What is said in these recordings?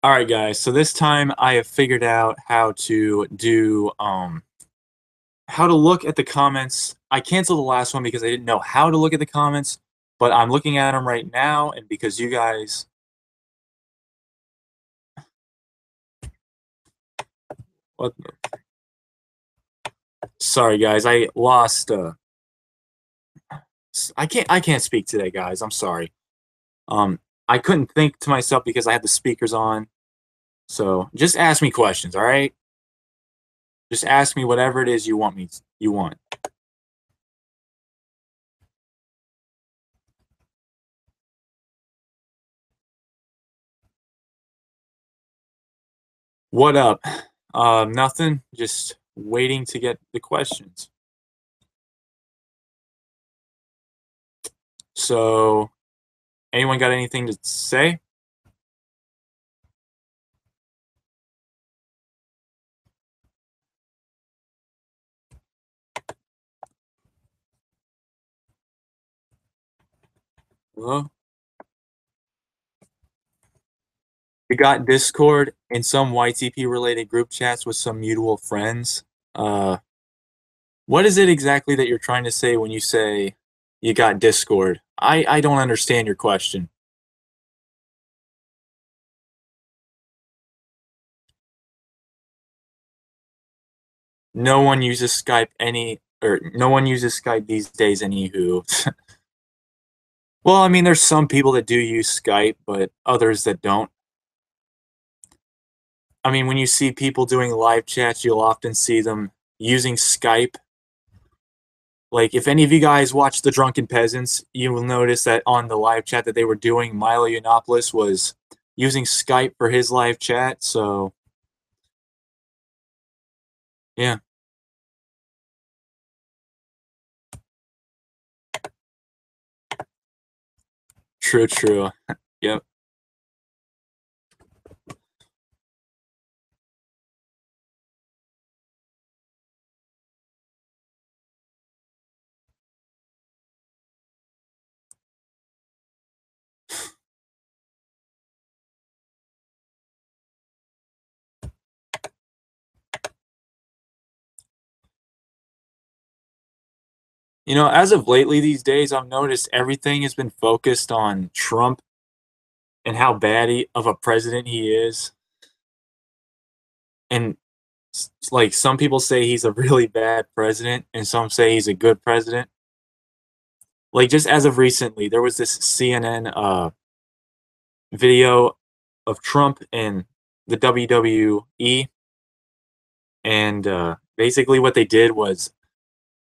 All right, guys. So this time I have figured out how to do how to look at the comments. I canceled the last one because I didn't know how to look at the comments, but I'm looking at them right now, and because you guys, what? Sorry, guys, I lost. I can't speak today, guys. I'm sorry. Um, I couldn't think to myself because I had the speakers on. So just ask me questions, all right? Just ask me whatever it is you want. What up? Nothing. Just waiting to get the questions. So, anyone got anything to say? Hello? We got Discord and some YTP related group chats with some mutual friends. Uh, what is it exactly that you're trying to say when you say you got Discord? I don't understand your question. No one uses Skype no one uses Skype these days anywho. Well, I mean, there's some people that do use Skype, but others that don't. I mean, when you see people doing live chats, you'll often see them using Skype. Like, if any of you guys watch The Drunken Peasants, you will notice that on the live chat that they were doing, Milo Yiannopoulos was using Skype for his live chat. So, yeah, true, true. Yep. You know, as of lately these days, I've noticed everything has been focused on Trump and how of a president he is. And like some people say he's a really bad president, and some say he's a good president. Like just as of recently, there was this CNN video of Trump and the WWE, and basically what they did was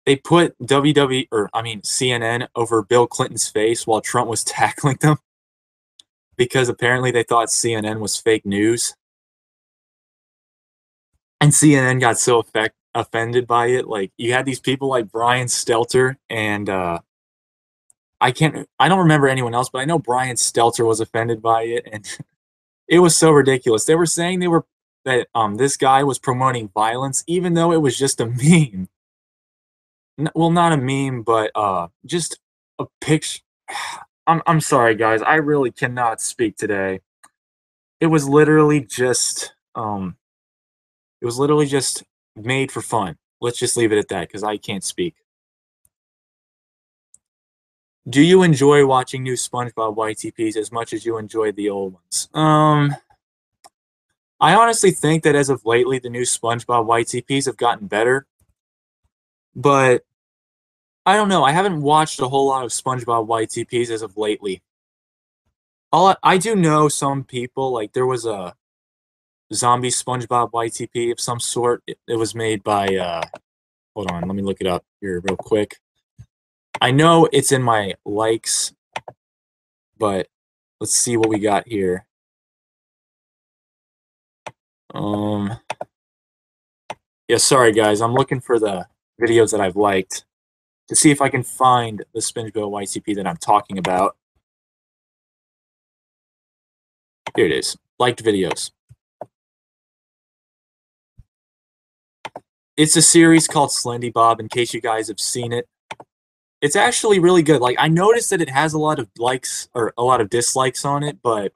they put WWE or I mean CNN over Bill Clinton's face while Trump was tackling them because apparently they thought CNN was fake news, and CNN got so offended by it. Like you had these people like Brian Stelter and I don't remember anyone else, but I know Brian Stelter was offended by it, and it was so ridiculous. They were saying that this guy was promoting violence, even though it was just a meme. Well, not a meme, but just a picture. I'm sorry, guys. I really cannot speak today. It was literally just it was literally just made for fun. Let's just leave it at that because I can't speak. Do you enjoy watching new SpongeBob YTPs as much as you enjoy the old ones? I honestly think that as of lately, the new SpongeBob YTPs have gotten better, but I don't know. I haven't watched a whole lot of SpongeBob YTPs as of lately. I do know some people, like there was a zombie SpongeBob YTP of some sort. It was made by, hold on, let me look it up here real quick. I know it's in my likes, but let's see what we got here. Um, yeah, sorry guys, I'm looking for the videos that I've liked to see if I can find the SpongeBob YTP that I'm talking about. Here it is, liked videos. It's a series called Slendy Bob, in case you guys have seen it. It's actually really good. Like, I noticed that it has a lot of likes or a lot of dislikes on it, but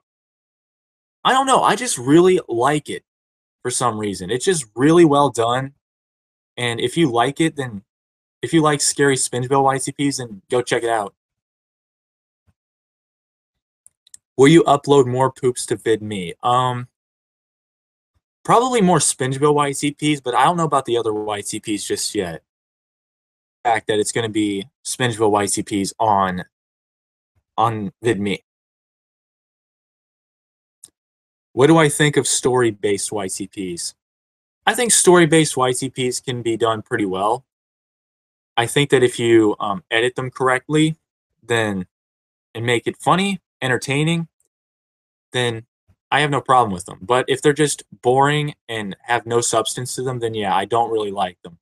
I don't know. I just really like it for some reason. It's just really well done. And if you like it, then if you like scary Spongeville YTPs, then go check it out. Will you upload more poops to VidMe? Probably more Spongeville YTPs, but I don't know about the other YTPs just yet. The fact that it's going to be Spongeville YTPs on VidMe. What do I think of story-based YTPs? I think story-based YTPs can be done pretty well. I think that if you edit them correctly, then and make it funny, entertaining, then I have no problem with them. But if they're just boring and have no substance to them, then yeah, I don't really like them.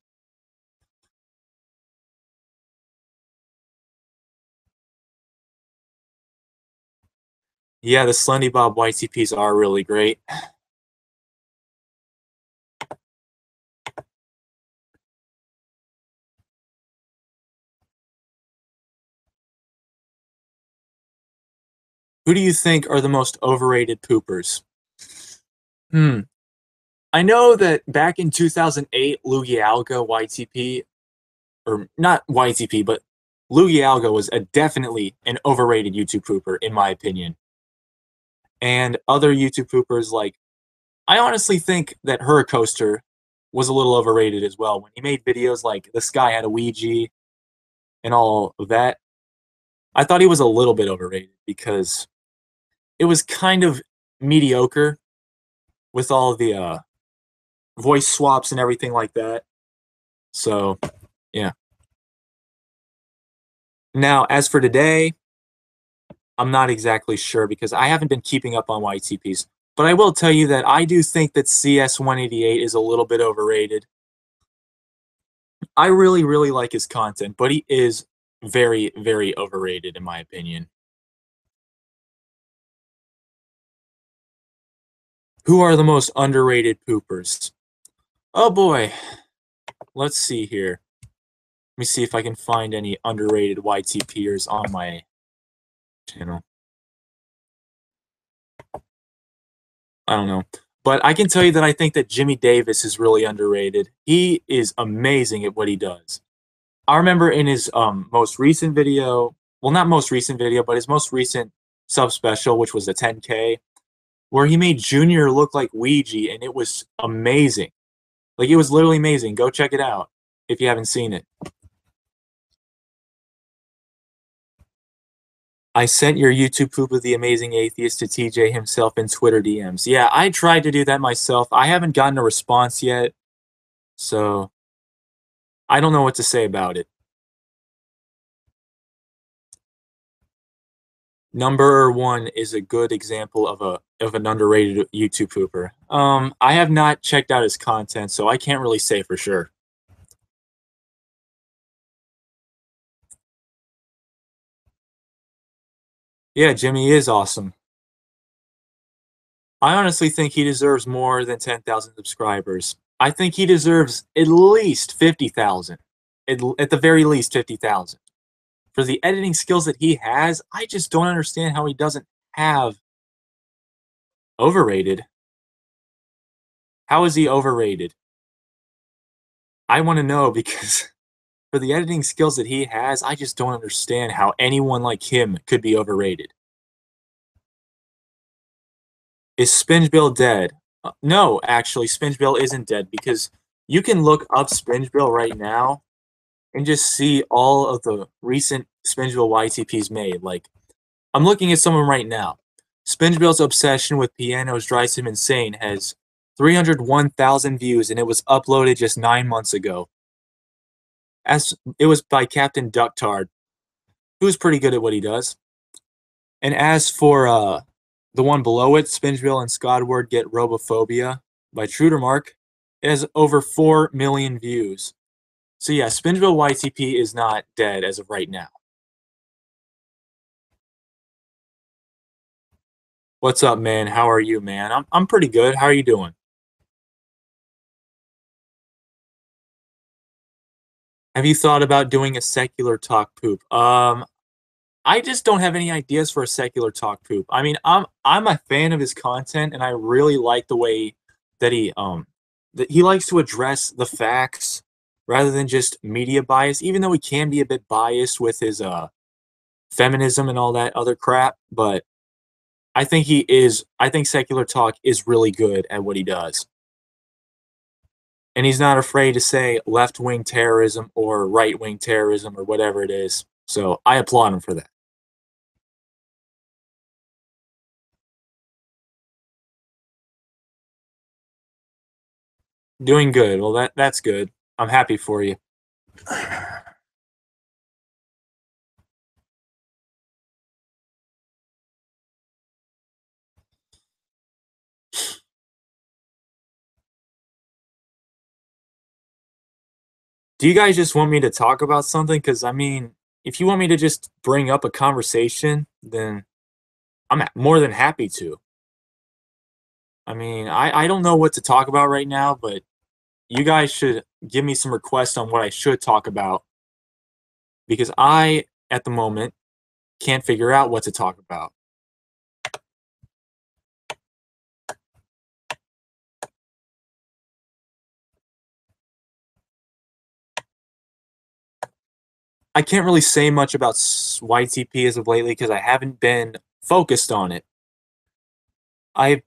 Yeah, the Slendy Bob YTPs are really great. Who do you think are the most overrated poopers? I know that back in 2008, Lugialga YTP, or not YTP, but Lugialga was definitely an overrated YouTube pooper, in my opinion. And other YouTube poopers, like, I honestly think that Hurricoaster was a little overrated as well. When he made videos like this guy had a Ouija and all of that, I thought he was a little bit overrated because it was kind of mediocre with all the voice swaps and everything like that. So, yeah. Now, as for today, I'm not exactly sure because I haven't been keeping up on YTPs. But I will tell you that I do think that CS188 is a little bit overrated. I really, really like his content, but he is very, very overrated in my opinion. Who are the most underrated poopers? Oh boy. Let's see here. Let me see if I can find any underrated YTPers on my channel. I don't know. But I can tell you that I think that Jimmy Davis is really underrated. He is amazing at what he does. I remember in his most recent video, well, not most recent video, but his most recent sub special, which was the 10K, where he made Junior look like Ouija, and it was amazing. Like, it was literally amazing. Go check it out if you haven't seen it. I sent your YouTube poop of the amazing atheist to TJ himself in Twitter DMs. Yeah, I tried to do that myself. I haven't gotten a response yet, so I don't know what to say about it. Number one is a good example of an underrated YouTube pooper. I have not checked out his content, so I can't really say for sure. Yeah, Jimmy is awesome. I honestly think he deserves more than 10,000 subscribers. I think he deserves at least 50,000. At the very least 50,000. For the editing skills that he has, I just don't understand how he doesn't have overrated. How is he overrated? I want to know because for the editing skills that he has, I just don't understand how anyone like him could be overrated. Is Spingebill dead? No, actually, Spingebill isn't dead because you can look up Spingebill right now and just see all of the recent Spingebill YTPs made. Like, I'm looking at some of them right now. Spingebill's obsession with pianos drives him insane has 301,000 views, and it was uploaded just 9 months ago. As it was by Captain Ducktard, who's pretty good at what he does. And as for the one below it, Spingebill and Squidward Get Robophobia by Trudermark, it has over 4 million views. So yeah, Spingebill YTP is not dead as of right now. What's up, man? How are you, man? I'm pretty good. How are you doing? Have you thought about doing a secular talk poop? I just don't have any ideas for a secular talk poop. I mean, I'm a fan of his content, and I really like the way that he likes to address the facts rather than just media bias. Even though he can be a bit biased with his feminism and all that other crap, but I think he is. I think secular talk is really good at what he does, and he's not afraid to say left wing terrorism or right wing terrorism or whatever it is. So I applaud him for that. Doing good. Well, that's good. I'm happy for you. Do you guys just want me to talk about something? Because I mean, if you want me to just bring up a conversation, then more than happy to. I mean, I don't know what to talk about right now, but you guys should give me some requests on what I should talk about because I, at the moment, can't figure out what to talk about. I can't really say much about YTP as of lately because I haven't been focused on it. I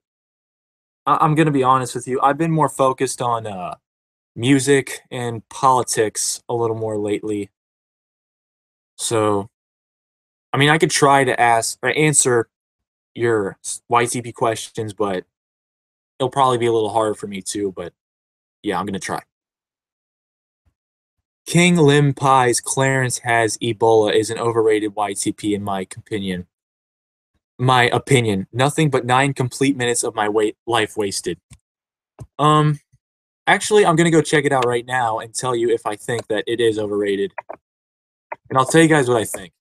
I'm gonna be honest with you. I've been more focused on music and politics a little more lately. So, I mean, I could try to ask or answer your YTP questions, but it'll probably be a little hard for me too. But yeah, I'm gonna try. King Lim Pai's Clarence has Ebola is an overrated YTP in my opinion. My opinion. Nothing but 9 complete minutes of my life wasted. Um, Actually, I'm gonna go check it out right now and tell you if I think that it is overrated. And I'll tell you guys what I think.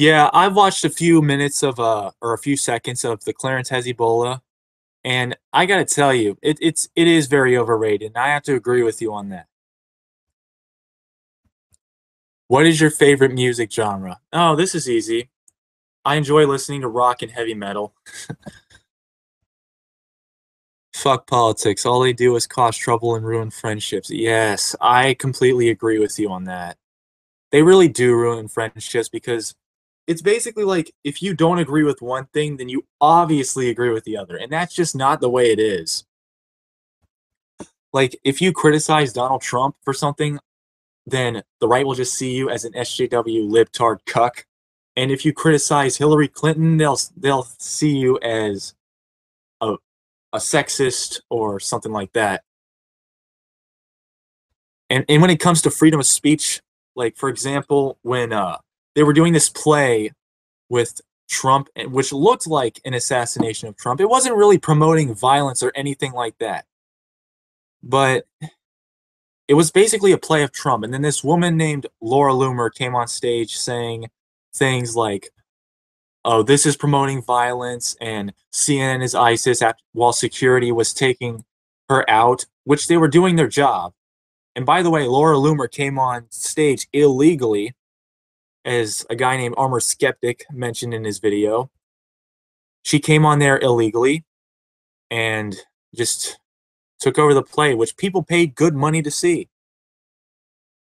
Yeah, I've watched a few minutes of or a few seconds of the Clarence has Ebola, and I gotta tell you, it is very overrated, and I have to agree with you on that. What is your favorite music genre? Oh, this is easy. I enjoy listening to rock and heavy metal. Fuck politics. All they do is cause trouble and ruin friendships. Yes, I completely agree with you on that. They really do ruin friendships because it's basically like if you don't agree with one thing, then you obviously agree with the other. And that's just not the way it is. Like if you criticize Donald Trump for something, then the right will just see you as an SJW libtard cuck. And if you criticize Hillary Clinton, they'll see you as a a sexist or something like that. And when it comes to freedom of speech, like for example, when they were doing this play with Trump, which looked like an assassination of Trump, it wasn't really promoting violence or anything like that. But it was basically a play of Trump. And then this woman named Laura Loomer came on stage saying things like, "Oh, this is promoting violence," and CNN is ISIS while security was taking her out, which they were doing their job. And by the way, Laura Loomer came on stage illegally, as a guy named Armor Skeptic mentioned in his video. She came on there illegally and just took over the play, which people paid good money to see.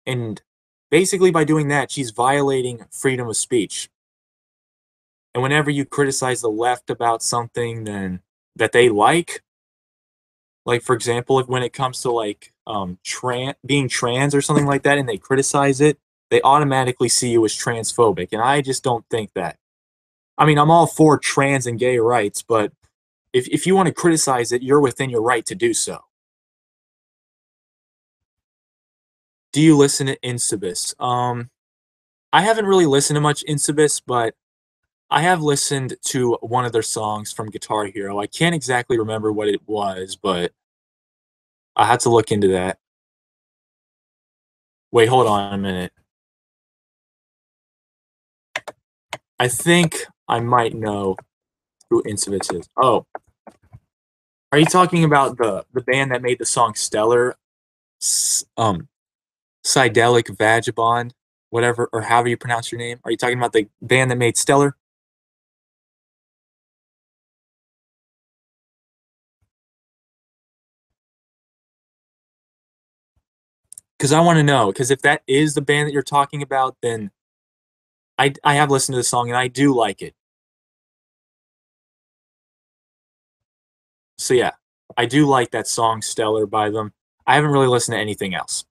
And basically, by doing that, she's violating freedom of speech. And whenever you criticize the left about something then that they like for example, if when it comes to like being trans or something like that, and they criticize it, they automatically see you as transphobic, and I just don't think that. I mean, I'm all for trans and gay rights, but if you want to criticize it, you're within your right to do so. Do you listen to Incubus? I haven't really listened to much Incubus, but I have listened to one of their songs from Guitar Hero. I can't exactly remember what it was, but I had to look into that. Wait, hold on a minute. I think I might know who Incubus is. Oh, are you talking about the band that made the song Stellar? S- Um, Psydelic Vagabond, whatever, or however you pronounce your name. Are you talking about the band that made Stellar? Because I want to know. Because if that is the band that you're talking about, then I have listened to the song and I do like it. So yeah, I do like that song Stellar by them. I haven't really listened to anything else.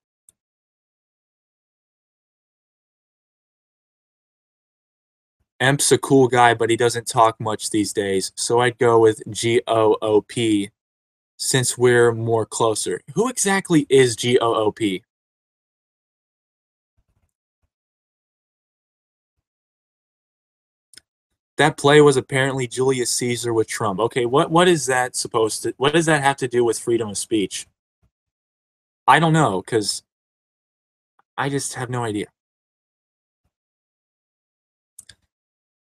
Emp's a cool guy, but he doesn't talk much these days. So I'd go with GOOP since we're more closer. Who exactly is GOOP? That play was apparently Julius Caesar with Trump. Okay, what is that supposed to? What does that have to do with freedom of speech? I don't know because I just have no idea.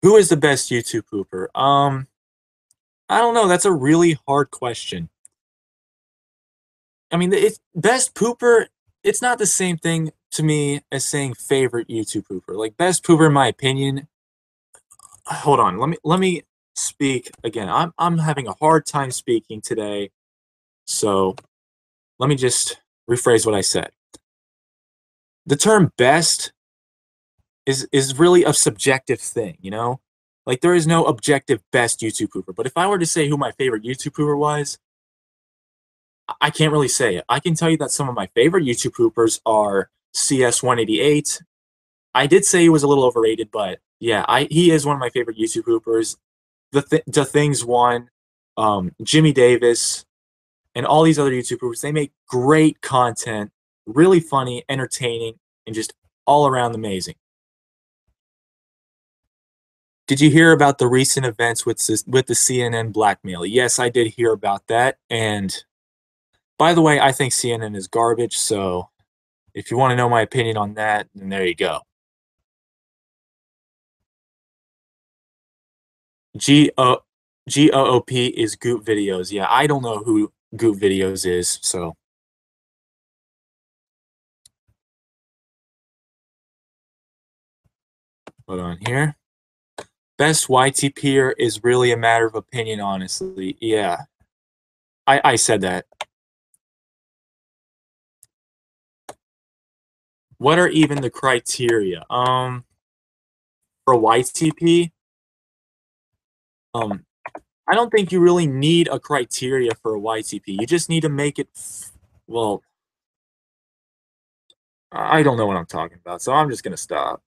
Who is the best YouTube pooper? I don't know. That's a really hard question. I mean, it's best pooper. It's not the same thing to me as saying favorite YouTube pooper. Like best pooper, in my opinion. Hold on. Let me speak again. I'm having a hard time speaking today, so let me just rephrase what I said. The term best is really a subjective thing, you know? Like there is no objective best YouTube pooper. But if I were to say who my favorite YouTube pooper was, I can't really say it. I can tell you that some of my favorite YouTube poopers are CS188. I did say he was a little overrated, but yeah, he is one of my favorite YouTube poopers. The Things One, Jimmy Davis, and all these other YouTubers. They make great content, really funny, entertaining, and just all around amazing. Did you hear about the recent events with the CNN blackmail? Yes, I did hear about that. And by the way, I think CNN is garbage. So if you want to know my opinion on that, then there you go. G O GOOP is Goop Videos. Yeah, I don't know who Goop Videos is. So hold on here. Best YTPer is really a matter of opinion, honestly. Yeah, I said that. What are even the criteria? For YTP, um, I don't think you really need a criteria for a YTP. You just need to make it, well, I don't know what I'm talking about, so I'm just gonna stop.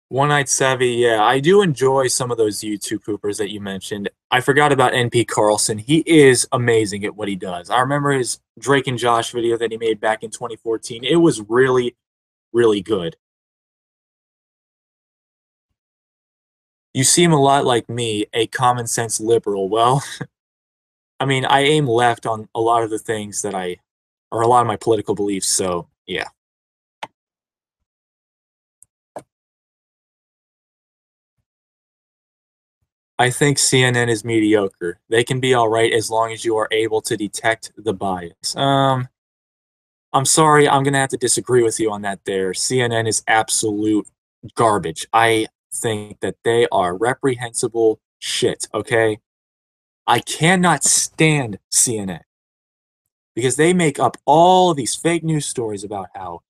One Eyed Savvy, yeah, I do enjoy some of those YouTube poopers that you mentioned. I forgot about NP Carlson. He is amazing at what he does. I remember his Drake and Josh video that he made back in 2014. It was really, really good. You seem a lot like me, a common sense liberal. Well, I mean, I aim left on a lot of the things that or a lot of my political beliefs, so yeah. I think CNN is mediocre. They can be all right as long as you are able to detect the bias. I'm sorry, I'm gonna have to disagree with you on that there. CNN is absolute garbage. I think that they are reprehensible shit, okay? I cannot stand CNN because they make up all these fake news stories about how,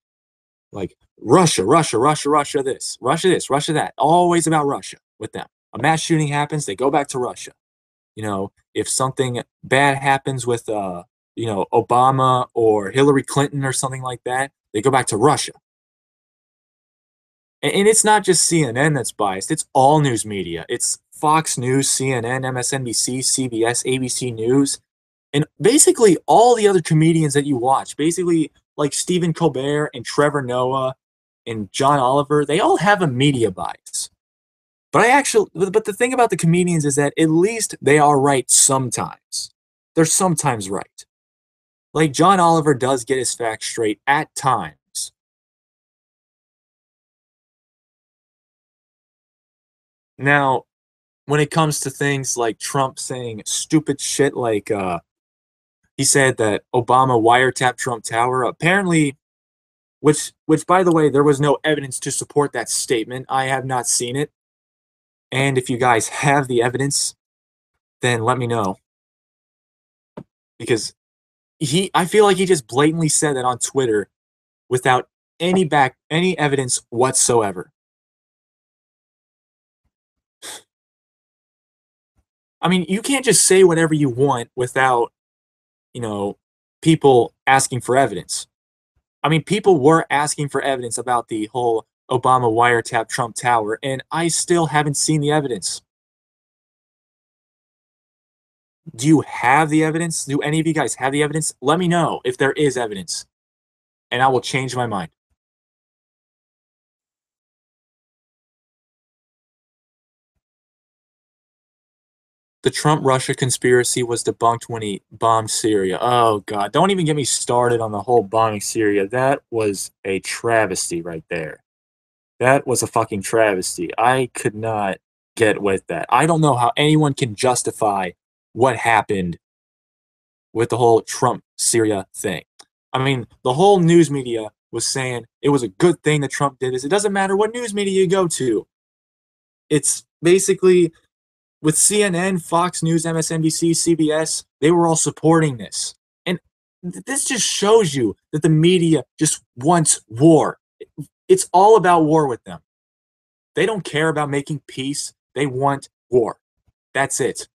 like, Russia this, Russia that, always about Russia with them. A mass shooting happens, they go back to Russia. You know, if something bad happens with, Obama or Hillary Clinton or something like that, they go back to Russia. And it's not just CNN that's biased, it's all news media. It's Fox News, CNN, MSNBC, CBS, ABC News, and basically all the other comedians that you watch, basically like Stephen Colbert and Trevor Noah and John Oliver, they all have a media bias. But the thing about the comedians is that at least they are right sometimes. They're sometimes right. Like John Oliver does get his facts straight at times. Now, when it comes to things like Trump saying stupid shit like he said that Obama wiretapped Trump Tower, apparently, which by the way, there was no evidence to support that statement. I have not seen it. And if you guys have the evidence, then let me know. Because I feel like he just blatantly said that on Twitter without any evidence whatsoever. I mean, you can't just say whatever you want without, people asking for evidence. I mean, people were asking for evidence about the whole Obama wiretap Trump Tower, and I still haven't seen the evidence. Do you have the evidence? Do any of you guys have the evidence? Let me know if there is evidence, and I will change my mind. The Trump-Russia conspiracy was debunked when he bombed Syria. Oh, God. Don't even get me started on the whole bombing Syria. That was a travesty right there. That was a fucking travesty. I could not get with that. I don't know how anyone can justify what happened with the whole Trump-Syria thing. I mean, the whole news media was saying it was a good thing that Trump did this. It doesn't matter what news media you go to. It's basically with CNN, Fox News, MSNBC, CBS, they were all supporting this. And this just shows you that the media just wants war. It's all about war with them. They don't care about making peace. They want war. That's it.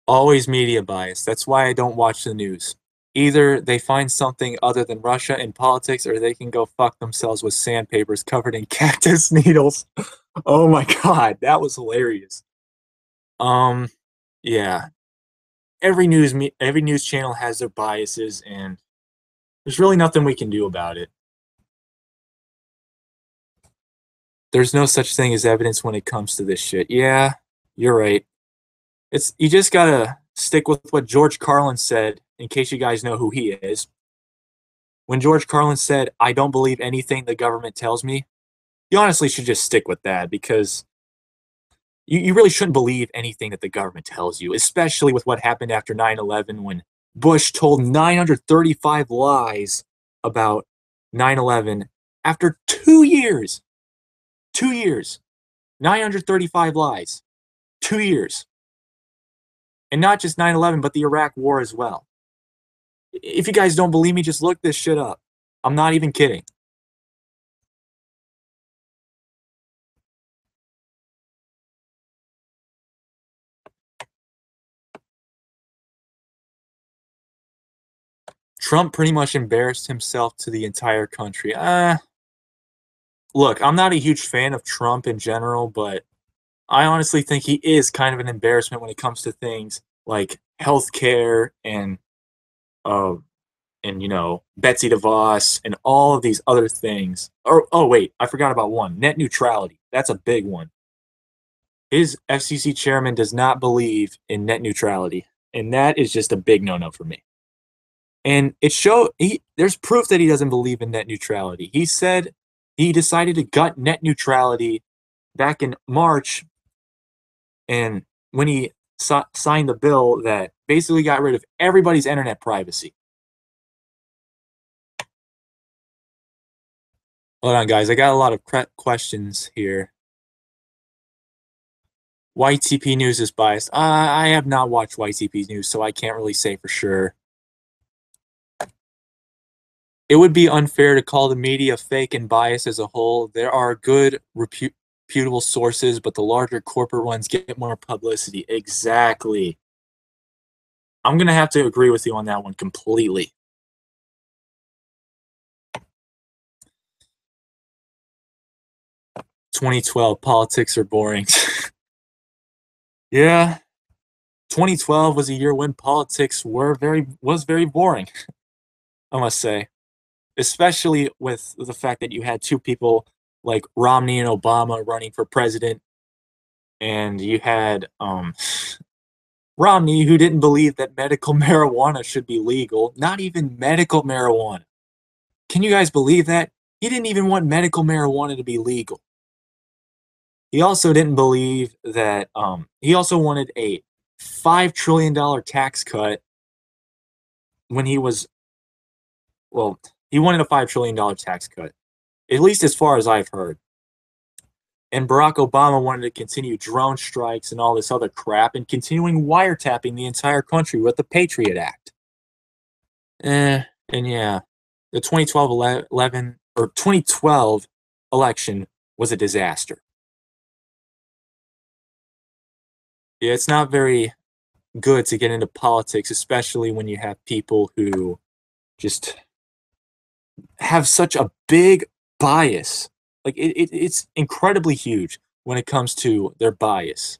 Always media bias. That's why I don't watch the news. Either they find something other than Russia in politics, or they can go fuck themselves with sandpapers covered in cactus needles. Oh my God, that was hilarious. Um, yeah. Every news channel has their biases, and there's really nothing we can do about it. There's no such thing as evidence when it comes to this shit. Yeah, you're right. You just gotta stick with what George Carlin said, in case you guys know who he is. When George Carlin said, "I don't believe anything the government tells me," you honestly should just stick with that, because you really shouldn't believe anything that the government tells you, especially with what happened after 9/11 when Bush told 935 lies about 9/11 after 2 years. 2 years. 935 lies. 2 years. And not just 9/11, but the Iraq War as well. If you guys don't believe me, just look this shit up. I'm not even kidding. Trump pretty much embarrassed himself to the entire country. Look, I'm not a huge fan of Trump in general, but I honestly think he is kind of an embarrassment when it comes to things like healthcare uh, and Betsy DeVos and all of these other things. Or oh wait, I forgot about one: net neutrality. That's a big one. His FCC chairman does not believe in net neutrality, and that is just a big no-no for me. And there's proof that he doesn't believe in net neutrality. He said he decided to gut net neutrality back in March, and when he signed the bill that basically got rid of everybody's internet privacy. Hold on, guys. I got a lot of questions here. YTP News is biased. I have not watched YTP News, so I can't really say for sure. It would be unfair to call the media fake and biased as a whole. There are good, reputable sources, but the larger corporate ones get more publicity. Exactly. I'm going to have to agree with you on that one completely. 2012 politics are boring. Yeah, 2012 was a year when politics was very boring, I must say, especially with the fact that you had two people like Romney and Obama running for president, and you had Romney who didn't believe that medical marijuana should be legal, not even medical marijuana. Can you guys believe that? He didn't even want medical marijuana to be legal. He also didn't believe that he also wanted a $5 trillion tax cut when he was well, he wanted a $5 trillion tax cut, at least as far as I've heard. And Barack Obama wanted to continue drone strikes and all this other crap and continuing wiretapping the entire country with the Patriot Act. And yeah, the 2012 election was a disaster. Yeah, it's not very good to get into politics, especially when you have people who just have such a big bias. Like it's incredibly huge when it comes to their bias.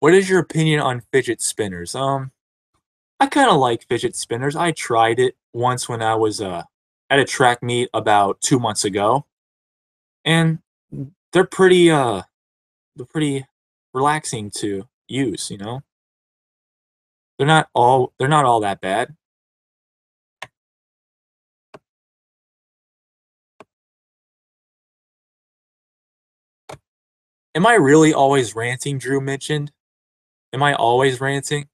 What is your opinion on fidget spinners? I kind of like fidget spinners. I tried it once when I was at a track meet about 2 months ago, and they're pretty relaxing to use. They're not all that bad. Am I really always ranting? Drew mentioned. Am I always ranting?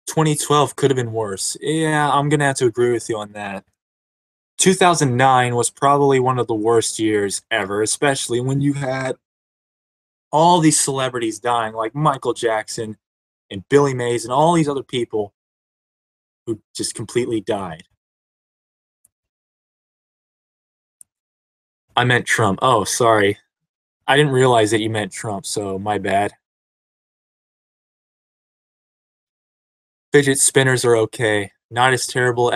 2012 could have been worse. Yeah, I'm gonna have to agree with you on that. 2009 was probably one of the worst years ever, especially when you had all these celebrities dying, like Michael Jackson and Billy Mays and all these other people who just completely died. I meant Trump. Oh, sorry. I didn't realize that you meant Trump, so my bad. Fidget spinners are okay, not as terrible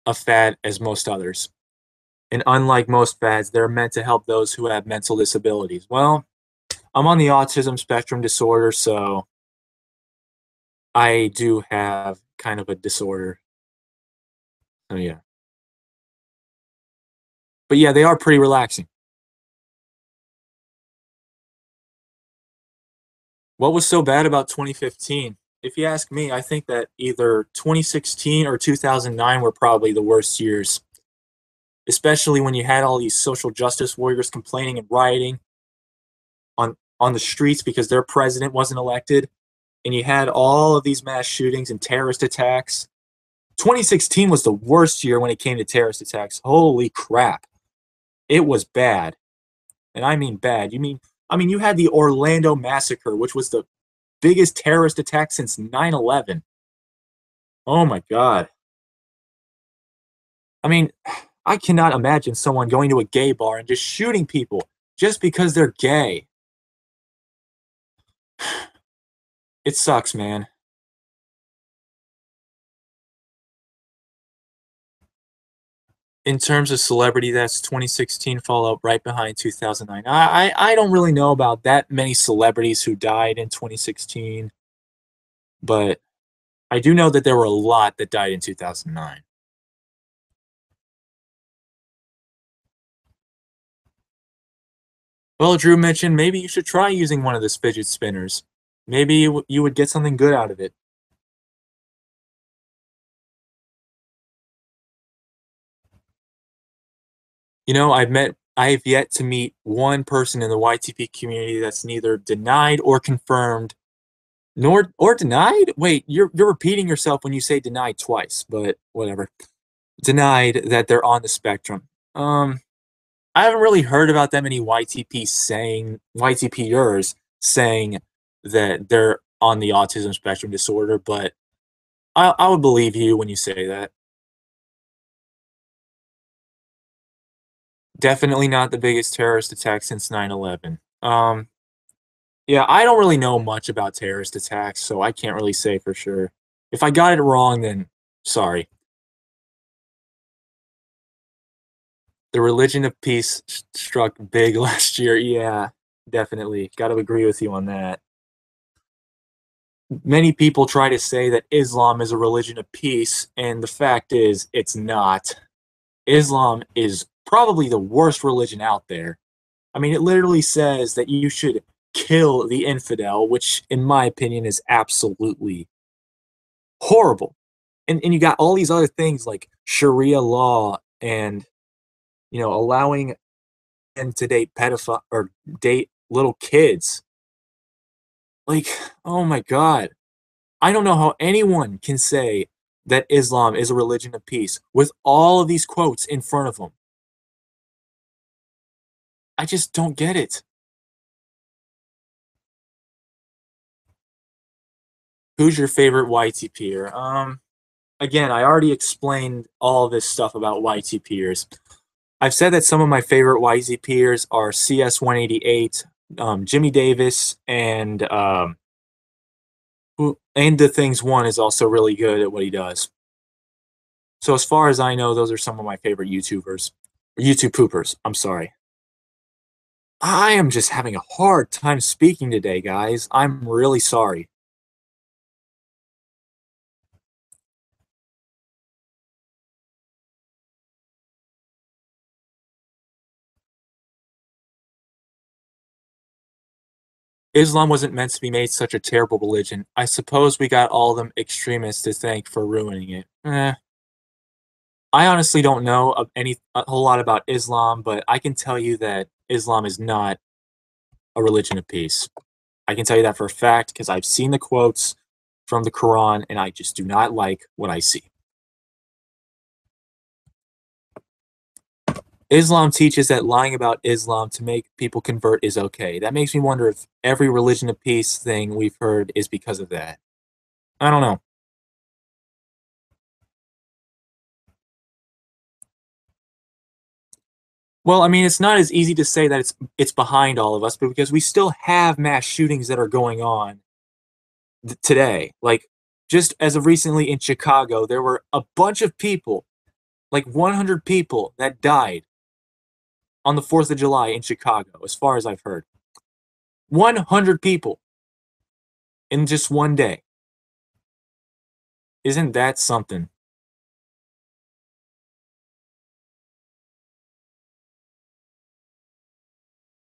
a fad as most others. And unlike most fads, they're meant to help those who have mental disabilities. Well, I'm on the autism spectrum disorder, so I do have kind of a disorder. So yeah. But yeah, they are pretty relaxing. What was so bad about 2015? If you ask me, I think that either 2016 or 2009 were probably the worst years, especially when you had all these social justice warriors complaining and rioting on the streets because their president wasn't elected, and you had all of these mass shootings and terrorist attacks. 2016 was the worst year when it came to terrorist attacks. Holy crap. It was bad. And I mean bad. You had the Orlando massacre, which was the biggest terrorist attack since 9/11. Oh my god. I mean, I cannot imagine someone going to a gay bar and just shooting people just because they're gay. It sucks, man. In terms of celebrity, that's 2016 followed right behind 2009. I don't really know about that many celebrities who died in 2016, but I do know that there were a lot that died in 2009. Well, Drew mentioned maybe you should try using one of those fidget spinners. Maybe you would get something good out of it. I've yet to meet one person in the YTP community that's neither denied or confirmed, nor or denied. Wait, you're repeating yourself when you say denied twice, but whatever. Denied that they're on the spectrum. I haven't really heard about that many YTPers saying that they're on the autism spectrum disorder, but I would believe you when you say that. Definitely not the biggest terrorist attack since 9/11. Yeah, I don't really know much about terrorist attacks, so I can't really say for sure. If I got it wrong, then sorry. The religion of peace struck big last year. Yeah, definitely. Got to agree with you on that. Many people try to say that Islam is a religion of peace, and the fact is, it's not. Islam is probably the worst religion out there. I mean, it literally says that you should kill the infidel, which, in my opinion, is absolutely horrible. And you got all these other things like Sharia law and allowing men to date pedophile or date little kids. Like, oh my God. I don't know how anyone can say that Islam is a religion of peace with all of these quotes in front of them. I just don't get it. Who's your favorite YTPer? Again, I already explained all this stuff about YTPers. I've said that some of my favorite YTPers are CS188, Jimmy Davis, and the Things One is also really good at what he does. So as far as I know, those are some of my favorite YouTubers. YouTube poopers, I'm sorry. I am just having a hard time speaking today, guys. I'm really sorry. Islam wasn't meant to be made such a terrible religion. I suppose we got all them extremists to thank for ruining it. I honestly don't know a whole lot about Islam, but I can tell you that Islam is not a religion of peace. I can tell you that for a fact because I've seen the quotes from the Quran and I just do not like what I see. Islam teaches that lying about Islam to make people convert is okay. That makes me wonder if every religion of peace thing we've heard is because of that. I don't know. Well, I mean, it's not as easy to say that it's behind all of us, but because we still have mass shootings that are going on today. Like just as of recently in Chicago, there were a bunch of people, like 100 people that died on the 4th of July in Chicago, as far as I've heard. 100 people in just one day. Isn't that something?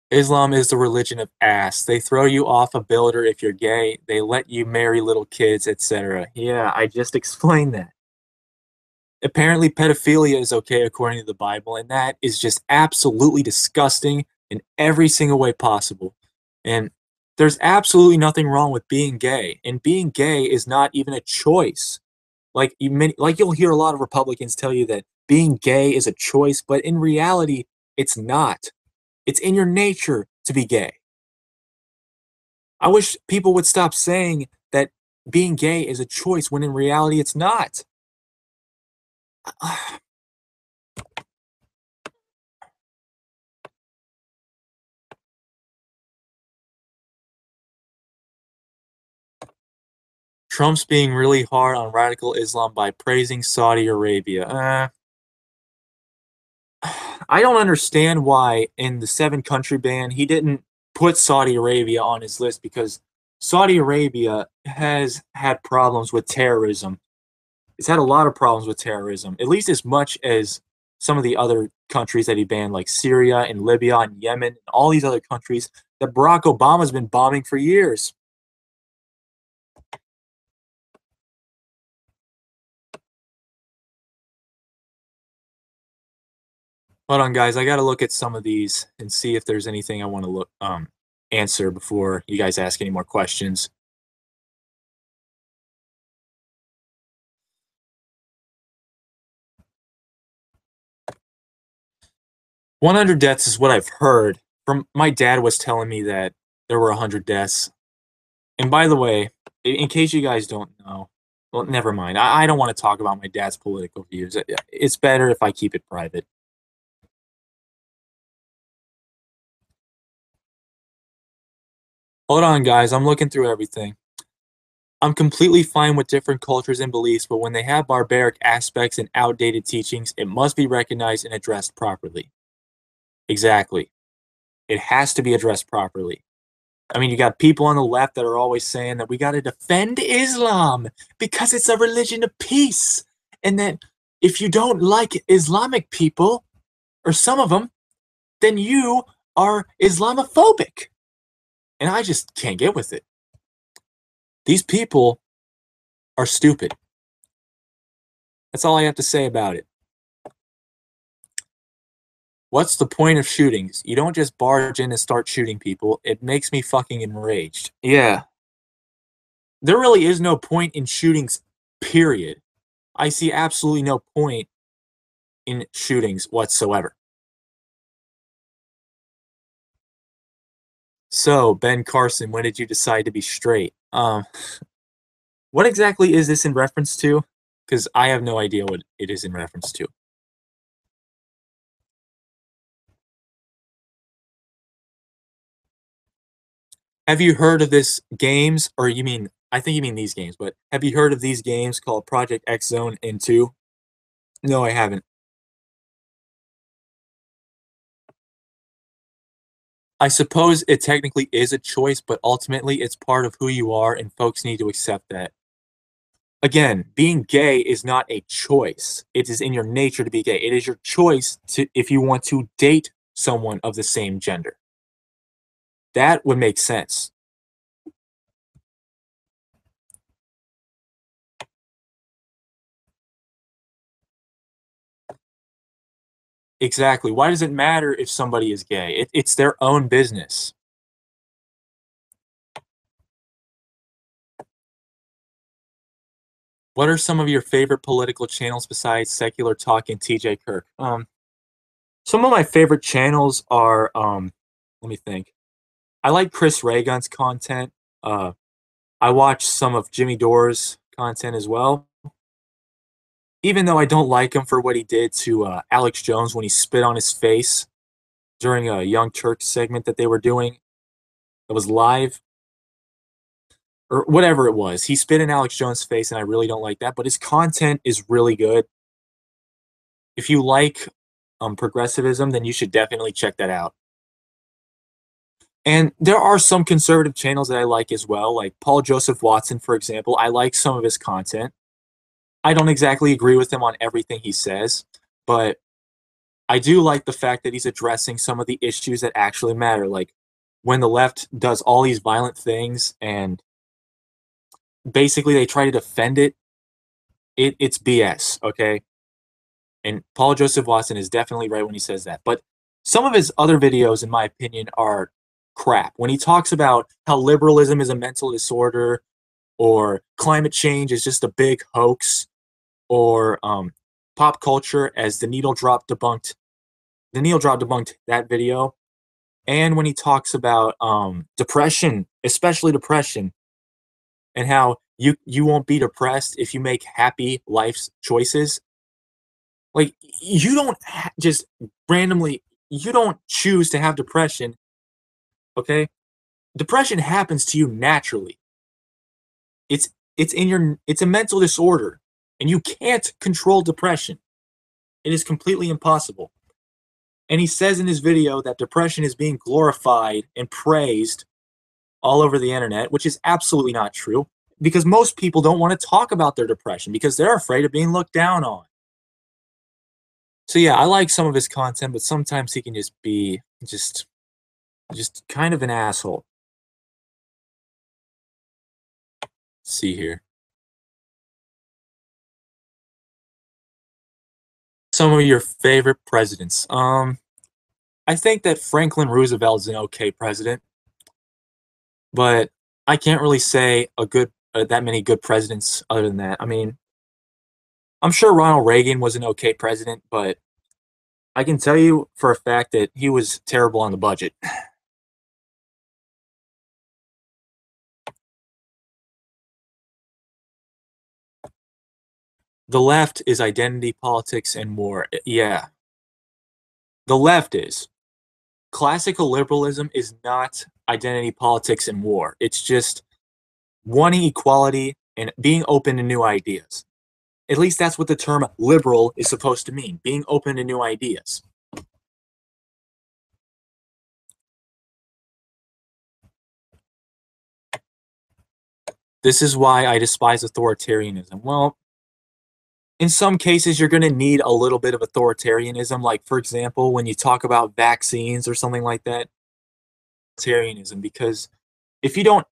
Islam is the religion of ass. They throw you off a builder if you're gay. They let you marry little kids, etc. Yeah, I just explained that. Apparently, pedophilia is okay according to the Bible, and that is just absolutely disgusting in every single way possible. And there's absolutely nothing wrong with being gay, and being gay is not even a choice. Like you'll hear a lot of Republicans tell you that being gay is a choice, but in reality, it's not. It's in your nature to be gay. I wish people would stop saying that being gay is a choice when in reality it's not. Trump's being really hard on radical Islam by praising Saudi Arabia. I don't understand why in the 7 country ban he didn't put Saudi Arabia on his list because Saudi Arabia has had problems with terrorism. It's had a lot of problems with terrorism, at least as much as some of the other countries that he banned, like Syria and Libya and Yemen, and all these other countries that Barack Obama's been bombing for years. Hold on, guys. I got to look at some of these and see if there's anything I want to answer before you guys ask any more questions. 100 deaths is what I've heard. From my dad was telling me that there were 100 deaths. And by the way, in case you guys don't know, well, never mind. I don't want to talk about my dad's political views. It's better if I keep it private. Hold on, guys. I'm looking through everything. I'm completely fine with different cultures and beliefs, but when they have barbaric aspects and outdated teachings, it must be recognized and addressed properly. Exactly. It has to be addressed properly. I mean, you got people on the left that are always saying that we got to defend Islam because it's a religion of peace. And that if you don't like Islamic people, or some of them, then you are Islamophobic. And I just can't get with it. These people are stupid. That's all I have to say about it. What's the point of shootings? You don't just barge in and start shooting people. It makes me fucking enraged. Yeah. There really is no point in shootings, period. I see absolutely no point in shootings whatsoever. So, Ben Carson, when did you decide to be straight? What exactly is this in reference to? Because I have no idea what it is in reference to. Have you heard of this games, or you mean, I think you mean these games, but have you heard of these games called Project X Zone and 2? No, I haven't. I suppose it technically is a choice, but ultimately it's part of who you are, and folks need to accept that. Again, being gay is not a choice. It is in your nature to be gay. It is your choice to if you want to date someone of the same gender. That would make sense. Exactly. Why does it matter if somebody is gay? It's their own business. What are some of your favorite political channels besides Secular Talk and TJ Kirk? Some of my favorite channels are, let me think. I like Chris Raygun's content. Uh, I watch some of Jimmy Dore's content as well. Even though I don't like him for what he did to Alex Jones when he spit on his face during a Young Turks segment that they were doing, that was live, or whatever it was. He spit in Alex Jones' face, and I really don't like that. But his content is really good. If you like progressivism, then you should definitely check that out. And there are some conservative channels that I like as well, like Paul Joseph Watson, for example. I like some of his content. I don't exactly agree with him on everything he says, but I do like the fact that he's addressing some of the issues that actually matter, like when the left does all these violent things and basically they try to defend it, it's BS, okay? And Paul Joseph Watson is definitely right when he says that. But some of his other videos, in my opinion, are crap. When he talks about how liberalism is a mental disorder, or climate change is just a big hoax, or pop culture, as the needle drop debunked that video. And when he talks about depression, especially depression, and how you won't be depressed if you make happy life choices. Like, you don't just randomly, you don't choose to have depression, okay? Depression happens to you naturally. It's it's a mental disorder, and you can't control depression. It is completely impossible. And he says in his video that depression is being glorified and praised all over the internet, which is absolutely not true, because most people don't want to talk about their depression because they're afraid of being looked down on. So yeah, I like some of his content, but sometimes he can just be just kind of an asshole. Let's see here. Some of your favorite presidents. I think that Franklin Roosevelt is an okay president, but I can't really say a good that many good presidents other than that. I mean, I'm sure Ronald Reagan was an okay president, but I can tell you for a fact that he was terrible on the budget. The left is identity politics and more. Yeah, the left is. Classical liberalism is not identity politics and war. It's just wanting equality and being open to new ideas. At least that's what the term liberal is supposed to mean, being open to new ideas. This is why I despise authoritarianism. Well, in some cases, you're going to need a little bit of authoritarianism. Like, for example, when you talk about vaccines or something like that, authoritarianism, because if you don't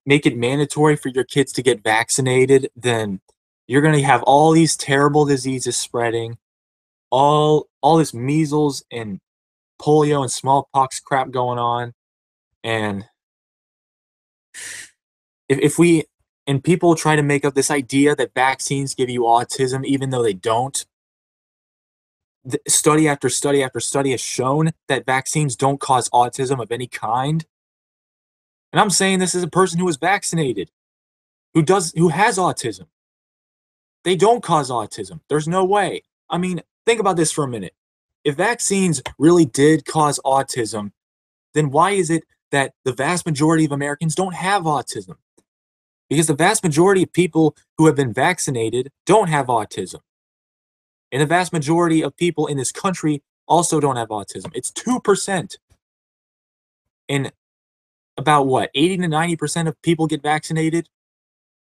make it mandatory for your kids to get vaccinated, then you're going to have all these terrible diseases spreading, all this measles and polio and smallpox crap going on. And if we and people try to make up this idea that vaccines give you autism even though they don't, study after study after study has shown that vaccines don't cause autism of any kind. And I'm saying this as a person who was vaccinated, who has autism. They don't cause autism. There's no way. I mean, think about this for a minute. If vaccines really did cause autism, then why is it that the vast majority of Americans don't have autism? Because the vast majority of people who have been vaccinated don't have autism. And the vast majority of people in this country also don't have autism. It's 2%. And about what, 80 to 90% of people get vaccinated?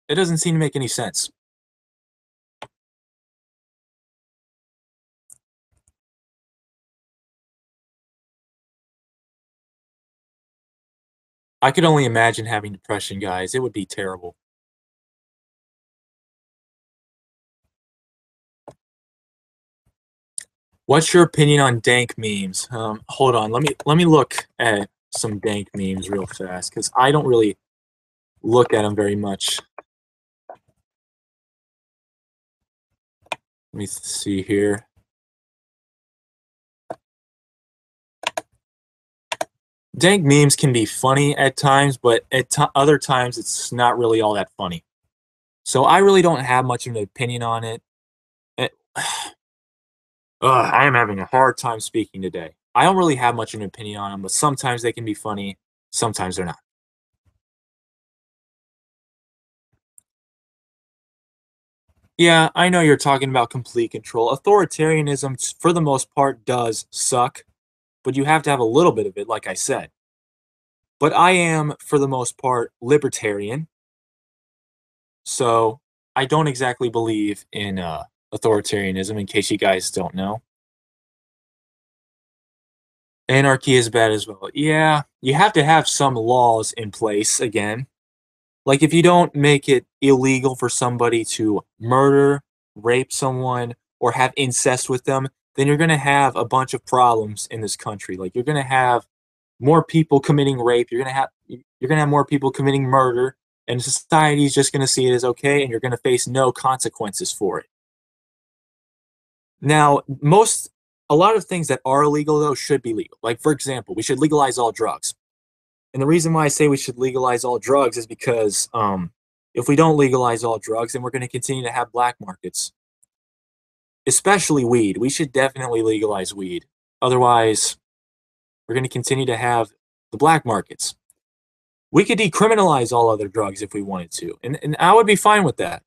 It doesn't seem to make any sense. I could only imagine having depression, guys. It would be terrible. What's your opinion on dank memes? Hold on, let me look at some dank memes real fast because I don't really look at them very much. Let me see here. Dank memes can be funny at times, but at other times it's not really all that funny. So I really don't have much of an opinion on it. I am having a hard time speaking today. I don't really have much of an opinion on them, but sometimes they can be funny, sometimes they're not. Yeah, I know you're talking about complete control. Authoritarianism, for the most part, does suck, but you have to have a little bit of it, like I said. But I am, for the most part, libertarian, so I don't exactly believe in authoritarianism, in case you guys don't know. Anarchy is bad as well. Yeah, you have to have some laws in place again. Like, if you don't make it illegal for somebody to murder, rape someone, or have incest with them, then you're going to have a bunch of problems in this country. Like, you're going to have more people committing rape, you're going to have more people committing murder, and society is just going to see it as okay, and you're going to face no consequences for it. Now, a lot of things that are illegal though should be legal. Like, for example, we should legalize all drugs. And the reason why I say we should legalize all drugs is because if we don't legalize all drugs, then we're going to continue to have black markets, especially weed. We should definitely legalize weed. Otherwise, we're going to continue to have the black markets. We could decriminalize all other drugs if we wanted to, and I would be fine with that.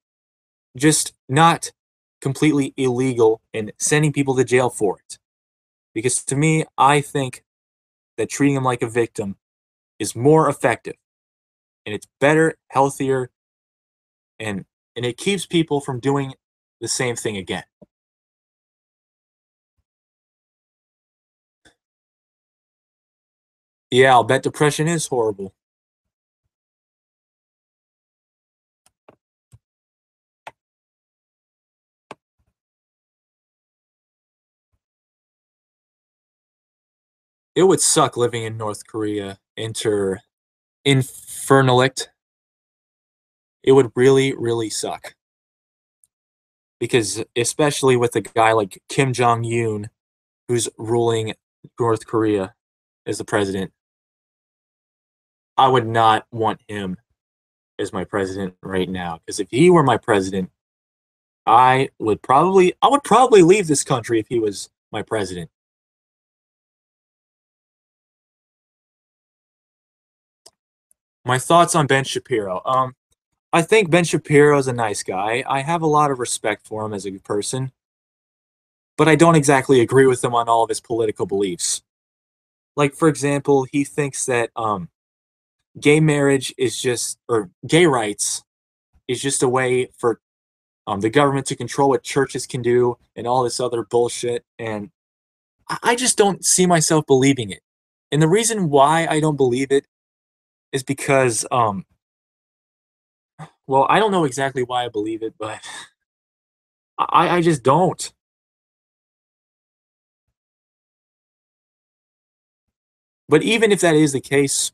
Just not completely illegal and sending people to jail for it. Because to me, I think that treating them like a victim is more effective, and it's better, healthier, and it keeps people from doing the same thing again. Yeah, I'll bet depression is horrible. It would suck living in North Korea. Enter Infernalict. It would really, really suck. Because especially with a guy like Kim Jong Un, who's ruling North Korea as the president, I would not want him as my president right now. Because if he were my president, I would probably leave this country if he was my president. My thoughts on Ben Shapiro. I think Ben Shapiro is a nice guy. I have a lot of respect for him as a person, but I don't exactly agree with him on all of his political beliefs. Like, for example, he thinks that gay marriage is just, or gay rights is just a way for the government to control what churches can do and all this other bullshit. And I just don't see myself believing it. And the reason why I don't believe it is because, well, I don't know exactly why I believe it, but I just don't. But even if that is the case,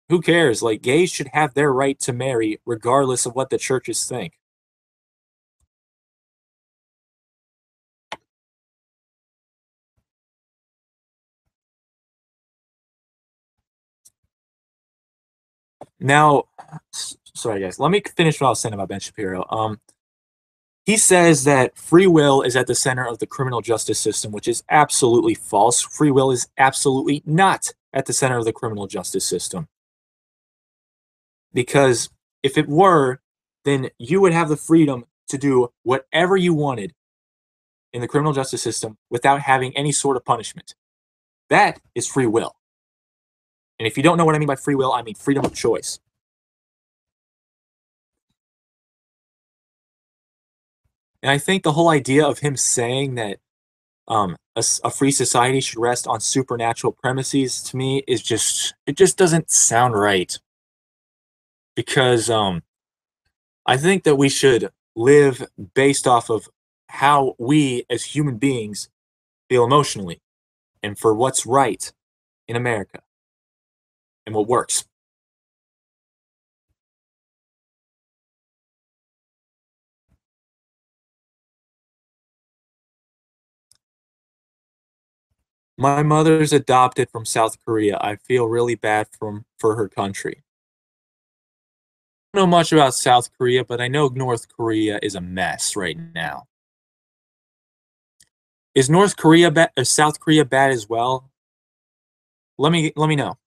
who cares? Like, gays should have their right to marry regardless of what the churches think. Now, sorry guys, let me finish what I was saying about Ben Shapiro. He says that free will is at the center of the criminal justice system, which is absolutely false. Free will is absolutely not at the center of the criminal justice system. Because if it were, then you would have the freedom to do whatever you wanted in the criminal justice system without having any sort of punishment. That is free will. And if you don't know what I mean by free will, I mean freedom of choice. And I think the whole idea of him saying that a free society should rest on supernatural premises to me is just, it just doesn't sound right. Because I think that we should live based off of how we as human beings feel emotionally and for what's right in America and what works. My mother's adopted from South Korea. I feel really bad for her country. I don't know much about South Korea, but I know North Korea is a mess right now. Is North Korea bad? Is South Korea bad as well? Let me know.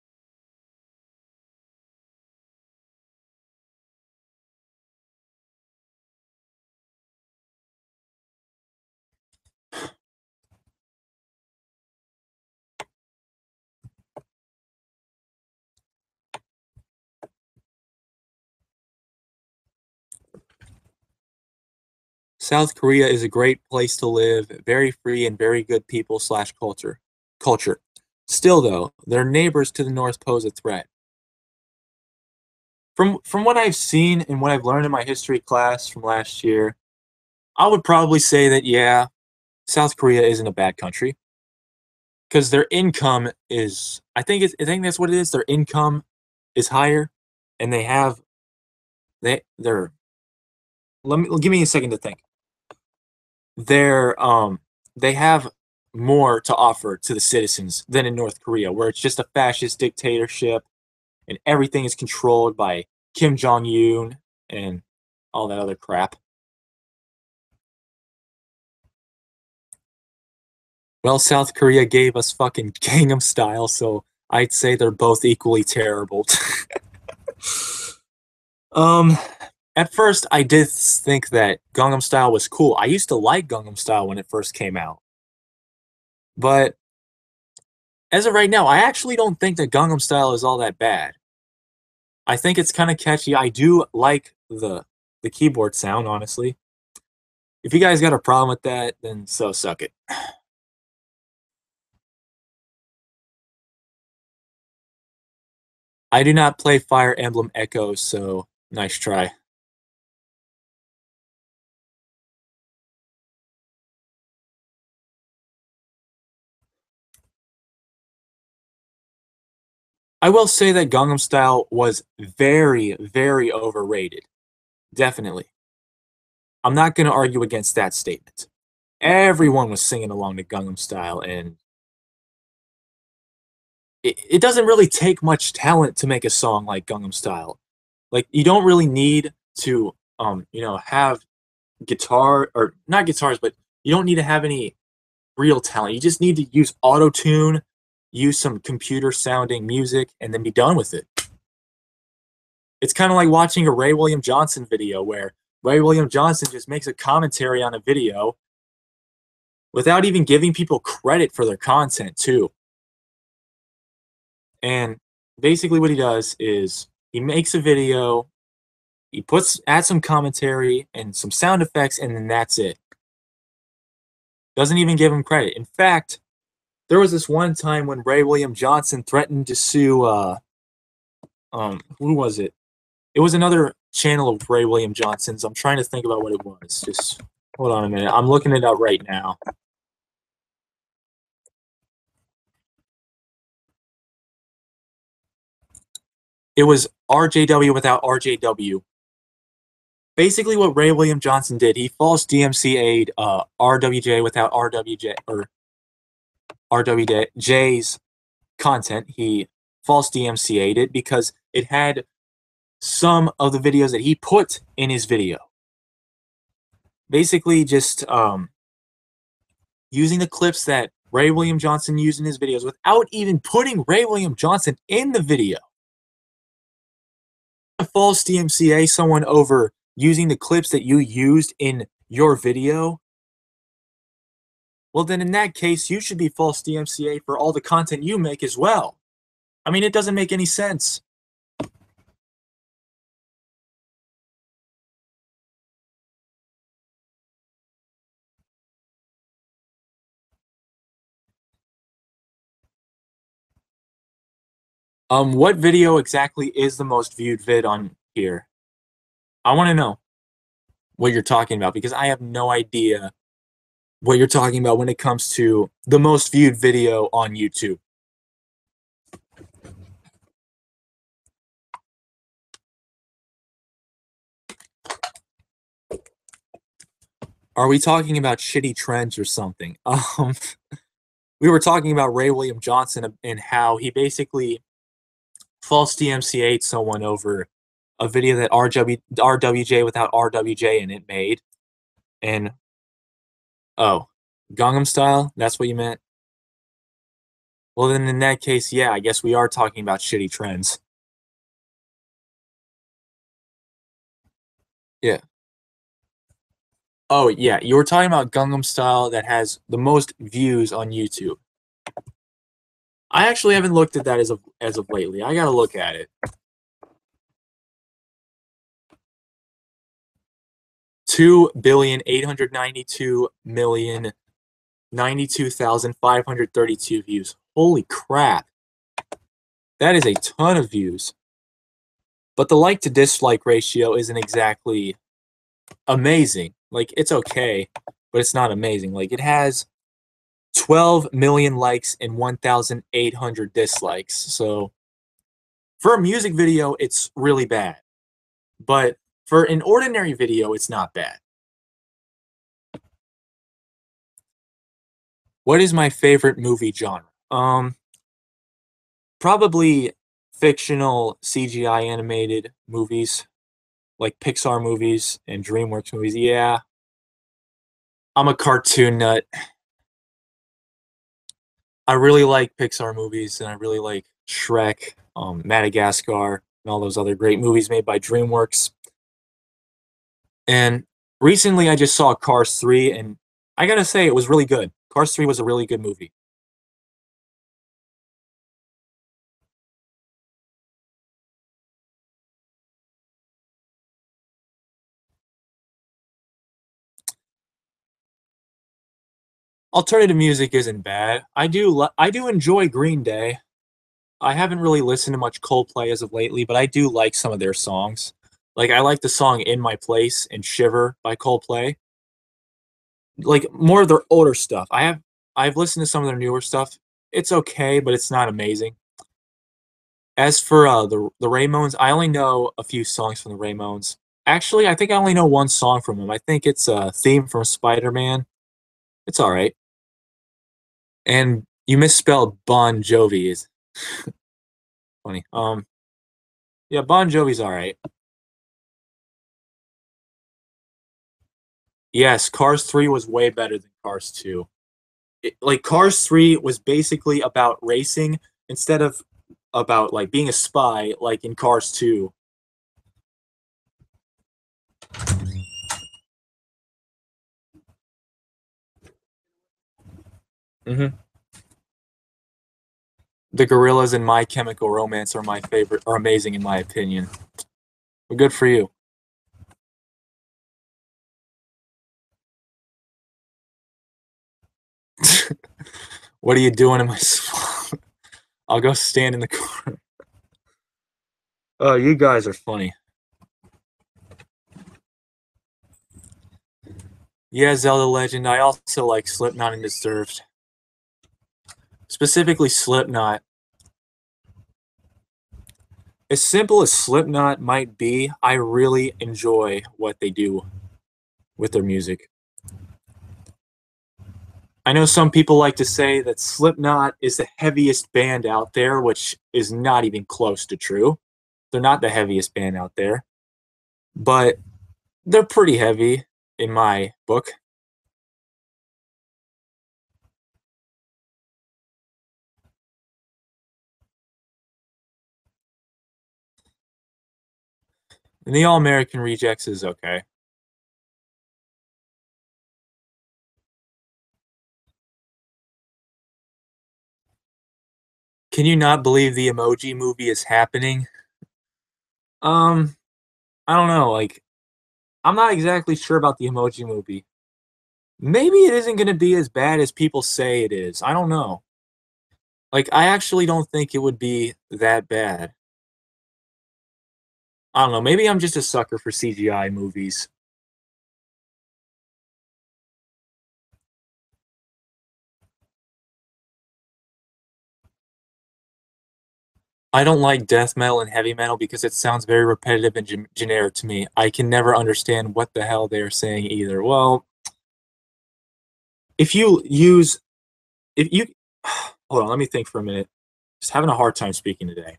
South Korea is a great place to live, very free and very good people slash culture. Culture. Still, though, their neighbors to the north pose a threat. From what I've seen and what I've learned in my history class from last year, I would probably say that yeah, South Korea isn't a bad country because their income is. I think that's what it is. Their income is higher, and they're. Let me give me a second to think. They have more to offer to the citizens than in North Korea, where it's just a fascist dictatorship and everything is controlled by Kim Jong Un and all that other crap. Well, South Korea gave us fucking Gangnam Style, so I'd say they're both equally terrible. um, at first, I did think that Gangnam Style was cool. I used to like Gangnam Style when it first came out, but as of right now, I actually don't think that Gangnam Style is all that bad. I think it's kind of catchy. I do like the keyboard sound, honestly. If you guys got a problem with that, then so suck it. I do not play Fire Emblem Echo, so nice try. I will say that Gangnam Style was very, very overrated. Definitely. I'm not going to argue against that statement. Everyone was singing along to Gangnam Style, and it doesn't really take much talent to make a song like Gangnam Style. Like, you don't really need to, have guitar, or not guitars, but you don't need to have any real talent. You just need to use auto tune, use some computer sounding music, and then be done with it. It's kind of like watching a Ray William Johnson video where Ray William Johnson just makes a commentary on a video without even giving people credit for their content, too. And basically what he does is he makes a video, he adds some commentary and some sound effects, and then that's it. Doesn't even give him credit. In fact, there was this one time when Ray William Johnson threatened to sue, who was it? It was another channel of Ray William Johnson's. I'm trying to think about what it was. Just hold on a minute. I'm looking it up right now. It was RJW without RJW. Basically, what Ray William Johnson did, he false DMCA'd RWJ without RWJ, or RWJ's content. He false DMCA'd it because it had some of the videos that he put in his video. Basically, just using the clips that Ray William Johnson used in his videos without even putting Ray William Johnson in the video. A false DMCA someone over using the clips that you used in your video, well, then in that case, you should be false DMCA for all the content you make as well. I mean, it doesn't make any sense. What video exactly is the most viewed vid on here? I want to know what you're talking about because I have no idea what you're talking about when it comes to the most viewed video on YouTube. Are we talking about shitty trends or something? We were talking about Ray William Johnson and how he basically false DMCA'd someone over a video that RWJ without RWJ in it made. And, oh, Gangnam Style? That's what you meant? Well, then in that case, yeah, I guess we are talking about shitty trends. Yeah. Oh, yeah, you were talking about Gangnam Style that has the most views on YouTube. I actually haven't looked at that as of lately. I gotta look at it. 2,892,092,532 views. Holy crap. That is a ton of views. But the like to dislike ratio isn't exactly amazing. Like, it's okay, but it's not amazing. Like, it has 12 million likes and 1,800 dislikes. So, for a music video, it's really bad. But for an ordinary video, it's not bad. What is my favorite movie genre? Probably fictional CGI animated movies, like Pixar movies and DreamWorks movies. Yeah, I'm a cartoon nut. I really like Pixar movies, and I really like Shrek, Madagascar, and all those other great movies made by DreamWorks. And recently, I just saw Cars 3, and I gotta say, it was really good. Cars 3 was a really good movie. Alternative music isn't bad. I do enjoy Green Day. I haven't really listened to much Coldplay as of lately, but I do like some of their songs. Like I like the song "In My Place" and "Shiver" by Coldplay. Like more of their older stuff. I've listened to some of their newer stuff. It's okay, but it's not amazing. As for the Ramones, I only know a few songs from the Ramones. Actually, I think I only know one song from them. I think it's a theme from Spider-Man. It's all right. And you misspelled Bon Jovi. Is funny. Yeah, Bon Jovi's all right. Yes, Cars 3 was way better than Cars 2. Like Cars 3 was basically about racing instead of about like being a spy like in Cars 2. Hmm. The Gorillas and My Chemical Romance are my favorite, are amazing in my opinion. But good for you. What are you doing in my swamp? I'll go stand in the corner. Oh, you guys are funny. Yeah, Zelda Legend. I also like Slipknot and Disturbed. Specifically Slipknot. As simple as Slipknot might be, I really enjoy what they do with their music. I know some people like to say that Slipknot is the heaviest band out there, which is not even close to true. They're not the heaviest band out there, but they're pretty heavy in my book. And the All American Rejects is okay. Can you not believe the Emoji Movie is happening? Um, I don't know. Like, I'm not exactly sure about the Emoji Movie. Maybe it isn't going to be as bad as people say it is. I don't know. Like, I actually don't think it would be that bad. I don't know. Maybe I'm just a sucker for CGI movies. I don't like death metal and heavy metal because it sounds very repetitive and generic to me. I can never understand what the hell they are saying either. Well, if you use, if you, hold on, let me think for a minute. Just having a hard time speaking today.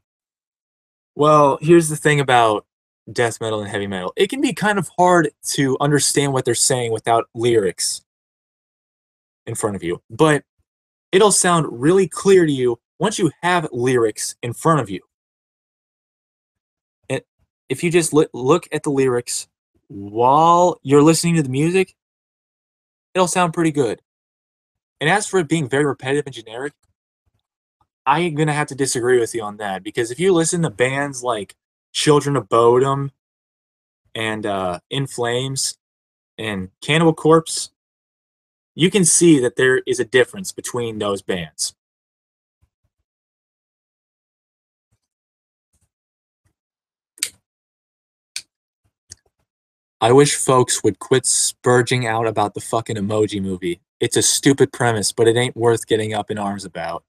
Well, here's the thing about death metal and heavy metal. It can be kind of hard to understand what they're saying without lyrics in front of you, but it'll sound really clear to you once you have lyrics in front of you. And if you just look at the lyrics while you're listening to the music, it'll sound pretty good. And as for it being very repetitive and generic, I'm gonna have to disagree with you on that because if you listen to bands like Children of Bodom and In Flames and Cannibal Corpse, you can see that there is a difference between those bands. I wish folks would quit spurging out about the fucking Emoji Movie. It's a stupid premise, but it ain't worth getting up in arms about.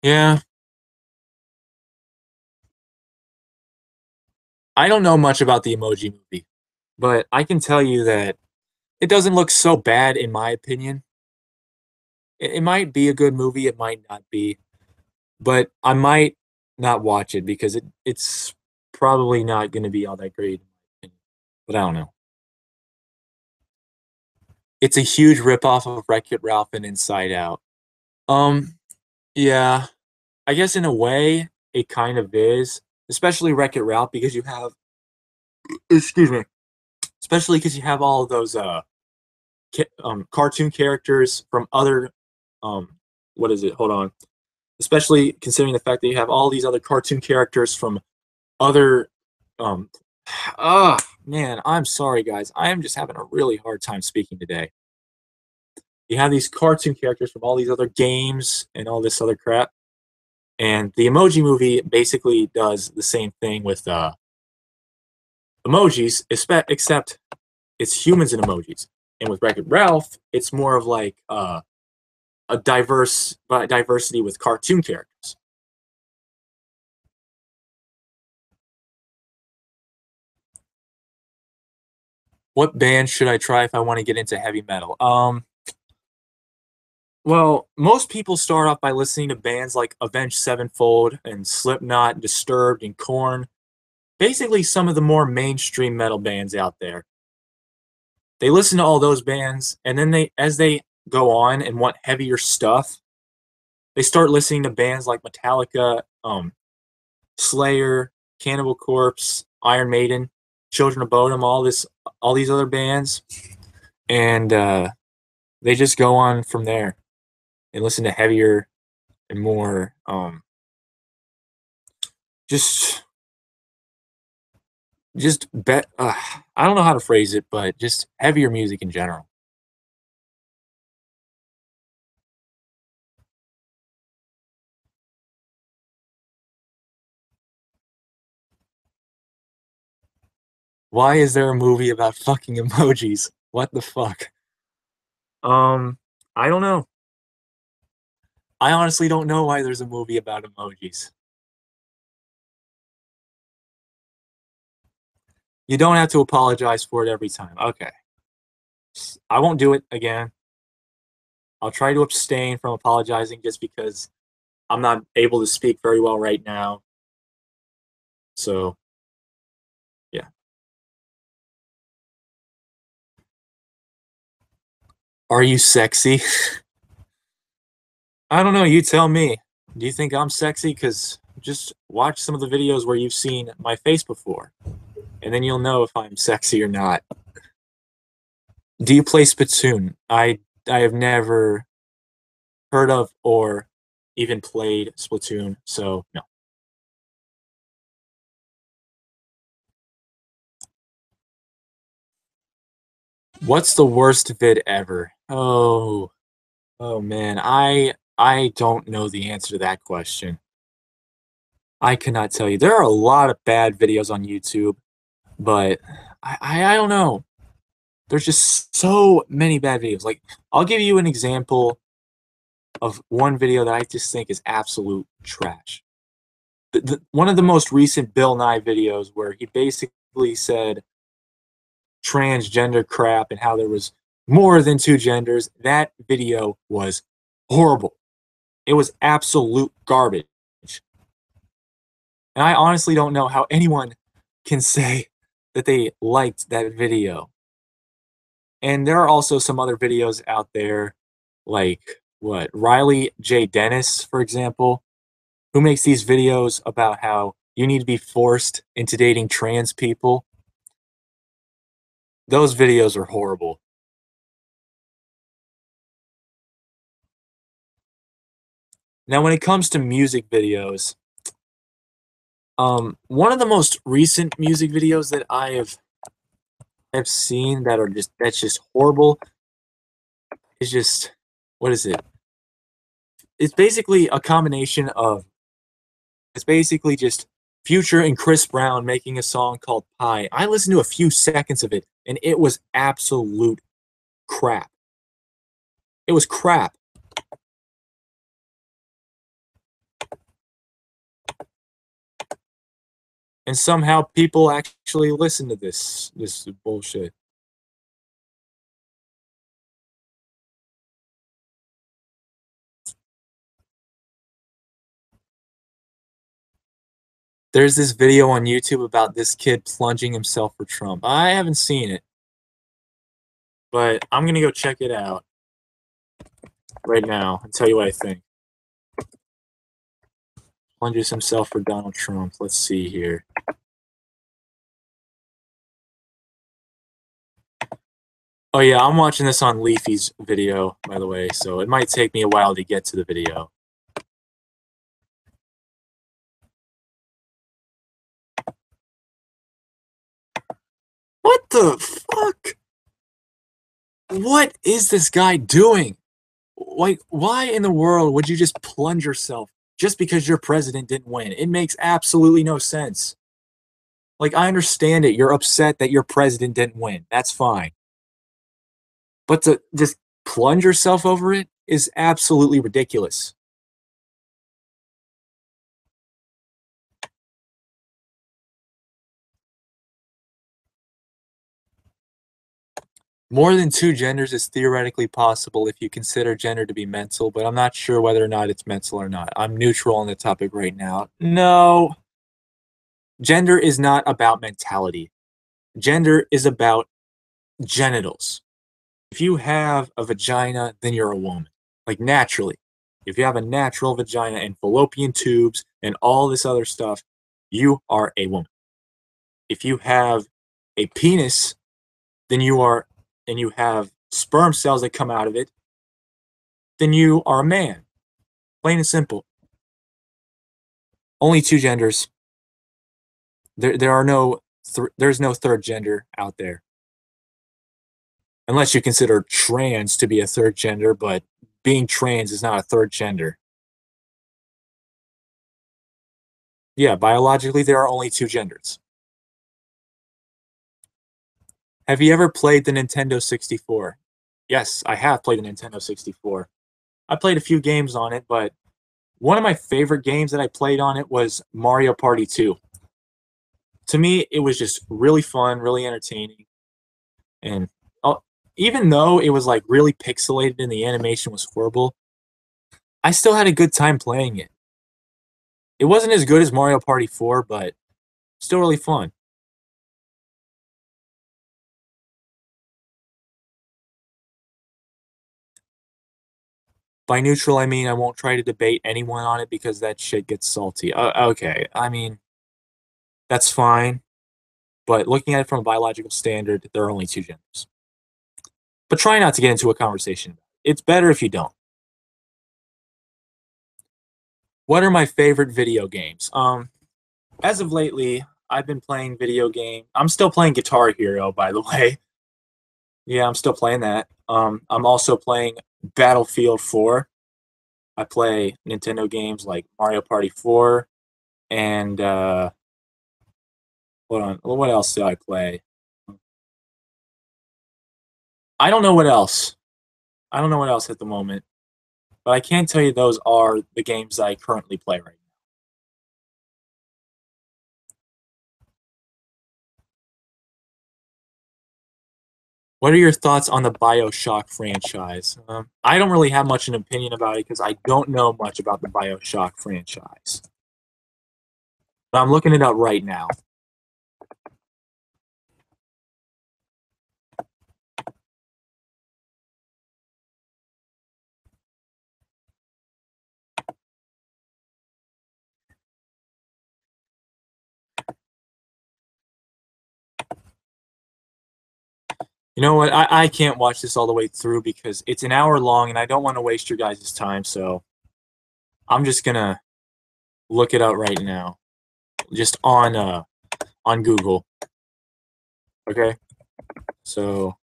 Yeah, I don't know much about the Emoji Movie, but I can tell you that it doesn't look so bad in my opinion. It might be a good movie, it might not be, but I might not watch it because it's probably not going to be all that great. But I don't know. It's a huge ripoff of Wreck-It Ralph and Inside Out. Um, yeah, I guess in a way it kind of is, especially Wreck-It Ralph because you have, excuse me, especially because you have all of those cartoon characters from other um what is it? Hold on. Especially considering the fact that you have all these other cartoon characters from other um ah man, I'm sorry guys. I am just having a really hard time speaking today. You have these cartoon characters from all these other games and all this other crap. And the Emoji Movie basically does the same thing with emojis, except it's humans and emojis. And with Wreck-It Ralph, it's more of like a diversity with cartoon characters. What band should I try if I want to get into heavy metal? Well, most people start off by listening to bands like Avenged Sevenfold and Slipknot, Disturbed, and Korn. Basically, some of the more mainstream metal bands out there. They listen to all those bands, and then as they go on and want heavier stuff, they start listening to bands like Metallica, Slayer, Cannibal Corpse, Iron Maiden, Children of Bodom, all these other bands, and they just go on from there. and listen to heavier and more just bet I don't know how to phrase it, but just heavier music in general. Why is there a movie about fucking emojis? What the fuck? Um, I don't know. I honestly don't know why there's a movie about emojis. You don't have to apologize for it every time. Okay. I won't do it again. I'll try to abstain from apologizing just because I'm not able to speak very well right now. So, yeah. Are you sexy? I don't know. You tell me. Do you think I'm sexy? Because just watch some of the videos where you've seen my face before, and then you'll know if I'm sexy or not. Do you play Splatoon? I have never heard of or even played Splatoon, so no. What's the worst vid ever? Oh man, I don't know the answer to that question. I cannot tell you. There are a lot of bad videos on YouTube, but I don't know. There's just so many bad videos. Like, I'll give you an example of one video that I just think is absolute trash. One of the most recent Bill Nye videos where he basically said transgender crap and how there was more than two genders. That video was horrible. It was absolute garbage. And I honestly don't know how anyone can say that they liked that video. And there are also some other videos out there, like what, Riley J. Dennis, for example, who makes these videos about how you need to be forced into dating trans people. Those videos are horrible. Now, when it comes to music videos, one of the most recent music videos that have seen that are that's just horrible is just, what is it? It's basically a combination of it's basically just Future and Chris Brown making a song called Pie. I listened to a few seconds of it and it was absolute crap. It was crap. And somehow people actually listen to this bullshit. There's this video on YouTube about this kid plunging himself for Trump. I haven't seen it, but I'm gonna go check it out right now and tell you what I think. Plunges himself for Donald Trump. Let's see here. Oh yeah, I'm watching this on Leafy's video, by the way, so it might take me a while to get to the video. What the fuck? What is this guy doing? Like, why in the world would you just plunge yourself just because your president didn't win? It makes absolutely no sense. Like, I understand it. You're upset that your president didn't win. That's fine. But to just plunge yourself over it is absolutely ridiculous. More than two genders is theoretically possible if you consider gender to be mental, but I'm not sure whether or not it's mental or not. I'm neutral on the topic right now. No, gender is not about mentality. Gender is about genitals. If you have a vagina, then you're a woman. Like, naturally. If you have a natural vagina and fallopian tubes and all this other stuff, you are a woman. If you have a penis, then you are, and you have sperm cells that come out of it, then you are a man. Plain and simple. Only two genders. There's no third gender out there. Unless you consider trans to be a third gender, but being trans is not a third gender. Yeah, biologically, there are only two genders. Have you ever played the Nintendo 64? Yes, I have played the Nintendo 64. I played a few games on it, but one of my favorite games that I played on it was Mario Party 2. To me, it was just really fun, really entertaining, and even though it was like really pixelated and the animation was horrible, I still had a good time playing it. It wasn't as good as Mario Party 4, but still really fun. By neutral, I mean I won't try to debate anyone on it because that shit gets salty. Okay, I mean, that's fine, but looking at it from a biological standard, there are only two genders. But try not to get into a conversation. It's better if you don't. What are my favorite video games? As of lately, I've been playing video game. I'm still playing Guitar Hero, by the way. Yeah, I'm still playing that. I'm also playing Battlefield 4. I play Nintendo games like Mario Party 4 and hold on, what else do I play? I don't know what else. I don't know what else at the moment, but I can tell you those are the games I currently play right now. What are your thoughts on the BioShock franchise? I don't really have much an opinion about it because I don't know much about the BioShock franchise. But I'm looking it up right now. You know what? I can't watch this all the way through because it's an hour long and I don't want to waste your guys' time, so I'm just gonna look it up right now. Just on Google. Okay? So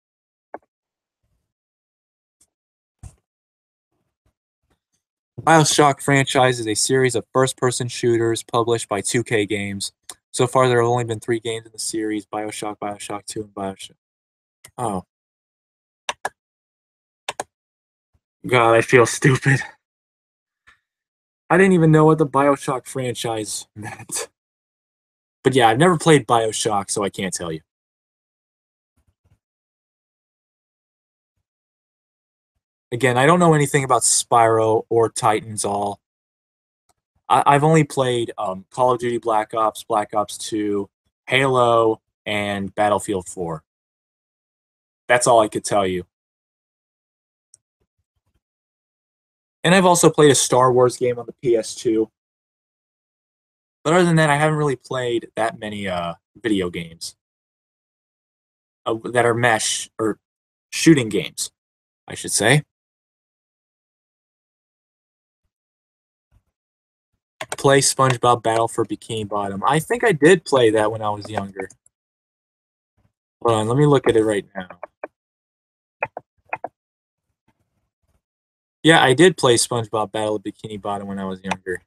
BioShock franchise is a series of first-person shooters published by 2K Games. So far, there have only been 3 games in the series: BioShock, BioShock 2, and BioShock. Oh. God, I feel stupid. I didn't even know what the BioShock franchise meant. But yeah, I've never played BioShock, so I can't tell you. Again, I don't know anything about Spyro or Titans all. I've only played Call of Duty Black Ops, Black Ops 2, Halo, and Battlefield 4. That's all I could tell you. And I've also played a Star Wars game on the PS2. But other than that, I haven't really played that many video games that are mesh or shooting games, I should say. Play SpongeBob Battle for Bikini Bottom. I think I did play that when I was younger. Hold on, let me look at it right now. Yeah, I did play SpongeBob Battle of Bikini Bottom when I was younger.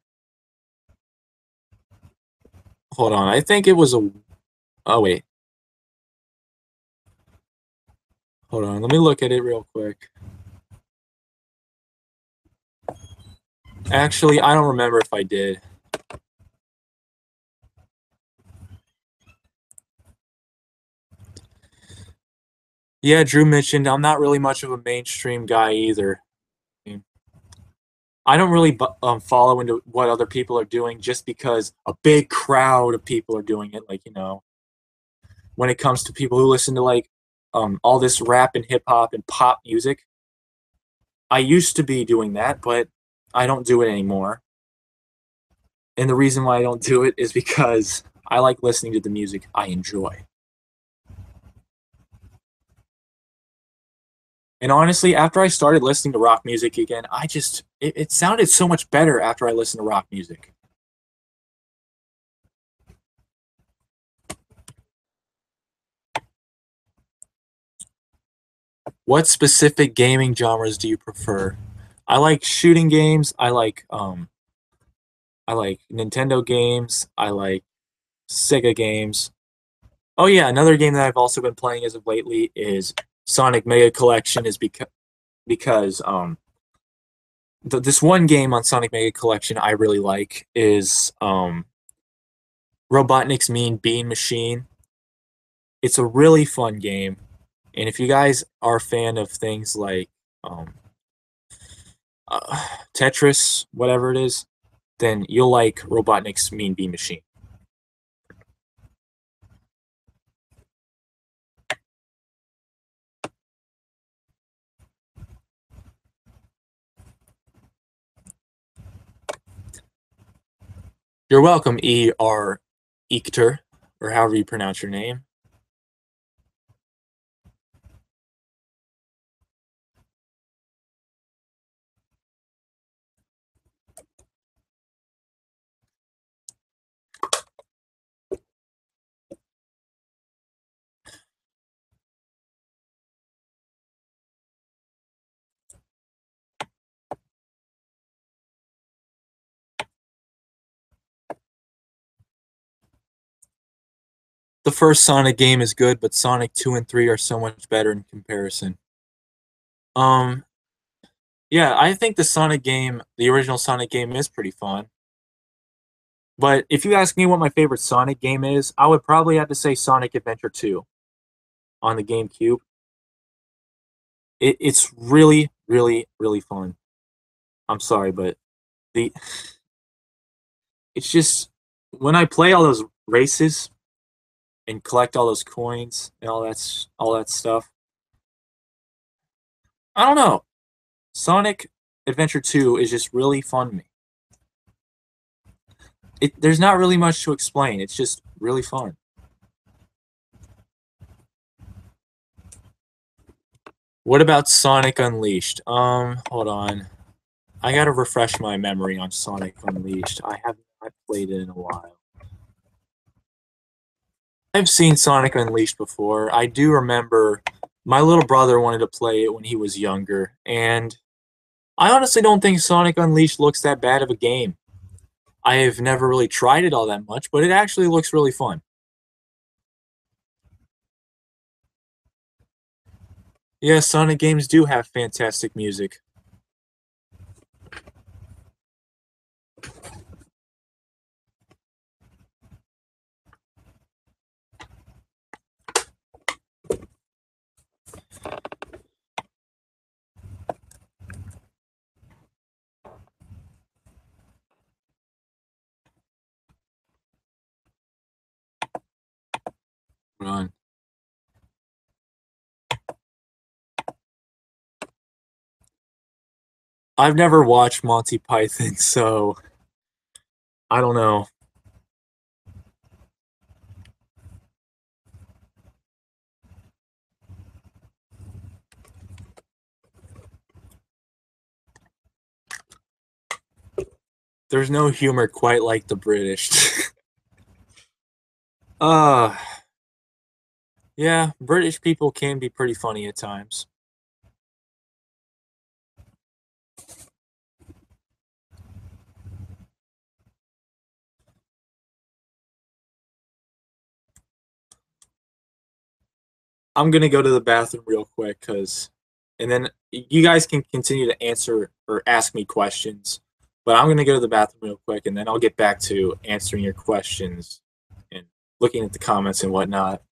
Hold on, I think it was a... Oh, wait. Hold on, let me look at it real quick. Actually, I don't remember if I did. Yeah, Drew mentioned I'm not really much of a mainstream guy either. I don't really follow into what other people are doing just because a big crowd of people are doing it. Like, you know, when it comes to people who listen to like all this rap and hip hop and pop music, I used to be doing that, but I don't do it anymore. And the reason why I don't do it is because I like listening to the music I enjoy. And honestly, after I started listening to rock music again, it sounded so much better after I listened to rock music. What specific gaming genres do you prefer? I like shooting games. I like Nintendo games. I like Sega games. Oh yeah, another game that I've also been playing as of lately is Sonic Mega Collection is because this one game on Sonic Mega Collection I really like is Robotnik's Mean Bean Machine. It's a really fun game, and if you guys are a fan of things like um, Tetris, whatever it is, then you'll like Robotnik's Mean Bean Machine. You're welcome, E.R. Eekter, or however you pronounce your name. The first Sonic game is good, but Sonic 2 and 3 are so much better in comparison. Um, yeah, I think the Sonic game, the original Sonic game, is pretty fun. But if you ask me what my favorite Sonic game is, I would probably have to say Sonic Adventure 2 on the GameCube. It's really, really, really fun. I'm sorry, but the it's just when I play all those races and collect all those coins and all that stuff. I don't know. Sonic Adventure 2 is just really fun to me. There's not really much to explain. It's just really fun. What about Sonic Unleashed? Hold on. I gotta refresh my memory on Sonic Unleashed. I have not played it in a while. I've seen Sonic Unleashed before. I do remember my little brother wanted to play it when he was younger, and I honestly don't think Sonic Unleashed looks that bad of a game. I have never really tried it all that much, but it actually looks really fun. Yeah, Sonic games do have fantastic music. Run. I've never watched Monty Python, so I don't know. There's no humor quite like the British. uh yeah, British people can be pretty funny at times. I'm gonna go to the bathroom real quick and then you guys can continue to answer or ask me questions. But I'm gonna go to the bathroom real quick and then I'll get back to answering your questions and looking at the comments and whatnot.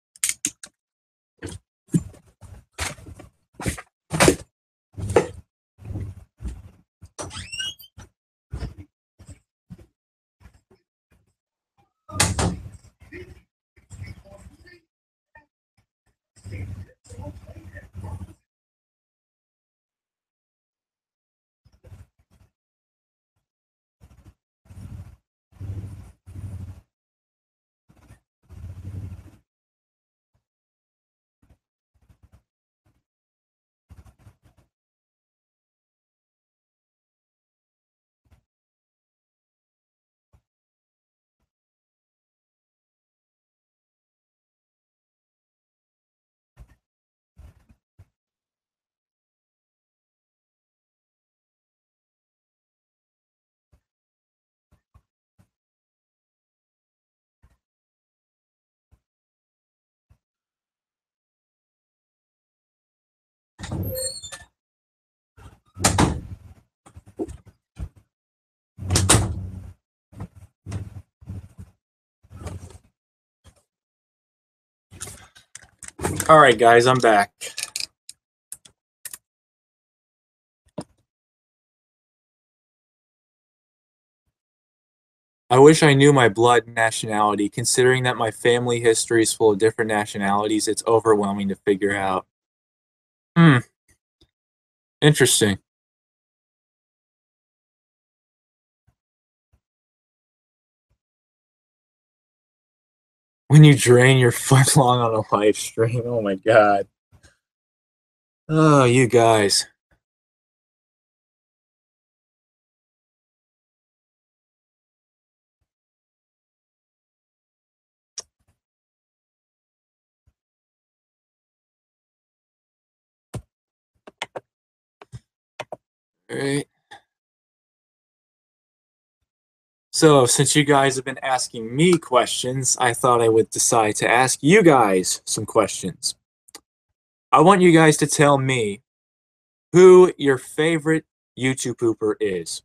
All right, guys, I'm back. I wish I knew my blood nationality. Considering that my family history is full of different nationalities, it's overwhelming to figure out. Hmm, interesting. When you drain your foot long on a live stream, oh my god. Oh, you guys. All right. So, since you guys have been asking me questions, I thought I would decide to ask you guys some questions. I want you guys to tell me who your favorite YouTube pooper is.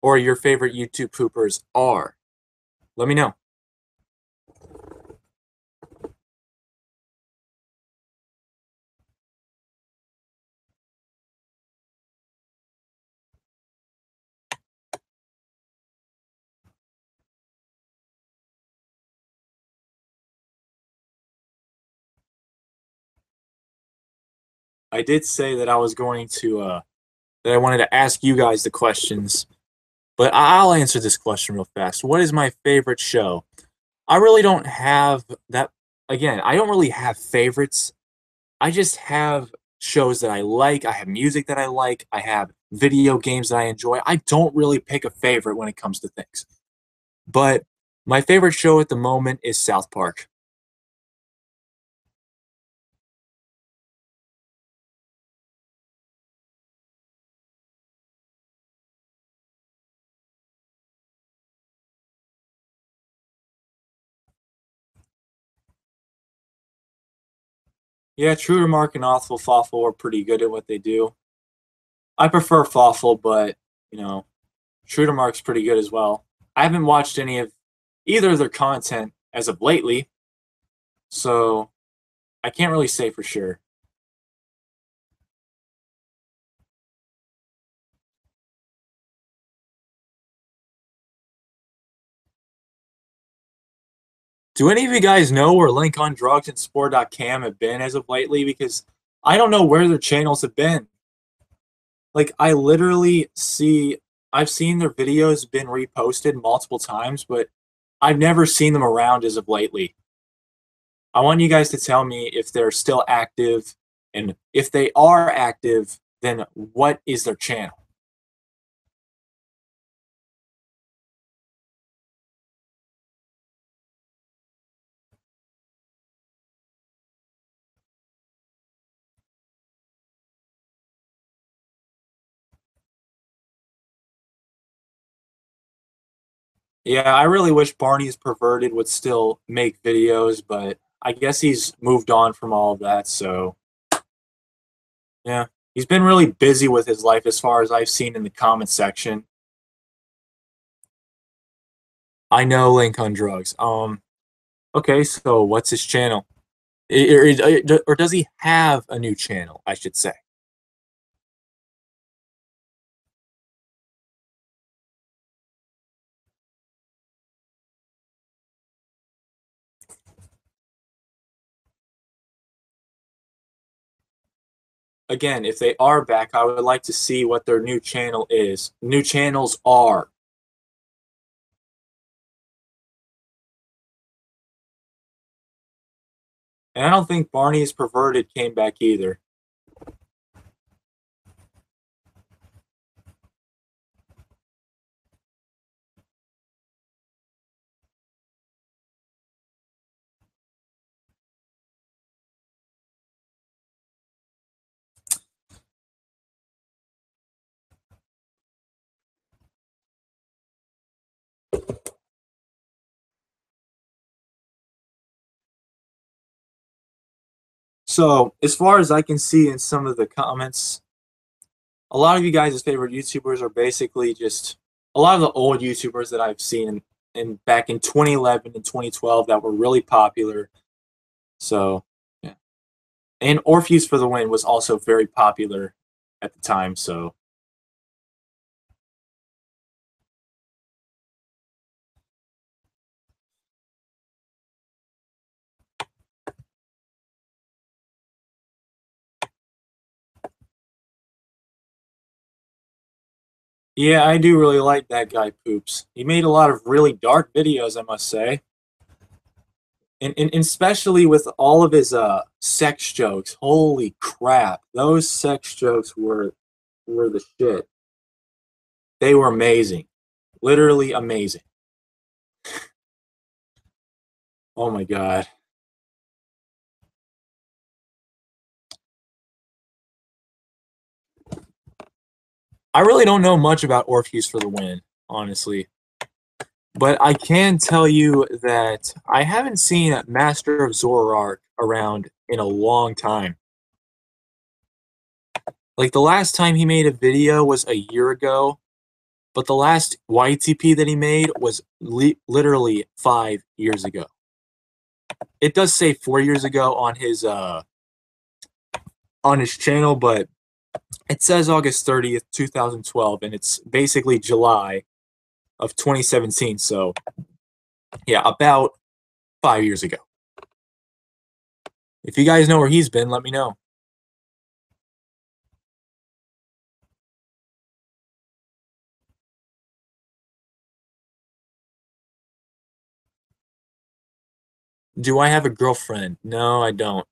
Or your favorite YouTube poopers are. Let me know. I did say that I was going to that I wanted to ask you guys the questions, but I'll answer this question real fast. What is my favorite show? I really don't have that. Again, I don't really have favorites. I just have shows that I like. I have music that I like. I have video games that I enjoy. I don't really pick a favorite when it comes to things. But my favorite show at the moment is South Park. Yeah, True Mark and Awful Fawful are pretty good at what they do. I prefer Fawful, but you know, True Mark's pretty good as well. I haven't watched any of either of their content as of lately, so I can't really say for sure. Do any of you guys know where Link on Drugs and Sport.cam have been as of lately? Because I don't know where their channels have been. Like, I literally see, I've seen their videos been reposted multiple times, but I've never seen them around as of lately. I want you guys to tell me if they're still active, and if they are active, then what is their channel? Yeah, I really wish Barney's Perverted would still make videos, but I guess he's moved on from all of that, so yeah. He's been really busy with his life as far as I've seen in the comment section. I know Link on Drugs. Okay, so what's his channel? Or does he have a new channel, I should say? Again, if they are back, I would like to see what their new channel is. New channels are. And I don't think Barney's Perverted came back either. So, as far as I can see in some of the comments, a lot of you guys' favorite YouTubers are basically just a lot of the old YouTubers that I've seen back in 2011 and 2012 that were really popular. So, yeah. And Orpheus for the Win was also very popular at the time, so yeah, I do really like that guy Poops. He made a lot of really dark videos, I must say. And especially with all of his sex jokes. Holy crap. Those sex jokes were the shit. They were amazing. Literally amazing. Oh my god. I really don't know much about Orpheus for the Win, honestly. But I can tell you that I haven't seen Master of Zoroark around in a long time. Like, the last time he made a video was a year ago, but the last YTP that he made was literally 5 years ago. It does say 4 years ago on his channel, but it says August 30th, 2012, and it's basically July of 2017. So, yeah, about 5 years ago. If you guys know where he's been, let me know. Do I have a girlfriend? No, I don't.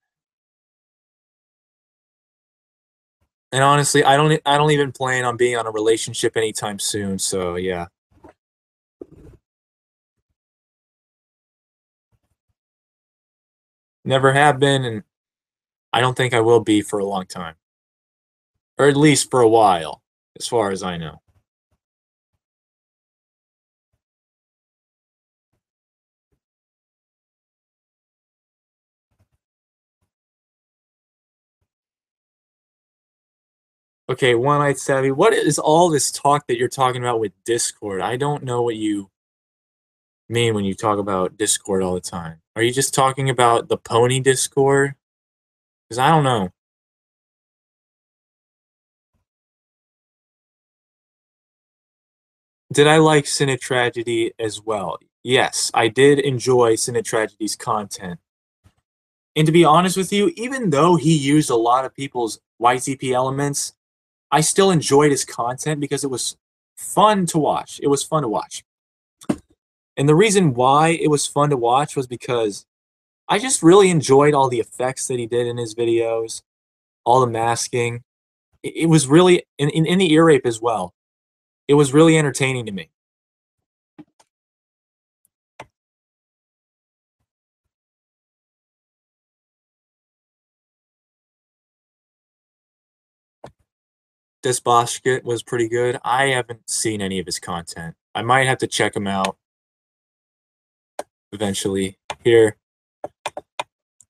And honestly, I don't even plan on being on a relationship anytime soon, so yeah. Never have been, and I don't think I will be for a long time. Or at least for a while, as far as I know. Okay, One-Eyed Savvy, what is all this talk that you're talking about with Discord? I don't know what you mean when you talk about Discord all the time. Are you just talking about the pony Discord? Because I don't know. Did I like Cine Tragedy as well? Yes, I did enjoy Cine Tragedy's content. And to be honest with you, even though he used a lot of people's YTP elements, I still enjoyed his content because it was fun to watch. It was fun to watch. And the reason why it was fun to watch was because I just really enjoyed all the effects that he did in his videos, all the masking. It was really, in the ear rape as well, it was really entertaining to me. Desposkit was pretty good. I haven't seen any of his content. I might have to check him out eventually. Here,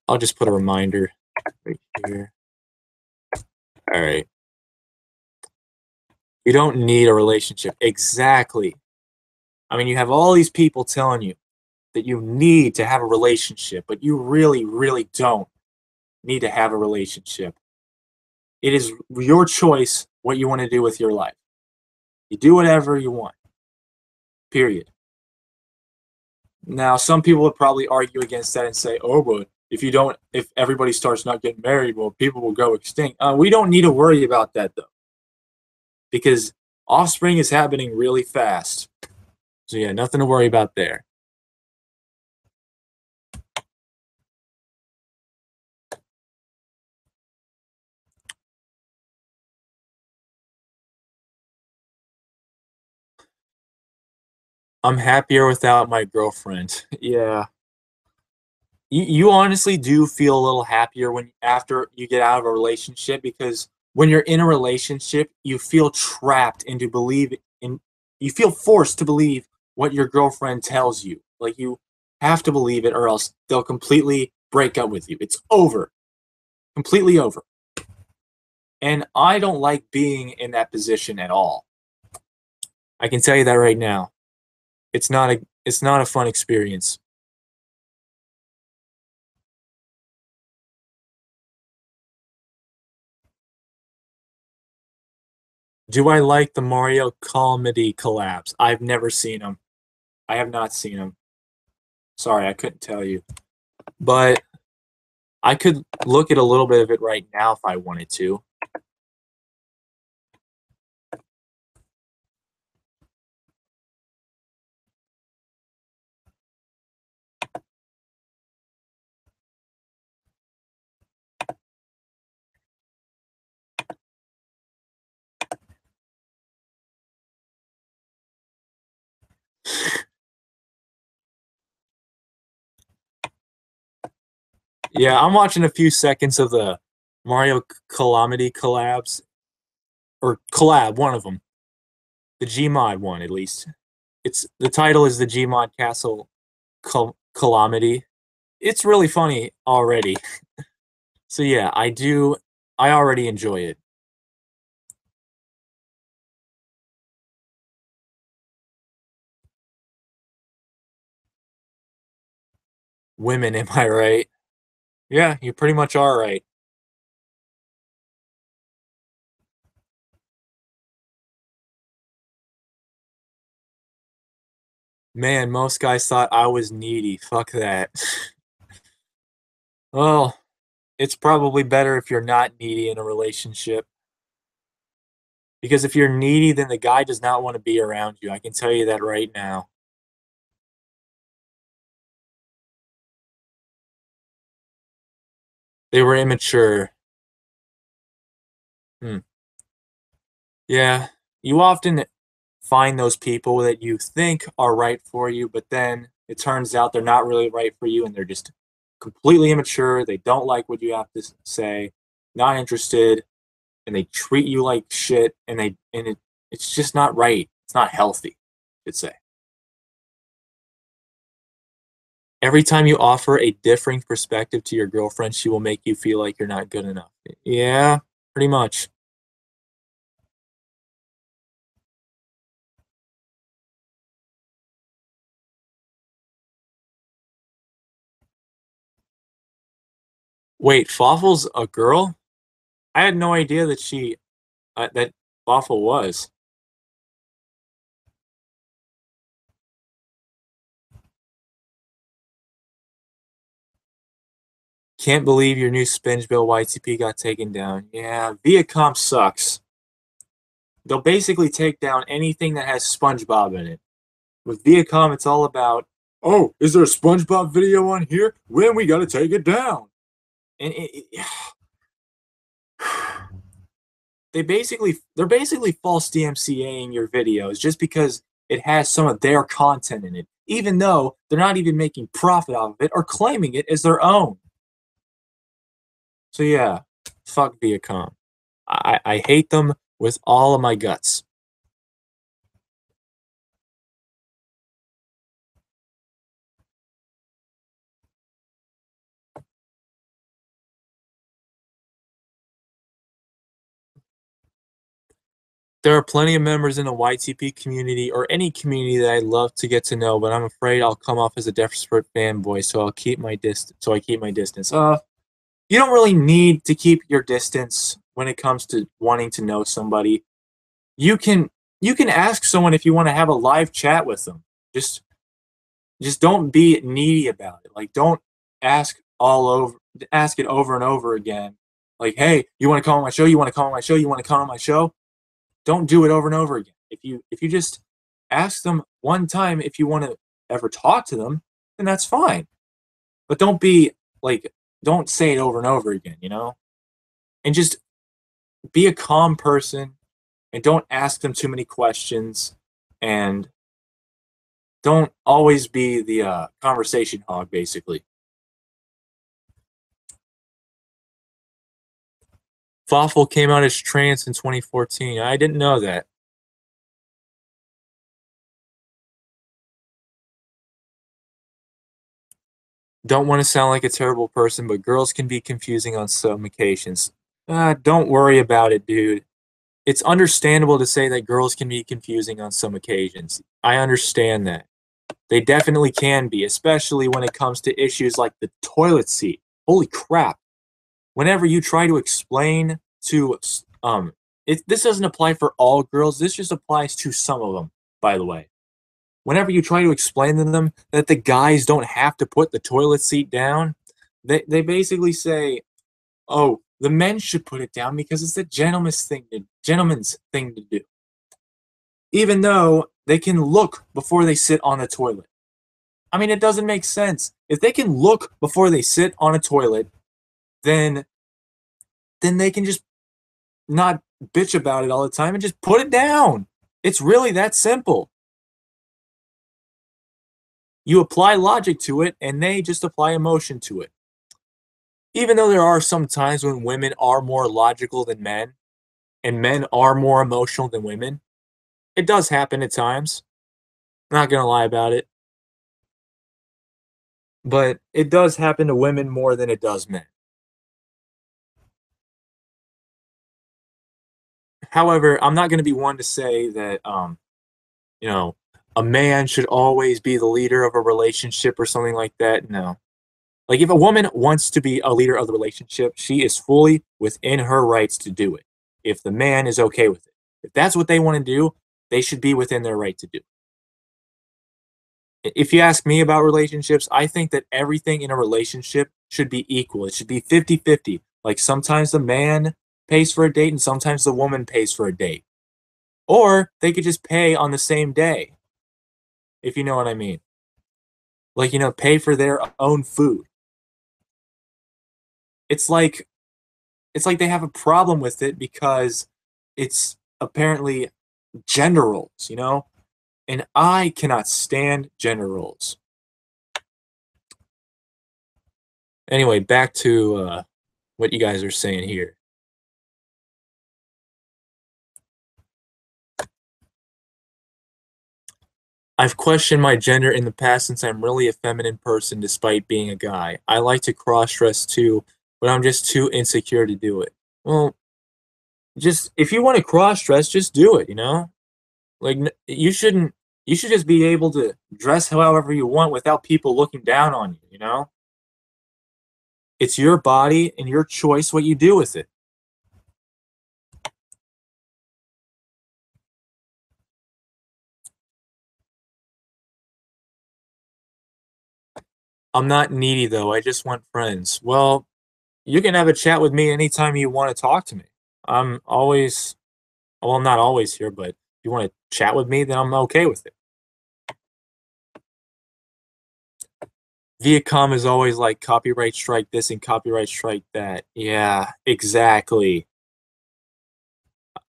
I'll just put a reminder right here. All right. You don't need a relationship. Exactly. I mean, you have all these people telling you that you need to have a relationship, but you really, really don't need to have a relationship. It is your choice what you want to do with your life. You do whatever you want. Period. Now, some people would probably argue against that and say, "Oh, but if everybody starts not getting married, well, people will go extinct." We don't need to worry about that though, because offspring is happening really fast. So yeah, nothing to worry about there. I'm happier without my girlfriend. Yeah. You honestly do feel a little happier when after you get out of a relationship, because when you're in a relationship, you feel trapped into believe in you feel forced to believe what your girlfriend tells you. Like, you have to believe it or else they'll completely break up with you. It's over. Completely over. And I don't like being in that position at all. I can tell you that right now. It's not a fun experience. Do I like the Mario comedy collabs? I've never seen them. I have not seen them. Sorry, I couldn't tell you. But I could look at a little bit of it right now if I wanted to. Yeah, I'm watching a few seconds of the Mario Calamity collabs. Or collab, one of them. The Gmod one, at least. The title is the Gmod Castle Calamity. It's really funny already. So yeah, I already enjoy it. Women, am I right? Yeah, you pretty much are right. Man, most guys thought I was needy. Fuck that. Well, it's probably better if you're not needy in a relationship. Because if you're needy, then the guy does not want to be around you. I can tell you that right now. They were immature. Hmm. Yeah, you often find those people that you think are right for you, but then it turns out they're not really right for you and they're just completely immature. They don't like what you have to say, not interested, and they treat you like shit it's just not right. It's not healthy, I'd say. Every time you offer a differing perspective to your girlfriend, she will make you feel like you're not good enough. Yeah, pretty much. Wait, Fawful's a girl? I had no idea that Fawful was. Can't believe your new Spongebob YTP got taken down. Yeah, Viacom sucks. They'll basically take down anything that has SpongeBob in it. With Viacom, it's all about, oh, is there a SpongeBob video on here? When we gotta take it down. And they're basically false DMCAing your videos just because it has some of their content in it, even though they're not even making profit off of it or claiming it as their own. So yeah, fuck Viacom. I hate them with all of my guts. There are plenty of members in the YTP community or any community that I'd love to get to know, but I'm afraid I'll come off as a desperate fanboy, so I'll keep my distance. So I keep my distance. You don't really need to keep your distance when it comes to wanting to know somebody. You can you can ask someone if you want to have a live chat with them. Just just don't be needy about it. Like don't ask all over ask it over and over again. Like, hey, you want to come on my show? You want to come on my show? You want to come on my show? Don't do it over and over again. If you just ask them one time if you want to ever talk to them, then that's fine. But don't be like don't say it over and over again, you know? And just be a calm person and don't ask them too many questions and don't always be the conversation hog basically. Fawful came out as trans in 2014. I didn't know that. Don't want to sound like a terrible person, but girls can be confusing on some occasions. Don't worry about it, dude. It's understandable to say that girls can be confusing on some occasions. I understand that. They definitely can be, especially when it comes to issues like the toilet seat. Holy crap. Whenever you try to explain to this doesn't apply for all girls. This just applies to some of them, by the way. Whenever you try to explain to them that the guys don't have to put the toilet seat down, they basically say, "Oh, the men should put it down because it's the gentleman's thing to do." Even though they can look before they sit on a toilet. I mean, it doesn't make sense. If they can look before they sit on a toilet, then they can just not bitch about it all the time and just put it down. It's really that simple. You apply logic to it, and they just apply emotion to it. Even though there are some times when women are more logical than men, and men are more emotional than women, it does happen at times. I'm not gonna lie about it. But it does happen to women more than it does men. However, I'm not going to be one to say that, you know, a man should always be the leader of a relationship or something like that. No. Like, if a woman wants to be a leader of the relationship, she is fully within her rights to do it. If the man is okay with it, if that's what they want to do, they should be within their right to do. If you ask me about relationships, I think that everything in a relationship should be equal. It should be 50-50. Like, sometimes the man pays for a date and sometimes the woman pays for a date. Or they could just pay on the same day, if you know what I mean. Like, pay for their own food. It's like they have a problem with it because it's apparently gender roles. And I cannot stand gender roles. Anyway, back to what you guys are saying here. I've questioned my gender in the past since I'm really a feminine person despite being a guy. I like to cross-dress too, but I'm just too insecure to do it. Well, just if you want to cross-dress, just do it. Like, you should just be able to dress however you want without people looking down on you. It's your body and your choice what you do with it. I'm not needy though. I just want friends. Well, you can have a chat with me anytime you want to talk to me. I'm always, well, I'm not always here, but if you want to chat with me, then I'm okay with it. Viacom is always like copyright strike this and copyright strike that. Yeah, exactly.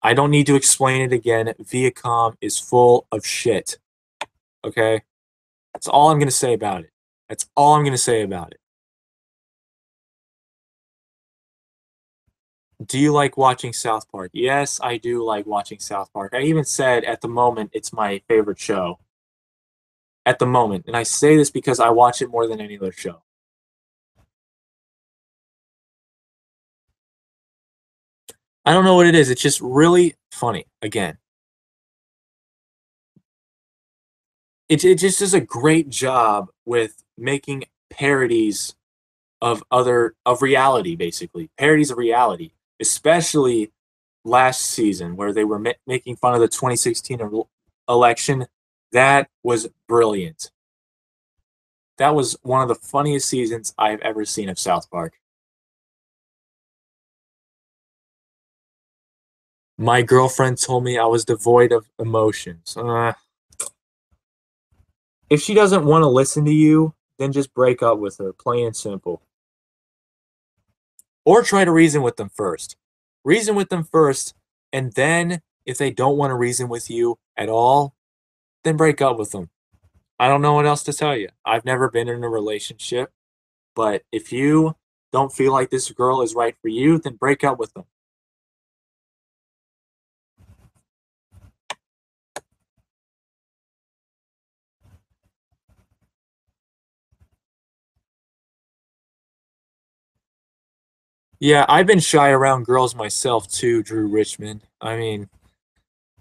I don't need to explain it again. Viacom is full of shit. Okay? That's all I'm going to say about it. That's all I'm going to say about it. Do you like watching South Park? Yes, I do like watching South Park. I even said at the moment it's my favorite show. At the moment. And I say this because I watch it more than any other show. I don't know what it is. It's just really funny. Again, it just does a great job with making parodies of reality, basically parodies of reality, especially last season where they were making fun of the 2016 election. That was brilliant. That was one of the funniest seasons I've ever seen of South Park. My girlfriend told me I was devoid of emotions. If she doesn't want to listen to you, then just break up with her, plain and simple. Or try to reason with them first. Reason with them first, and then if they don't want to reason with you at all, then break up with them. I don't know what else to tell you. I've never been in a relationship, but if you don't feel like this girl is right for you, then break up with them. Yeah, I've been shy around girls myself too, Drew Richmond. I mean,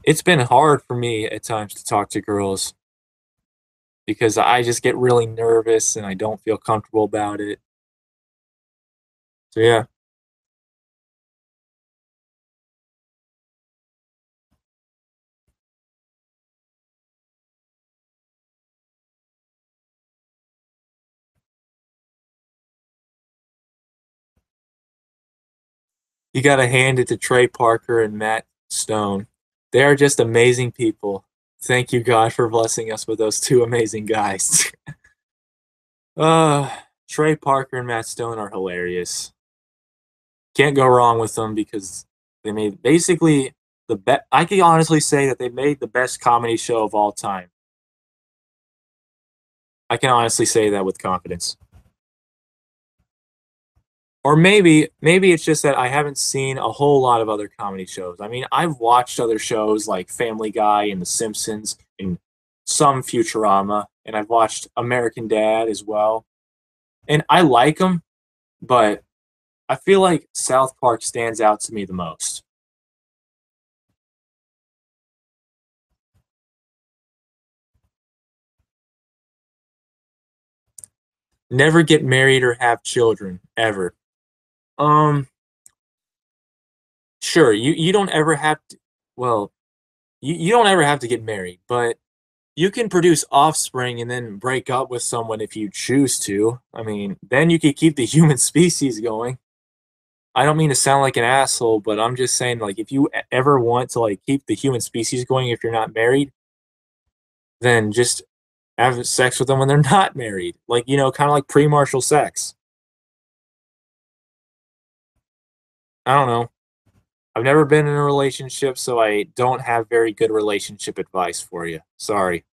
it's been hard for me at times to talk to girls. because I just get really nervous and I don't feel comfortable about it. So yeah, you got to hand it to Trey Parker and Matt Stone. They are just amazing people. Thank you, God, for blessing us with those two amazing guys. uh, Trey Parker and Matt Stone are hilarious. Can't go wrong with them because they made basically the best. I can honestly say that they made the best comedy show of all time. I can honestly say that with confidence. Or maybe it's just that I haven't seen a whole lot of other comedy shows. I mean, I've watched other shows like Family Guy and The Simpsons and some Futurama, and I've watched American Dad as well. And I like them, but I feel like South Park stands out to me the most. Never get married or have children ever. Um, sure, you don't ever have to. Well, you don't ever have to get married, but you can produce offspring and then break up with someone if you choose to. I mean, then you could keep the human species going. I don't mean to sound like an asshole, but I'm just saying, like, if you ever want to like keep the human species going if you're not married, then just have sex with them when they're not married. Like, kind of like pre-martial sex. I don't know. I've never been in a relationship, so I don't have very good relationship advice for you. Sorry.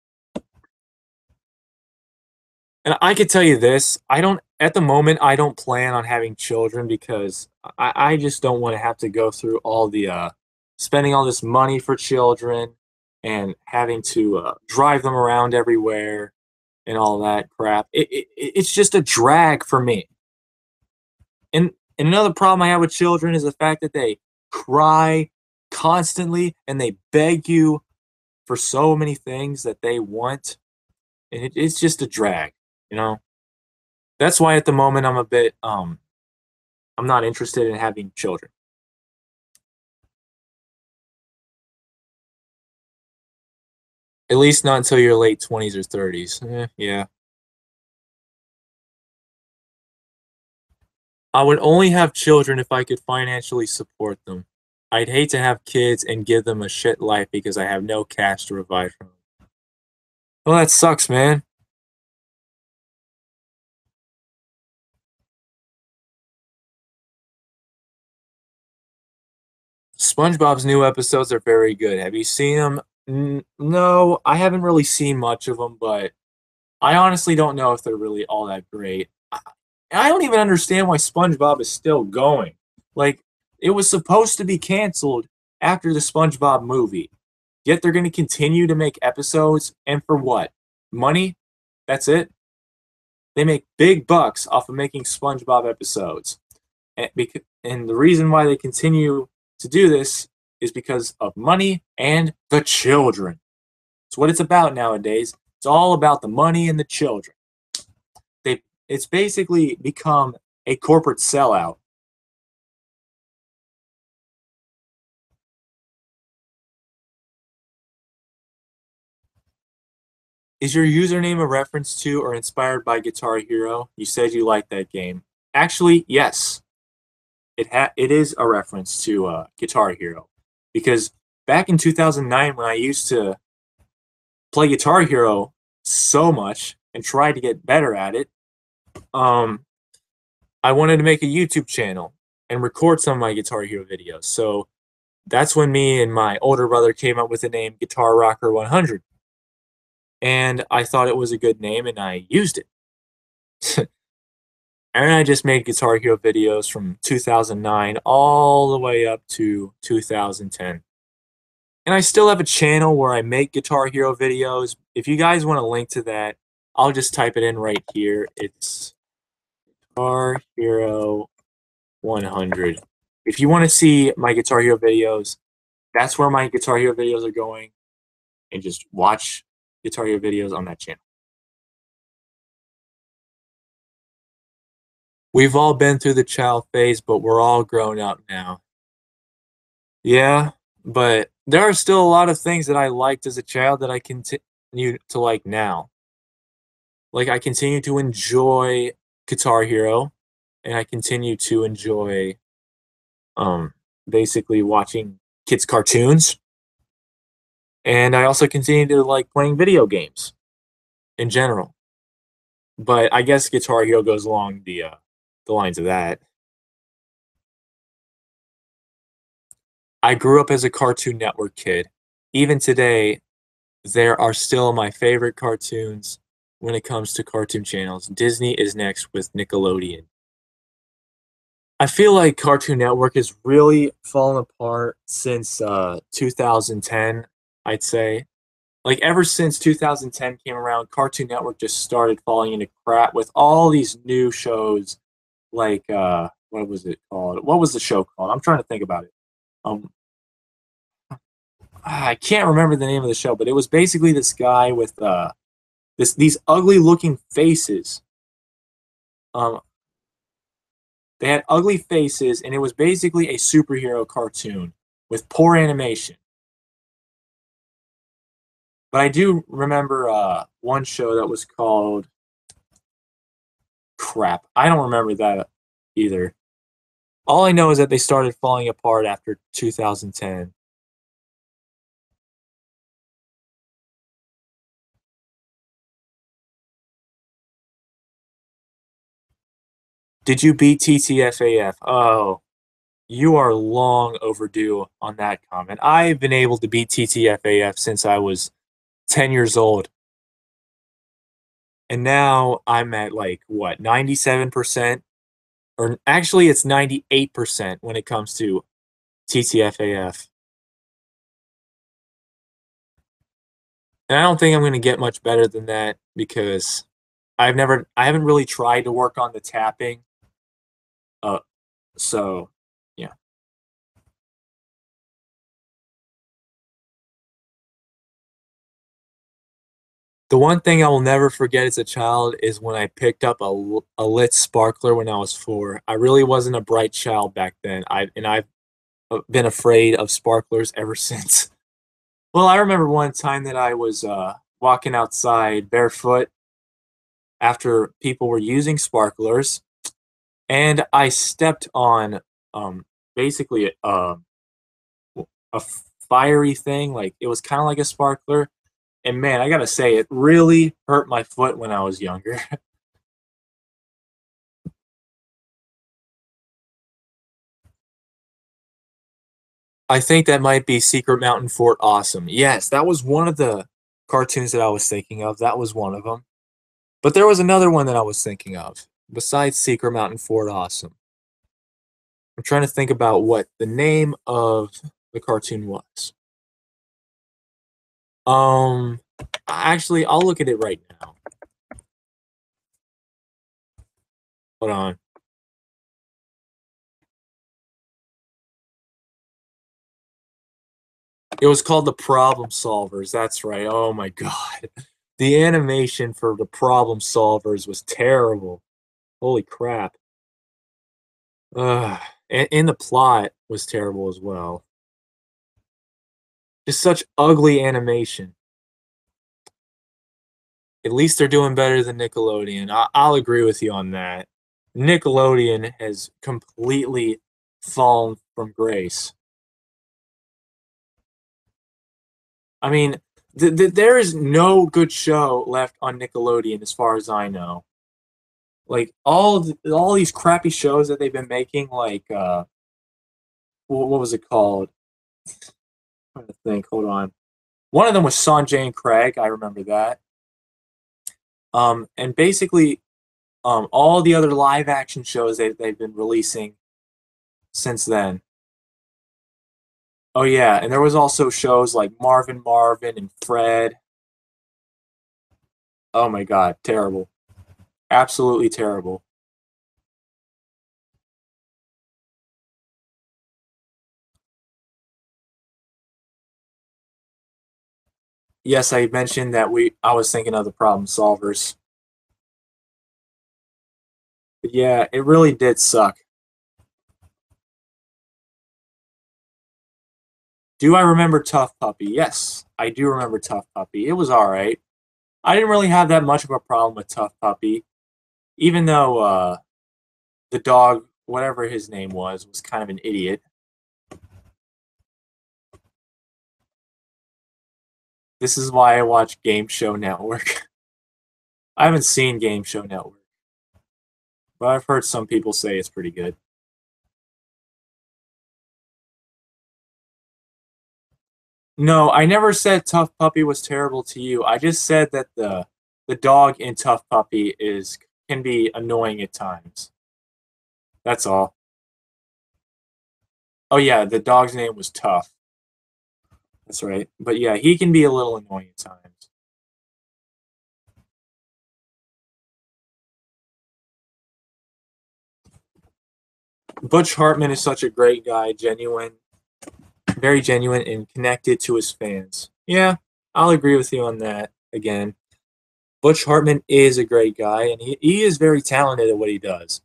And I could tell you this, I don't at the moment I don't plan on having children because I just don't want to have to go through all the spending all this money for children and having to drive them around everywhere and all that crap. It's just a drag for me. And, and another problem I have with children is the fact that they cry constantly and they beg you for so many things that they want. And it's just a drag, you know? That's why at the moment I'm a bit I'm not interested in having children. At least not until your late 20s or 30s. Yeah. I would only have children if I could financially support them. I'd hate to have kids and give them a shit life because I have no cash to provide for them. Well, that sucks, man. SpongeBob's new episodes are very good. Have you seen them? No, I haven't really seen much of them, but I honestly don't know if they're really all that great. I don't even understand why SpongeBob is still going. Like, it was supposed to be canceled after the SpongeBob movie. Yet they're going to continue to make episodes, and for what? Money? That's it? They make big bucks off of making SpongeBob episodes. And the reason why they continue to do this is because of money and the children. It's what it's about nowadays. It's all about the money and the children. It's basically become a corporate sellout. Is your username a reference to or inspired by Guitar Hero? You said you liked that game. Actually, yes. It is a reference to Guitar Hero because back in 2009 when I used to play Guitar Hero so much and try to get better at it, um, I wanted to make a YouTube channel and record some of my Guitar Hero videos. So that's when me and my older brother came up with the name Guitar Rocker 100. And I thought it was a good name and I used it. And I just made Guitar Hero videos from 2009 all the way up to 2010. And I still have a channel where I make Guitar Hero videos. If you guys want a link to that, I'll just type it in right here. It's Guitar Hero 100. If you want to see my Guitar Hero videos, that's where my Guitar Hero videos are going. And just watch Guitar Hero videos on that channel. We've all been through the child phase, but we're all grown up now. Yeah, but there are still a lot of things that I liked as a child that I continue to like now. Like, I continue to enjoy Guitar Hero, and I continue to enjoy, um, basically watching kids' cartoons, and I also continue to like playing video games in general. But I guess Guitar Hero goes along the lines of that. I grew up as a Cartoon Network kid. Even today, there are still my favorite cartoons when it comes to cartoon channels. Disney is next with Nickelodeon. I feel like Cartoon Network has really fallen apart since 2010, I'd say. Like, ever since 2010 came around, Cartoon Network just started falling into crap with all these new shows like, what was it called? What was the show called? I'm trying to think about it. Um, I can't remember the name of the show, but it was basically this guy with these ugly looking faces. Um, they had ugly faces, and it was basically a superhero cartoon with poor animation. But I do remember one show that was called crap. I don't remember that either. All I know is that they started falling apart after 2010. Did you beat TTFAF? Oh, you are long overdue on that comment. I've been able to beat TTFAF since I was 10 years old. And now I'm at like what, 97%? Or actually, it's 98% when it comes to TTFAF. And I don't think I'm going to get much better than that because I haven't really tried to work on the tapping. Uh, so yeah. The one thing I will never forget as a child is when I picked up a lit sparkler when I was 4. I really wasn't a bright child back then. I've been afraid of sparklers ever since. Well, I remember one time that I was walking outside barefoot after people were using sparklers, and I stepped on um, basically a fiery thing. Like, it was kind of like a sparkler, and man, I gotta say, it really hurt my foot when I was younger. I think that might be Secret Mountain Fort Awesome. Yes, that was one of the cartoons that I was thinking of. That was one of them. But there was another one that I was thinking of besides Secret Mountain Fort Awesome. I'm trying to think about what the name of the cartoon was. Um, actually, I'll look at it right now. Hold on. It was called The Problem Solvers. That's right. Oh my god. The animation for The Problem Solvers was terrible. Holy crap. And the plot was terrible as well. Just such ugly animation. At least they're doing better than Nickelodeon. I'll agree with you on that. Nickelodeon has completely fallen from grace. I mean, there is no good show left on Nickelodeon as far as I know. Like, all these crappy shows that they've been making, like what was it called? I'm trying to think. Hold on. One of them was Sanjay and Craig. I remember that. And basically, all the other live action shows they've been releasing since then. Oh yeah, and there was also shows like Marvin and Fred. Oh my god, terrible. Absolutely terrible. Yes, I mentioned that I was thinking of the problem solvers. But yeah, it really did suck. Do I remember Tough Puppy? Yes, I do remember Tough Puppy. It was all right. I didn't really have that much of a problem with Tough Puppy, even though the dog, whatever his name was kind of an idiot. This is why I watch Game Show Network. I haven't seen Game Show Network, but I've heard some people say it's pretty good. No, I never said Tough Puppy was terrible to you. I just said that the dog in Tough Puppy is can be annoying at times. That's all. Oh yeah, the dog's name was Tough. That's right. But yeah, he can be a little annoying at times. Butch Hartman is such a great guy, genuine, very genuine and connected to his fans. Yeah, I'll agree with you on that again. Butch Hartman is a great guy and he is very talented at what he does.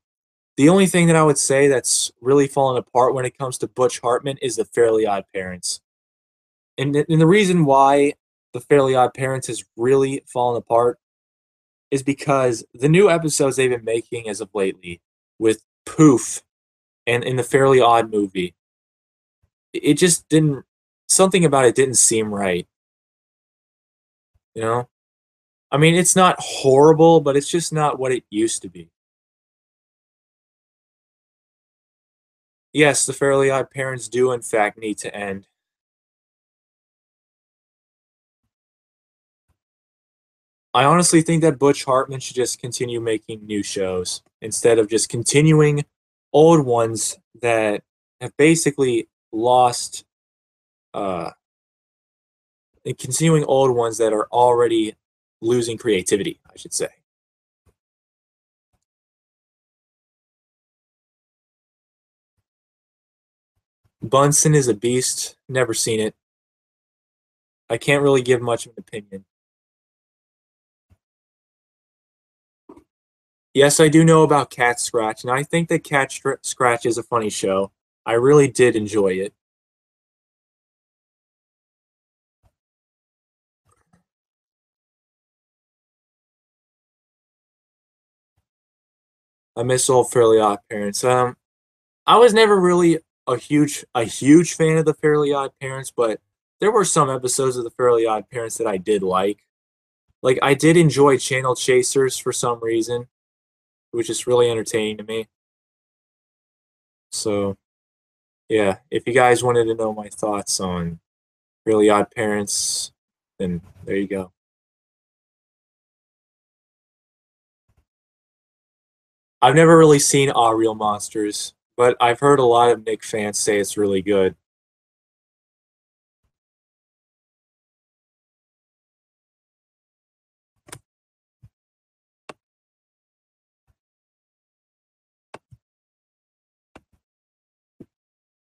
The only thing that I would say that's really fallen apart when it comes to Butch Hartman is the Fairly Odd Parents. And the reason why the Fairly Odd Parents has really fallen apart is because the new episodes they've been making as of lately with Poof and in the Fairly Odd movie, it just didn't, something about it didn't seem right, you know? I mean, it's not horrible, but it's just not what it used to be. Yes, the Fairly Odd Parents do in fact need to end. I honestly think that Butch Hartman should just continue making new shows instead of just continuing old ones that have basically lost uh and continuing old ones that are already losing creativity, I should say. Bunsen is a beast. Never seen it. I can't really give much of an opinion. Yes, I do know about Cat Scratch, and I think that Scratch is a funny show. I really did enjoy it. I miss old Fairly Odd Parents. I was never really a huge fan of the Fairly Odd Parents, but there were some episodes of the Fairly Odd Parents that I did like. Like I did enjoy Channel Chasers for some reason, which is really entertaining to me. So yeah, if you guys wanted to know my thoughts on Fairly Odd Parents, then there you go. I've never really seen All Real Monsters, but I've heard a lot of Nick fans say it's really good.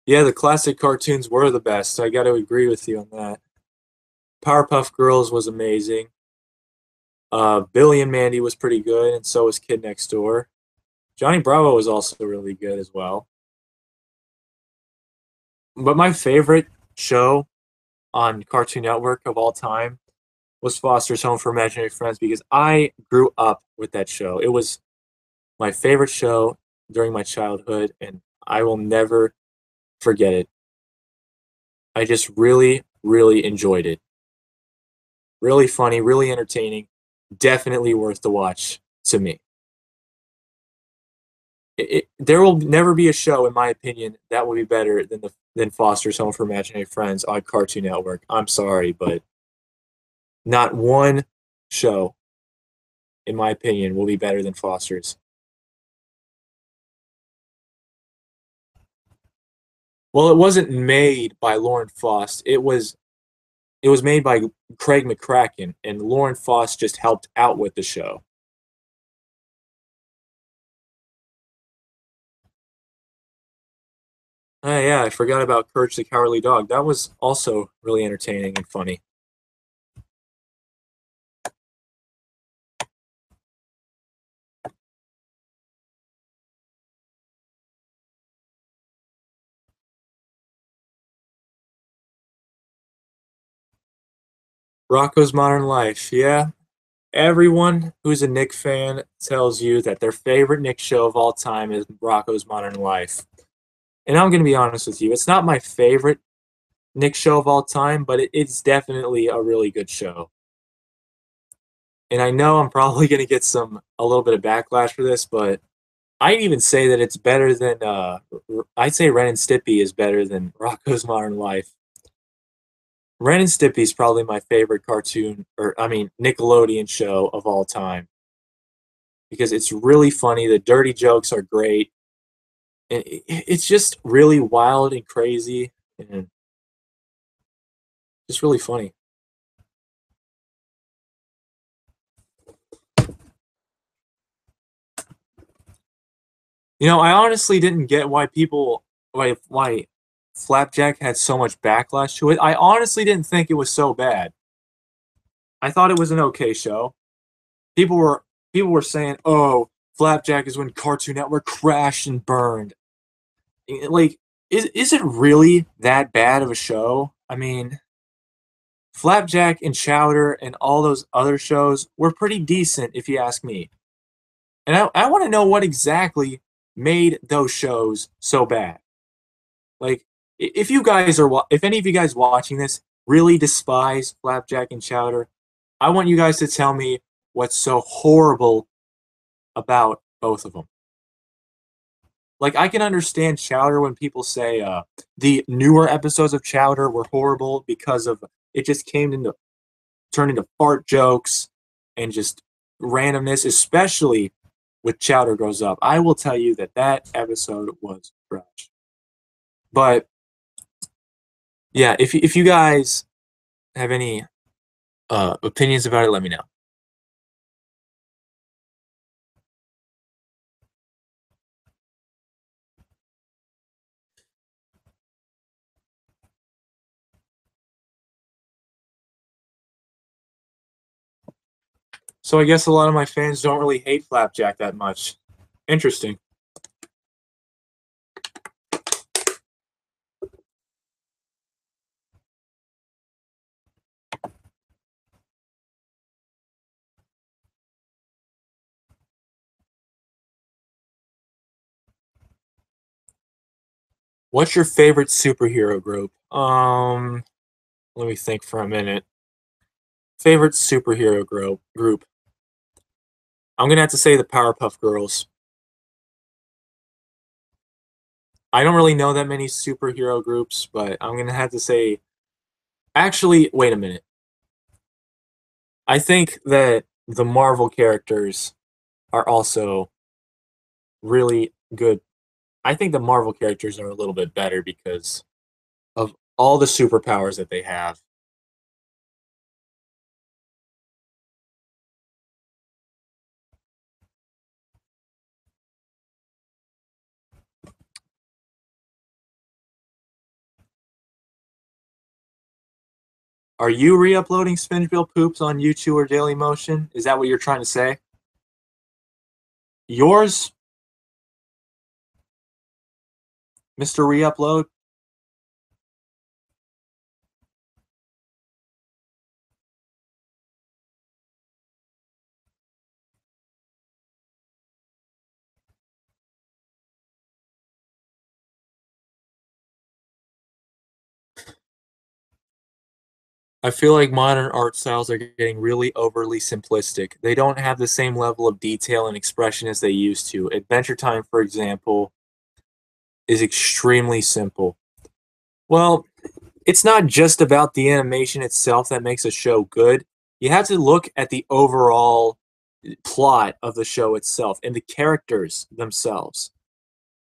Yeah, the classic cartoons were the best. I got to agree with you on that. Powerpuff Girls was amazing. Billy and Mandy was pretty good, and so was Kid Next Door. Johnny Bravo was also really good as well. But my favorite show on Cartoon Network of all time was Foster's Home for Imaginary Friends because I grew up with that show. It was my favorite show during my childhood, and I will never forget it. I just really, really enjoyed it. Really funny, really entertaining, definitely worth the watch to me. There will never be a show, in my opinion, that will be better than Foster's Home for Imaginary Friends on Cartoon Network. I'm sorry, but not one show, in my opinion, will be better than Foster's. Well, it wasn't made by Lauren Faust. It was made by Craig McCracken, and Lauren Faust just helped out with the show. Oh yeah, I forgot about Courage the Cowardly Dog. That was also really entertaining and funny. Rocco's Modern Life. Yeah, everyone who's a Nick fan tells you that their favorite Nick show of all time is Rocco's Modern Life. And I'm going to be honest with you, it's not my favorite Nick show of all time, but it's definitely a really good show. And I know I'm probably going to get a little bit of backlash for this, but I'd even say that it's better than I'd say Ren and Stimpy is better than Rocco's Modern Life. Ren and Stimpy is probably my favorite cartoon, or I mean Nickelodeon show of all time, because it's really funny. The dirty jokes are great. And it's just really wild and crazy, and just really funny. I honestly didn't get why Flapjack had so much backlash to it. I honestly didn't think it was so bad. I thought it was an okay show. People were people were saying, "Oh, Flapjack is when Cartoon Network crashed and burned." Like, is it really that bad of a show? I mean, Flapjack and Chowder and all those other shows were pretty decent, if you ask me. And I want to know what exactly made those shows so bad. Like, if any of you guys watching this really despise Flapjack and Chowder, I want you guys to tell me what's so horrible about both of them. Like, I can understand Chowder when people say the newer episodes of Chowder were horrible because of it just turned into fart jokes and just randomness, especially with Chowder Grows Up. I will tell you that episode was trash. But yeah, if you guys have any opinions about it, let me know. So I guess a lot of my fans don't really hate Flapjack that much. Interesting. What's your favorite superhero group? Let me think for a minute. Favorite superhero group. I'm gonna have to say the Powerpuff Girls. I don't really know that many superhero groups, but I'm gonna have to say. Actually, wait a minute. I think that the Marvel characters are also really good. I think the Marvel characters are a little bit better because of all the superpowers that they have. Are you re-uploading Spongebob poops on YouTube or Dailymotion? Is that what you're trying to say? Yours, Mr. Re-upload? I feel like modern art styles are getting really overly simplistic. They don't have the same level of detail and expression as they used to. Adventure Time, for example, is extremely simple. Well, it's not just about the animation itself that makes a show good. You have to look at the overall plot of the show itself and the characters themselves.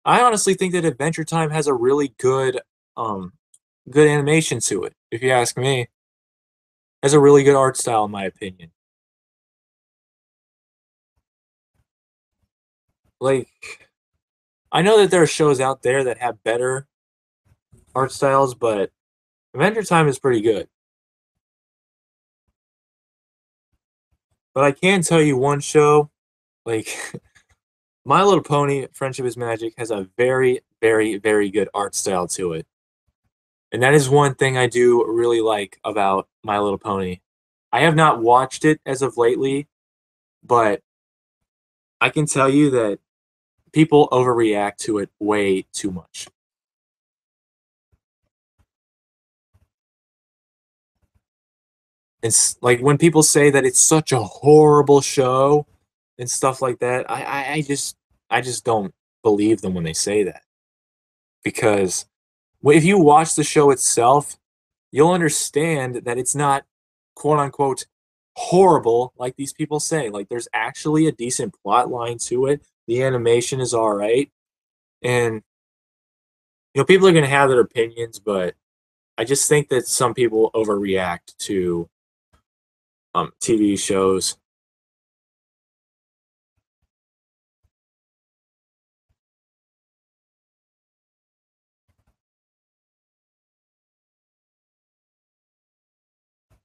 I honestly think that Adventure Time has a really um good animation to it, if you ask me. It has a really good art style in my opinion. Like, I know that there are shows out there that have better art styles, but Adventure Time is pretty good. But I can tell you one show, like My Little Pony Friendship is Magic has a very, very, very good art style to it. And that is one thing I do really like about My Little Pony. I have not watched it as of lately, but I can tell you that people overreact to it way too much. It's like when people say that it's such a horrible show and stuff like that, I just don't believe them when they say that. Because if you watch the show itself, you'll understand that it's not quote unquote horrible like these people say. Like there's actually a decent plot line to it. The animation is all right. And people are going to have their opinions, but I just think that some people overreact to TV shows.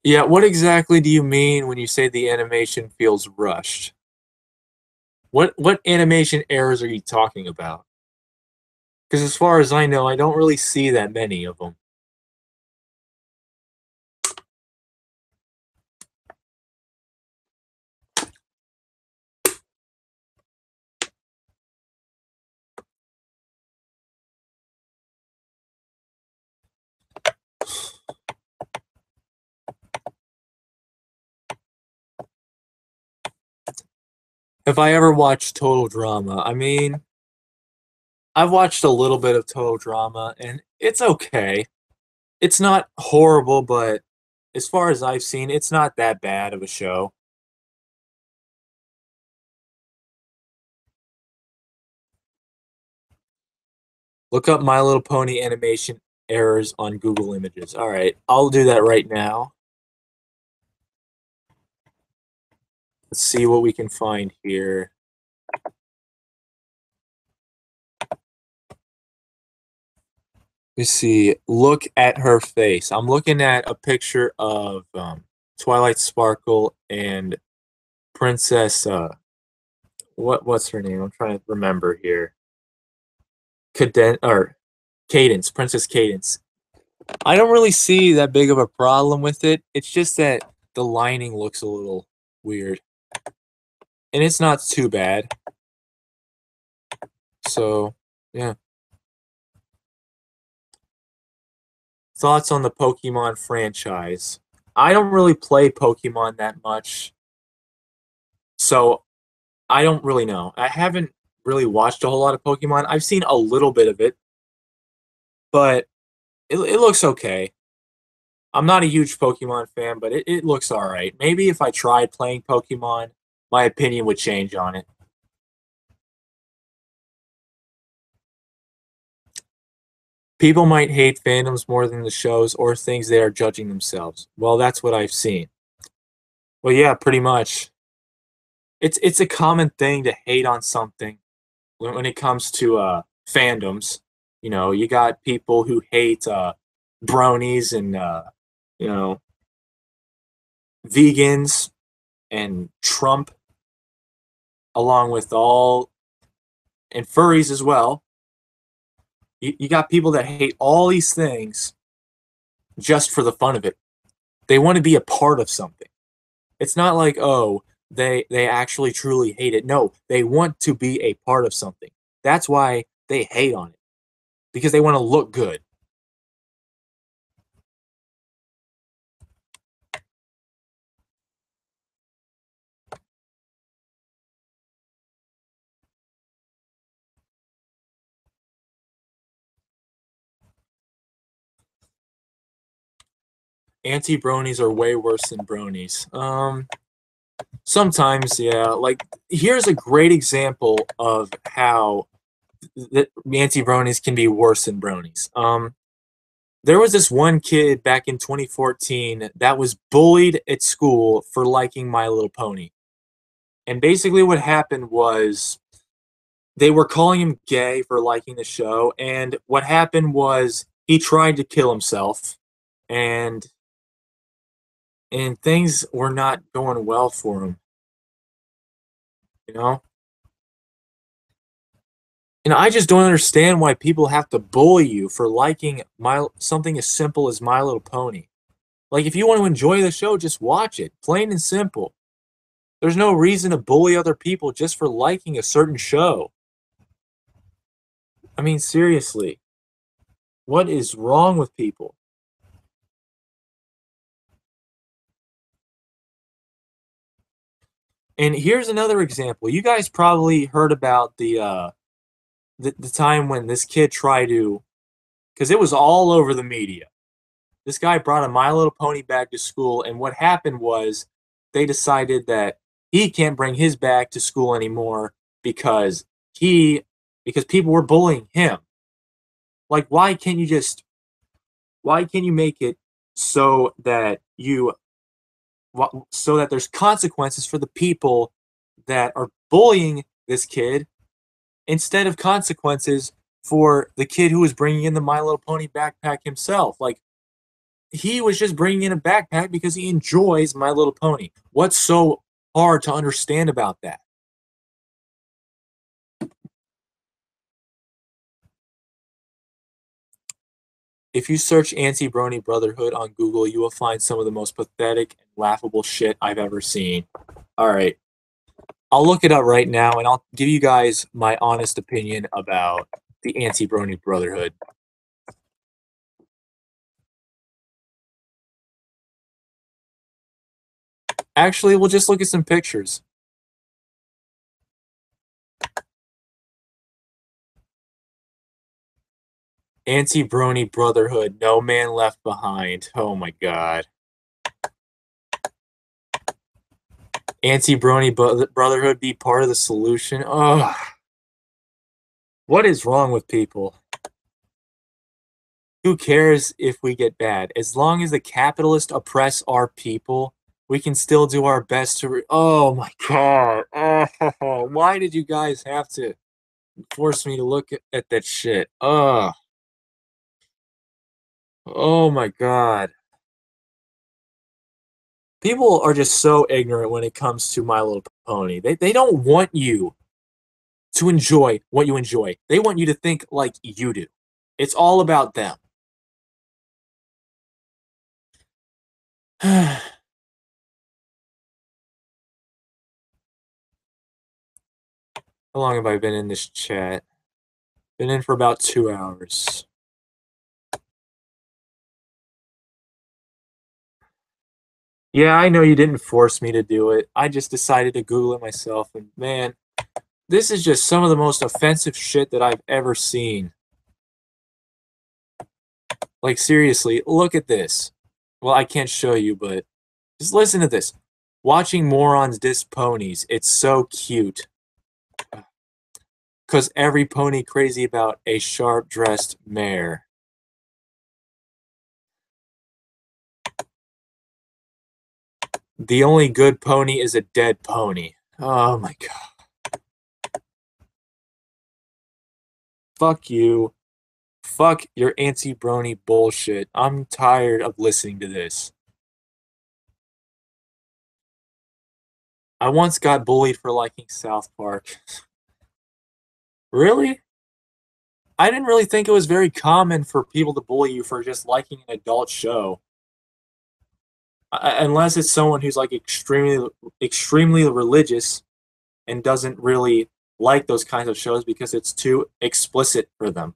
Yeah, what exactly do you mean when you say the animation feels rushed? What animation errors are you talking about? Because as far as I know, I don't really see that many of them. Have I ever watched Total Drama? I mean, I've watched a little bit of Total Drama, and it's okay. It's not horrible, but as far as I've seen, it's not that bad of a show. Look up My Little Pony animation errors on Google Images. All right, I'll do that right now. Let's see what we can find here. Let's see. Look at her face. I'm looking at a picture of Twilight Sparkle and Princess. What's her name? I'm trying to remember here. Cadence, Princess Cadence. I don't really see that big of a problem with it. It's just that the lining looks a little weird, and it's not too bad. So, yeah. Thoughts on the Pokemon franchise? I don't really play Pokemon that much, so I don't really know. I haven't really watched a whole lot of Pokemon. I've seen a little bit of it, but it looks okay. I'm not a huge Pokemon fan, but it looks all right. Maybe if I tried playing Pokemon, my opinion would change on it. People might hate fandoms more than the shows or things they are judging themselves. Well, that's what I've seen. Well, yeah, pretty much. It's a common thing to hate on something when it comes to fandoms. You got people who hate bronies and you know vegans and Trump, along with all and furries as well. You got people that hate all these things just for the fun of it. They want to be a part of something. It's not like, oh, they actually truly hate it. No, they want to be a part of something. That's why they hate on it, because they want to look good. Anti bronies are way worse than bronies. Sometimes, yeah. Like, here's a great example of how the anti bronies can be worse than bronies. There was this one kid back in 2014 that was bullied at school for liking My Little Pony. And basically, what happened was they were calling him gay for liking the show. And what happened was he tried to kill himself, and things were not going well for him. You know, and I just don't understand why people have to bully you for liking something as simple as My Little Pony. Like, if you want to enjoy the show, just watch it. Plain and simple. There's no reason to bully other people just for liking a certain show. I mean, seriously. What is wrong with people? And here's another example. You guys probably heard about the time when this kid tried to, because it was all over the media. This guy brought a My Little Pony bag to school, and what happened was they decided that he can't bring his bag to school anymore because because people were bullying him. Like, why can't you make it so that so that there's consequences for the people that are bullying this kid instead of consequences for the kid who was bringing in the My Little Pony backpack himself? Like, he was just bringing in a backpack because he enjoys My Little Pony. What's so hard to understand about that? If you search Anti-Brony Brotherhood on Google, you will find some of the most pathetic and laughable shit I've ever seen. All right. I'll look it up right now and I'll give you guys my honest opinion about the Anti-Brony Brotherhood. Actually, we'll just look at some pictures. Anti-Brony Brotherhood, no man left behind. Oh my god. Anti-Brony Brotherhood, be part of the solution. Ugh. What is wrong with people? Who cares if we get bad? As long as the capitalists oppress our people, we can still do our best to. Oh my god. Oh, why did you guys have to force me to look at that shit? Ugh. Oh my god. People are just so ignorant when it comes to My Little Pony. They don't want you to enjoy what you enjoy. They want you to think like you do. It's all about them. How long have I been in this chat? Been in for about 2 hours. Yeah, I know you didn't force me to do it. I just decided to Google it myself, and man, this is just some of the most offensive shit that I've ever seen. Like, seriously, look at this. Well, I can't show you, but just listen to this. Watching morons diss ponies. It's so cute. Because every pony crazy about a sharp-dressed mare. The only good pony is a dead pony. Oh my god. Fuck you. Fuck your anti-brony bullshit. I'm tired of listening to this. I once got bullied for liking South Park. Really? I didn't really think it was very common for people to bully you for just liking an adult show. Unless it's someone who's like extremely religious and doesn't really like those kinds of shows because it's too explicit for them.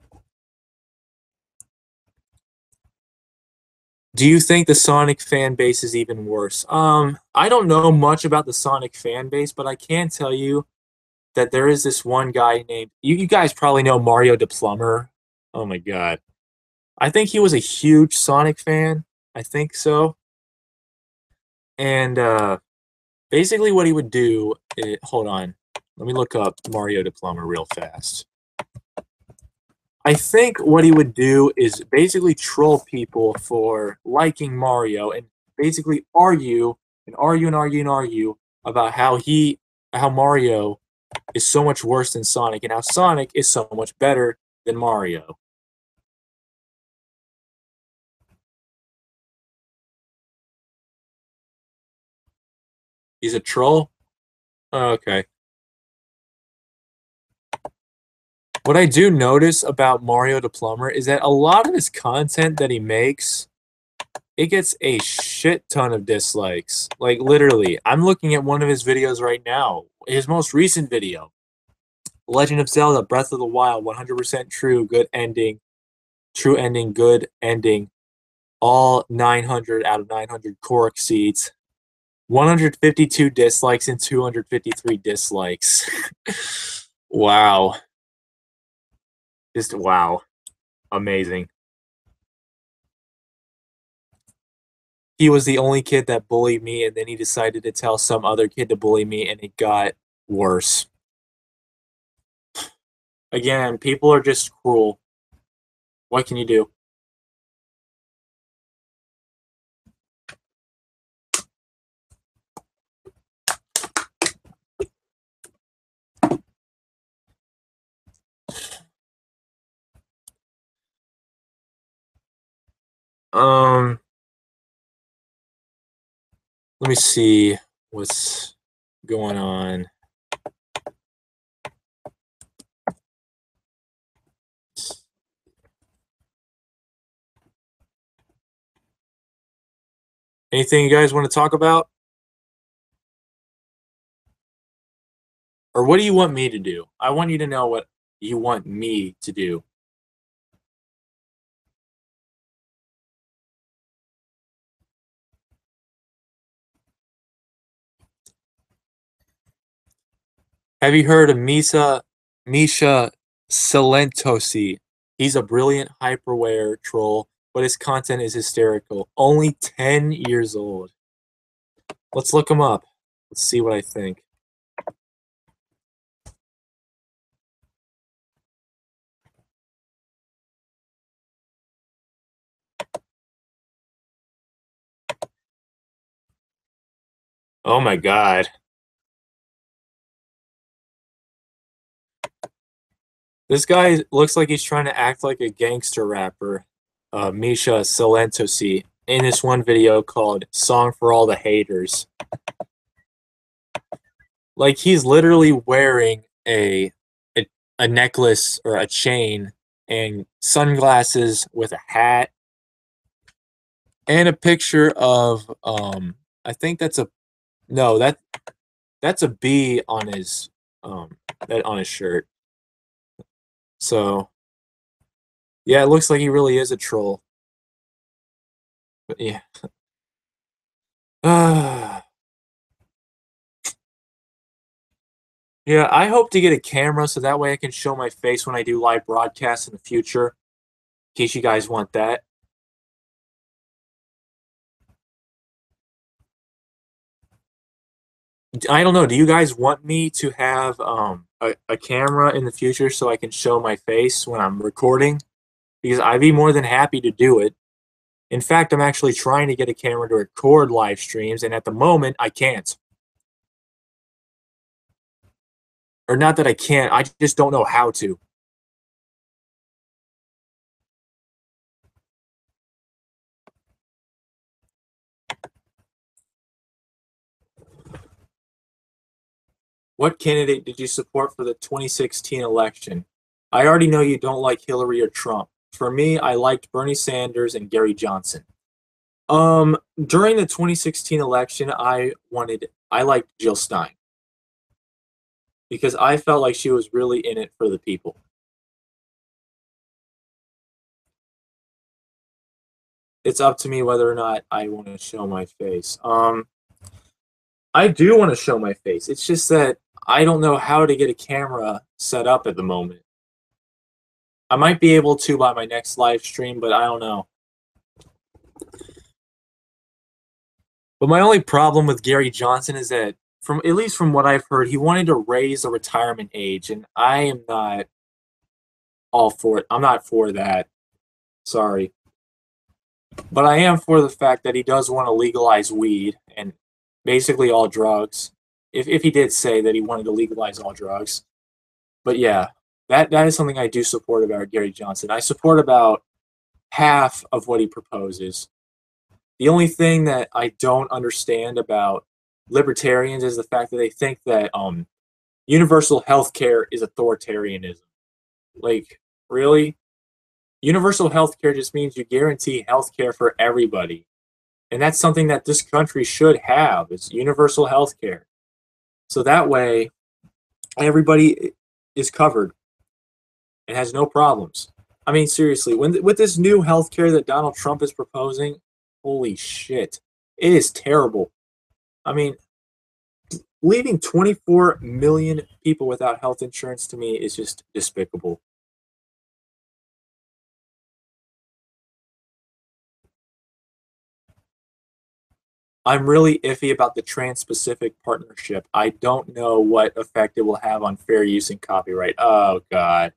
Do you think the Sonic fan base is even worse? I don't know much about the Sonic fan base, but I can tell you that there is this one guy named you guys probably know Mario the Plumber. Oh my god. I think he was a huge Sonic fan. I think so. And basically what he would do hold on. Let me look up Mario the Plumber real fast. I think what he would do is basically troll people for liking Mario and basically argue and argue and argue and argue about how Mario is so much worse than Sonic and how Sonic is so much better than Mario. He's a troll? Oh, okay. What I do notice about Mario the Plumber is that a lot of his content that he makes it gets a shit ton of dislikes. Like, literally. I'm looking at one of his videos right now. His most recent video. Legend of Zelda, Breath of the Wild, 100% true, good ending. True ending, good ending. All 900 out of 900 Korok seeds. 152 dislikes and 253 dislikes. Wow. Just wow. Amazing. He was the only kid that bullied me, and then he decided to tell some other kid to bully me, and it got worse. Again, people are just cruel. What can you do? Let me see what's going on. Anything you guys want to talk about? Or what do you want me to do? I want you to know what you want me to do. Have you heard of Misha Silentosi? He's a brilliant hyperware troll, but his content is hysterical. Only 10 years old. Let's look him up. Let's see what I think. Oh my god. This guy looks like he's trying to act like a gangster rapper, Misha Silentosi, in this one video called Song for All the Haters. Like, he's literally wearing a necklace or a chain and sunglasses with a hat and a picture of I think that's a no, that's a bee on his that on his shirt. So yeah, it looks like he really is a troll. But yeah. Yeah, I hope to get a camera so that way I can show my face when I do live broadcasts in the future, in case you guys want that. I don't know. Do you guys want me to have a camera in the future so I can show my face when I'm recording? Because I'd be more than happy to do it. In fact, I'm actually trying to get a camera to record live streams, and at the moment, I can't. Or not that I can't, I just don't know how to. What candidate did you support for the 2016 election? I already know you don't like Hillary or Trump. For me, I liked Bernie Sanders and Gary Johnson. During the 2016 election, I liked Jill Stein because I felt like she was really in it for the people. It's up to me whether or not I want to show my face. I do want to show my face. It's just that I don't know how to get a camera set up at the moment. I might be able to by my next live stream, but I don't know. But my only problem with Gary Johnson is that, at least from what I've heard, he wanted to raise the retirement age, and I am not all for it. I'm not for that. Sorry. But I am for the fact that he does want to legalize weed and basically all drugs. If he did say that he wanted to legalize all drugs. But yeah, that is something I do support about Gary Johnson. I support about half of what he proposes. The only thing that I don't understand about libertarians is the fact that they think that universal health care is authoritarianism. Like, really? Universal health care just means you guarantee health care for everybody. And that's something that this country should have. It's universal health care. So that way, everybody is covered and has no problems. I mean, seriously, with this new healthcare that Donald Trump is proposing, holy shit, it is terrible. I mean, leaving 24 million people without health insurance to me is just despicable. I'm really iffy about the Trans-Pacific Partnership. I don't know what effect it will have on fair use and copyright. Oh, God.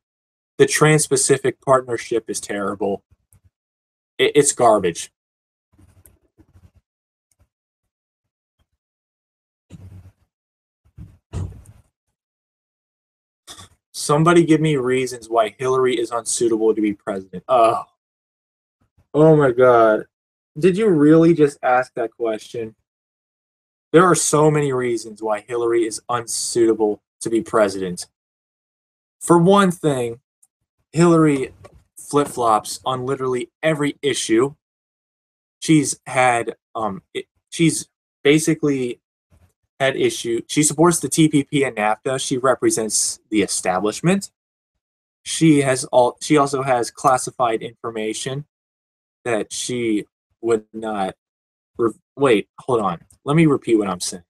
The Trans-Pacific Partnership is terrible. It's garbage. Somebody give me reasons why Hillary is unsuitable to be president. Oh my God. Did you really just ask that question? There are so many reasons why Hillary is unsuitable to be president. For one thing, Hillary flip flops on literally every issue. She's basically had issue. She supports the TPP and NAFTA. She represents the establishment. She also has classified information that she would not. Wait, hold on. Let me repeat what I'm saying.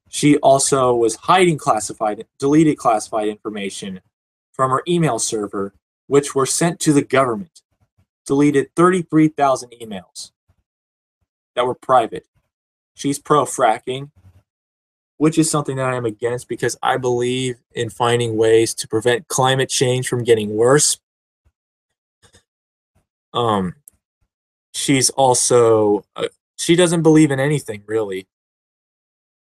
She also was hiding deleted classified information from her email server, which were sent to the government. Deleted 33,000 emails that were private. She's pro fracking, which is something that I am against because I believe in finding ways to prevent climate change from getting worse. Um, she's also she doesn't believe in anything really.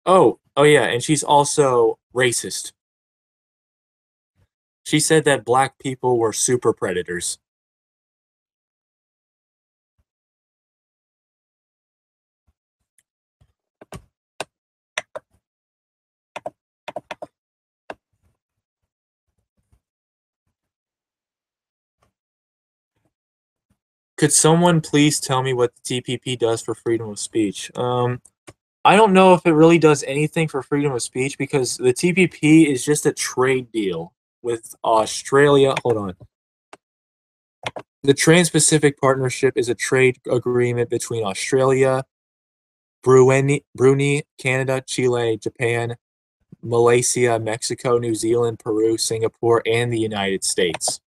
Oh yeah, and she's also racist. She said that black people were super predators. Could someone please tell me what the TPP does for freedom of speech? I don't know if it really does anything for freedom of speech because the TPP is just a trade deal with Australia. Hold on. The Trans-Pacific Partnership is a trade agreement between Australia, Brunei, Canada, Chile, Japan, Malaysia, Mexico, New Zealand, Peru, Singapore, and the United States.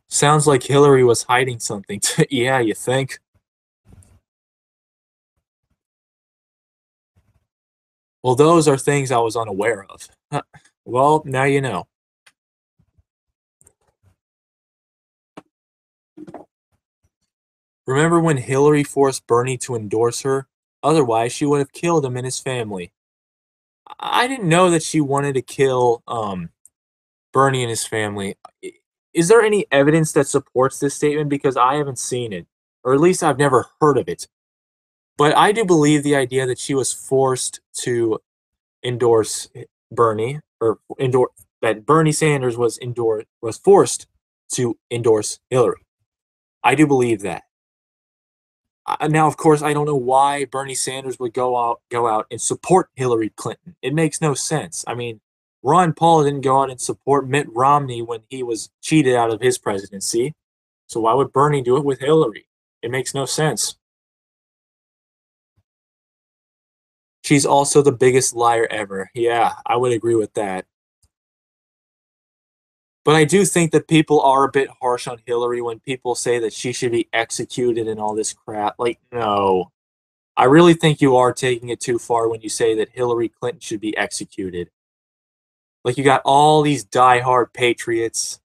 Sounds like Hillary was hiding something. Yeah, you think? Well, those are things I was unaware of. Well, now you know. Remember when Hillary forced Bernie to endorse her? Otherwise, she would have killed him and his family. I didn't know that she wanted to kill Bernie and his family. Is there any evidence that supports this statement? Because I haven't seen it, or at least I've never heard of it. But I do believe the idea that she was forced to endorse Bernie, or that Bernie Sanders was forced to endorse Hillary. I do believe that. Now, of course, I don't know why Bernie Sanders would go out and support Hillary Clinton. It makes no sense. I mean, Ron Paul didn't go out and support Mitt Romney when he was cheated out of his presidency. So why would Bernie do it with Hillary? It makes no sense. She's also the biggest liar ever. Yeah, I would agree with that. But I do think that people are a bit harsh on Hillary when people say that she should be executed and all this crap. Like, no. I really think you are taking it too far when you say that Hillary Clinton should be executed. Like, you got all these diehard patriots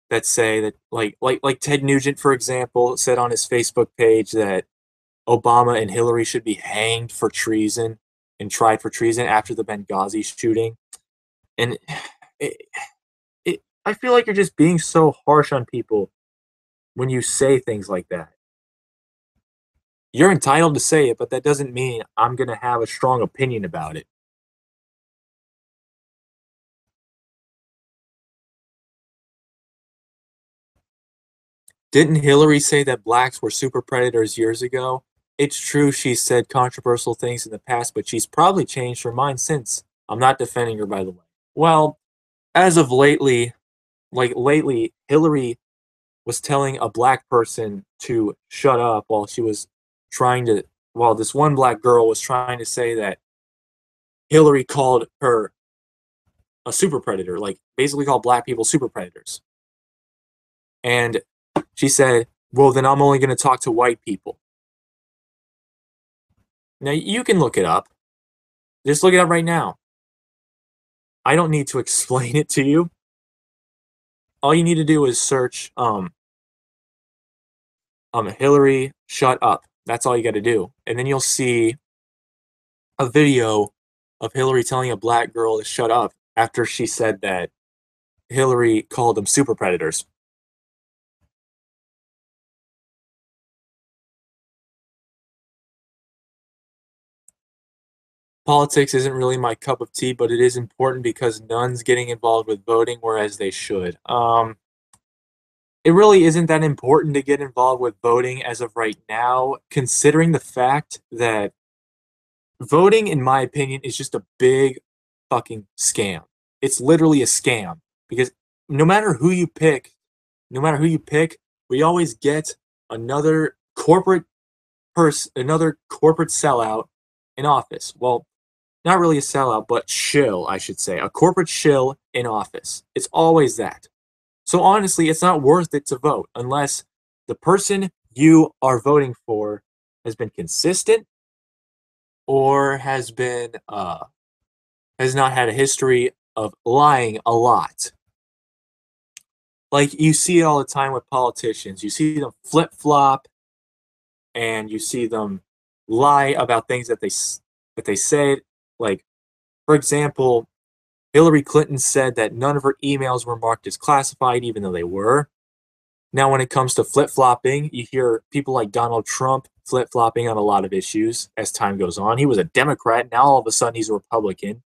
that say that, like Ted Nugent, for example, said on his Facebook page that Obama and Hillary should be hanged for treason and tried for treason after the Benghazi shooting. And it, I feel like you're just being so harsh on people when you say things like that. You're entitled to say it, but that doesn't mean I'm going to have a strong opinion about it. Didn't Hillary say that blacks were super predators years ago? It's true she said controversial things in the past, but she's probably changed her mind since. I'm not defending her, by the way. Well, as of lately, Hillary was telling a black person to shut up while this one black girl was trying to say that Hillary called her a super predator, like basically called black people super predators. And she said, well, then I'm only going to talk to white people. Now, you can look it up. Just look it up right now. I don't need to explain it to you. All you need to do is search Hillary shut up. That's all you got to do. And then you'll see a video of Hillary telling a black girl to shut up after she said that Hillary called them super predators. Politics isn't really my cup of tea, but it is important because none's getting involved with voting, whereas they should. It really isn't that important to get involved with voting as of right now, considering the fact that voting, in my opinion, is just a big fucking scam. It's literally a scam because no matter who you pick, we always get another corporate another corporate sellout in office. Well, not really a sellout, but shill, I should say. A corporate shill in office. It's always that. So honestly, it's not worth it to vote unless the person you are voting for has been consistent or has not had a history of lying a lot. Like you see it all the time with politicians. You see them flip flop, and you see them lie about things that they said. Like, for example, Hillary Clinton said that none of her emails were marked as classified, even though they were. Now, when it comes to flip flopping, you hear people like Donald Trump flip flopping on a lot of issues as time goes on. He was a Democrat. Now, all of a sudden, he's a Republican.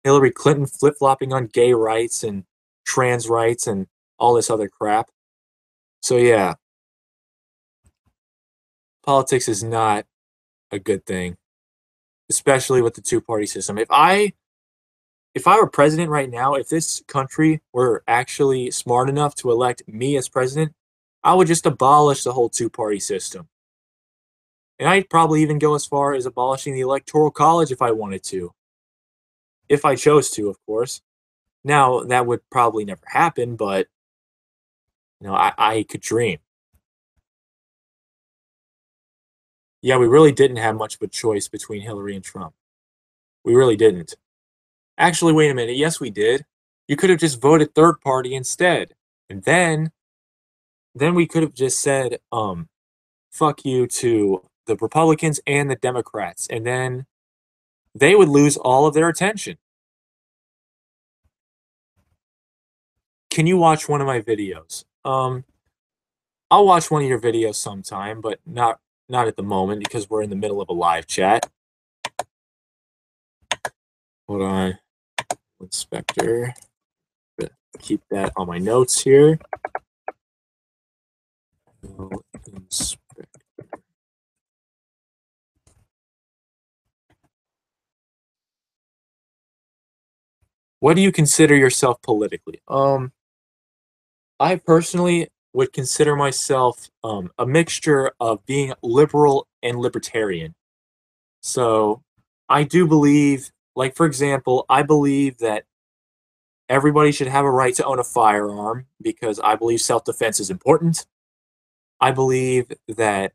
Hillary Clinton flip flopping on gay rights and trans rights and all this other crap. So, yeah, politics is not a good thing, especially with the two-party system. If I were president right now, if this country were actually smart enough to elect me as president, I would just abolish the whole two-party system. And I'd probably even go as far as abolishing the Electoral College if I wanted to. If I chose to, of course. Now, that would probably never happen, but I could dream. Yeah, we really didn't have much of a choice between Hillary and Trump. We really didn't. Actually, wait a minute. Yes, we did. You could have just voted third party instead. And then we could have just said, fuck you to the Republicans and the Democrats. And then they would lose all of their attention. Can you watch one of my videos? I'll watch one of your videos sometime, but not at the moment because we're in the middle of a live chat. Hold on. Inspector. Keep that on my notes here. What do you consider yourself politically? I personally would consider myself a mixture of being liberal and libertarian. So I do believe, like, for example, I believe that everybody should have a right to own a firearm because I believe self-defense is important. I believe that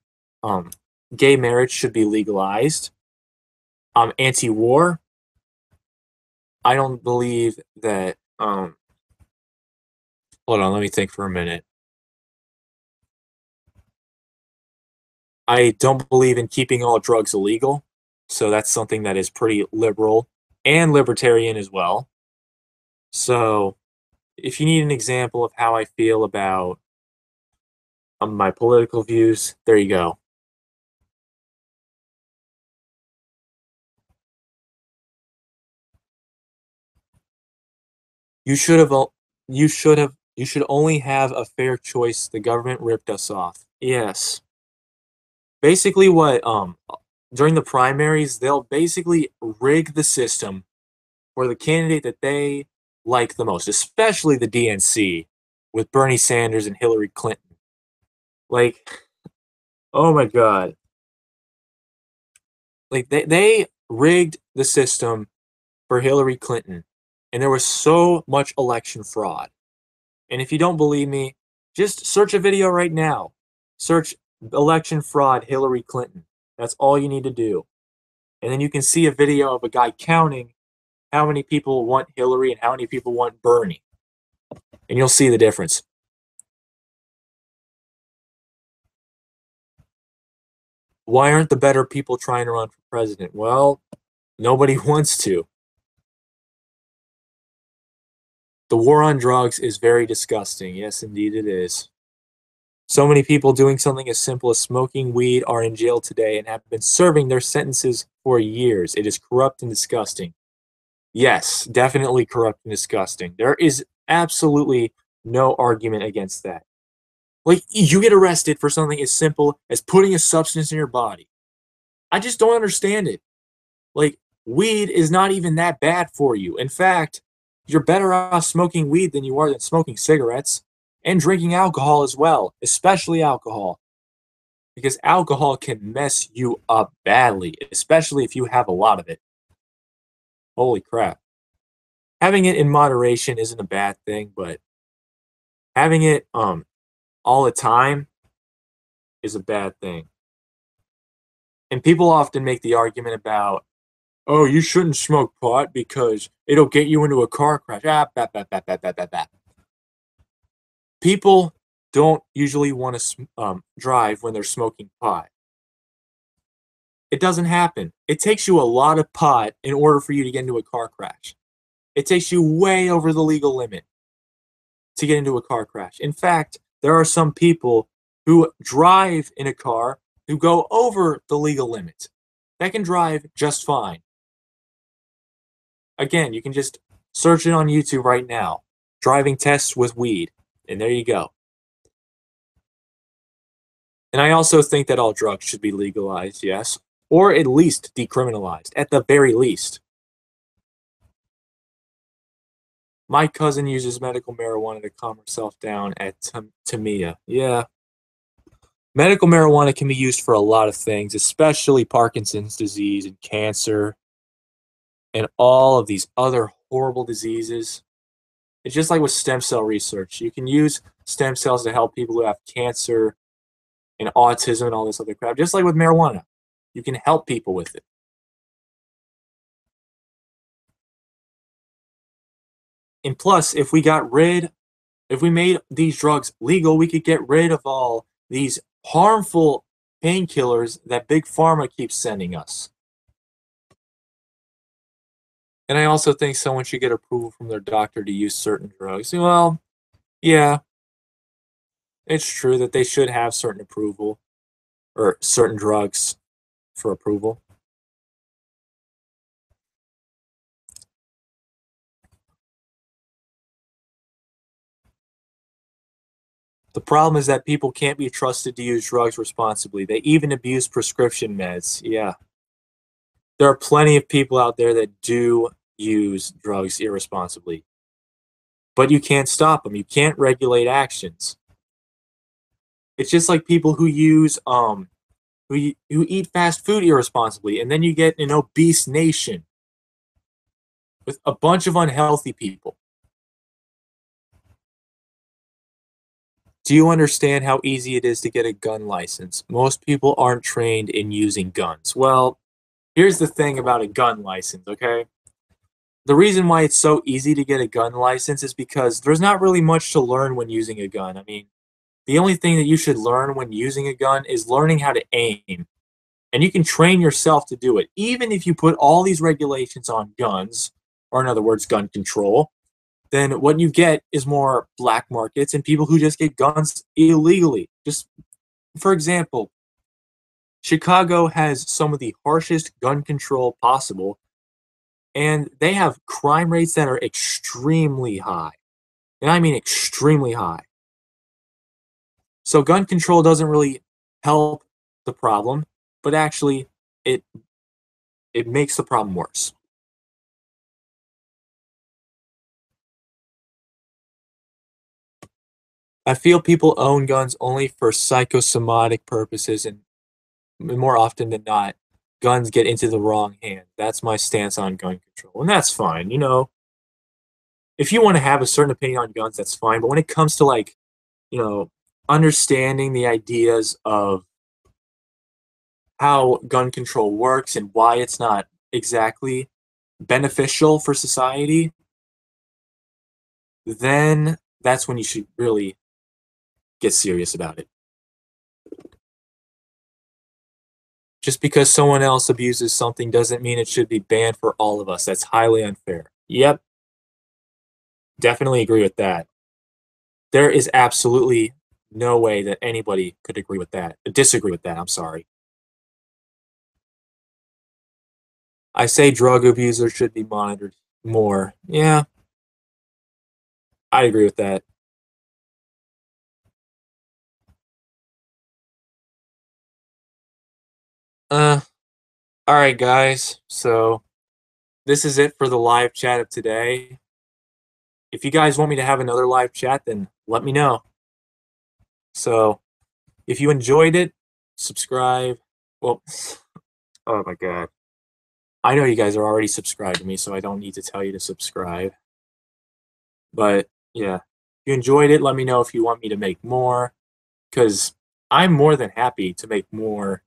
gay marriage should be legalized. I'm anti-war. I don't believe that. Hold on, let me think for a minute. I don't believe in keeping all drugs illegal. So that's something that is pretty liberal and libertarian as well. So if you need an example of how I feel about my political views, there you go. You should have You should only have a fair choice. The government ripped us off. Yes. Basically what during the primaries, they'll basically rig the system for the candidate that they like the most, especially the DNC with Bernie Sanders and Hillary Clinton. Like, oh my God. Like they rigged the system for Hillary Clinton, and there was so much election fraud. And if you don't believe me, just search a video right now. Search election fraud Hillary Clinton. That's all you need to do. And then you can see a video of a guy counting how many people want Hillary and how many people want Bernie. And you'll see the difference. Why aren't the better people trying to run for president? Well, nobody wants to. The war on drugs is very disgusting. Yes, indeed it is. So many people doing something as simple as smoking weed are in jail today and have been serving their sentences for years. It is corrupt and disgusting. Yes, definitely corrupt and disgusting. There is absolutely no argument against that. Like, you get arrested for something as simple as putting a substance in your body. I just don't understand it. Like, weed is not even that bad for you. In fact, you're better off smoking weed than you are than smoking cigarettes and drinking alcohol as well, especially alcohol. Because alcohol can mess you up badly, especially if you have a lot of it. Holy crap. Having it in moderation isn't a bad thing, but having it all the time is a bad thing. And people often make the argument about, oh, you shouldn't smoke pot because it'll get you into a car crash. People don't usually want to drive when they're smoking pot. It doesn't happen. It takes you a lot of pot in order for you to get into a car crash. It takes you way over the legal limit to get into a car crash. In fact, there are some people who drive in a car who go over the legal limit. That can drive just fine. Again, you can just search it on YouTube right now. Driving tests with weed. And there you go. And I also think that all drugs should be legalized, yes. Or at least decriminalized, at the very least. My cousin uses medical marijuana to calm herself down at Tamiya. Yeah. Medical marijuana can be used for a lot of things, especially Parkinson's disease and cancer and all of these other horrible diseases. It's just like with stem cell research. You can use stem cells to help people who have cancer and autism and all this other crap, just like with marijuana. You can help people with it. And plus, if we made these drugs legal, we could get rid of all these harmful painkillers that Big Pharma keeps sending us. And I also think someone should get approval from their doctor to use certain drugs. Well, yeah, it's true that they should have certain approval or certain drugs for approval. The problem is that people can't be trusted to use drugs responsibly. They even abuse prescription meds. Yeah. There are plenty of people out there that do use drugs irresponsibly. But you can't stop them. You can't regulate actions. It's just like people who use who eat fast food irresponsibly, and then you get an obese nation with a bunch of unhealthy people. Do you understand how easy it is to get a gun license? Most people aren't trained in using guns. Well, here's the thing about a gun license, okay? The reason why it's so easy to get a gun license is because there's not really much to learn when using a gun. I mean, the only thing that you should learn when using a gun is learning how to aim. And you can train yourself to do it. Even if you put all these regulations on guns, or in other words, gun control, then what you get is more black markets and people who just get guns illegally. Just for example, Chicago has some of the harshest gun control possible, and they have crime rates that are extremely high. And I mean extremely high. So gun control doesn't really help the problem, but actually it makes the problem worse. I feel people own guns only for psychosomatic purposes, and more often than not, guns get into the wrong hand. That's my stance on gun control, and that's fine. You know, if you want to have a certain opinion on guns, that's fine. But when it comes to like, you know, understanding the ideas of how gun control works and why it's not exactly beneficial for society, then that's when you should really get serious about it. Just because someone else abuses something doesn't mean it should be banned for all of us. That's highly unfair. Yep, definitely agree with that. There is absolutely no way that anybody could agree with that. Disagree with that, I'm sorry. I say drug abusers should be monitored more. Yeah, I agree with that. Uh, all right, guys. So this is it for the live chat of today. If you guys want me to have another live chat, then let me know. So if you enjoyed it, subscribe. Well, oh my God. I know you guys are already subscribed to me, so I don't need to tell you to subscribe. But yeah, if you enjoyed it, let me know if you want me to make more, because I'm more than happy to make more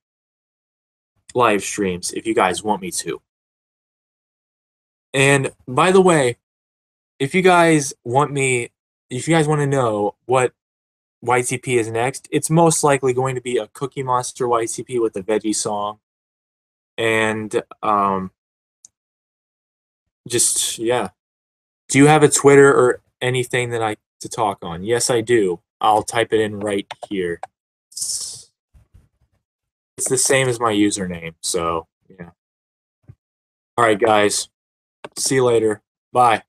live streams if you guys want me to. And by the way, if you guys want to know what YTP is next, it's most likely going to be a Cookie Monster YTP with a veggie song. And just yeah. Do you have a Twitter or anything that I to talk on? Yes, I do. I'll type it in right here. It's the same as my username, so yeah. All right, guys. See you later. Bye.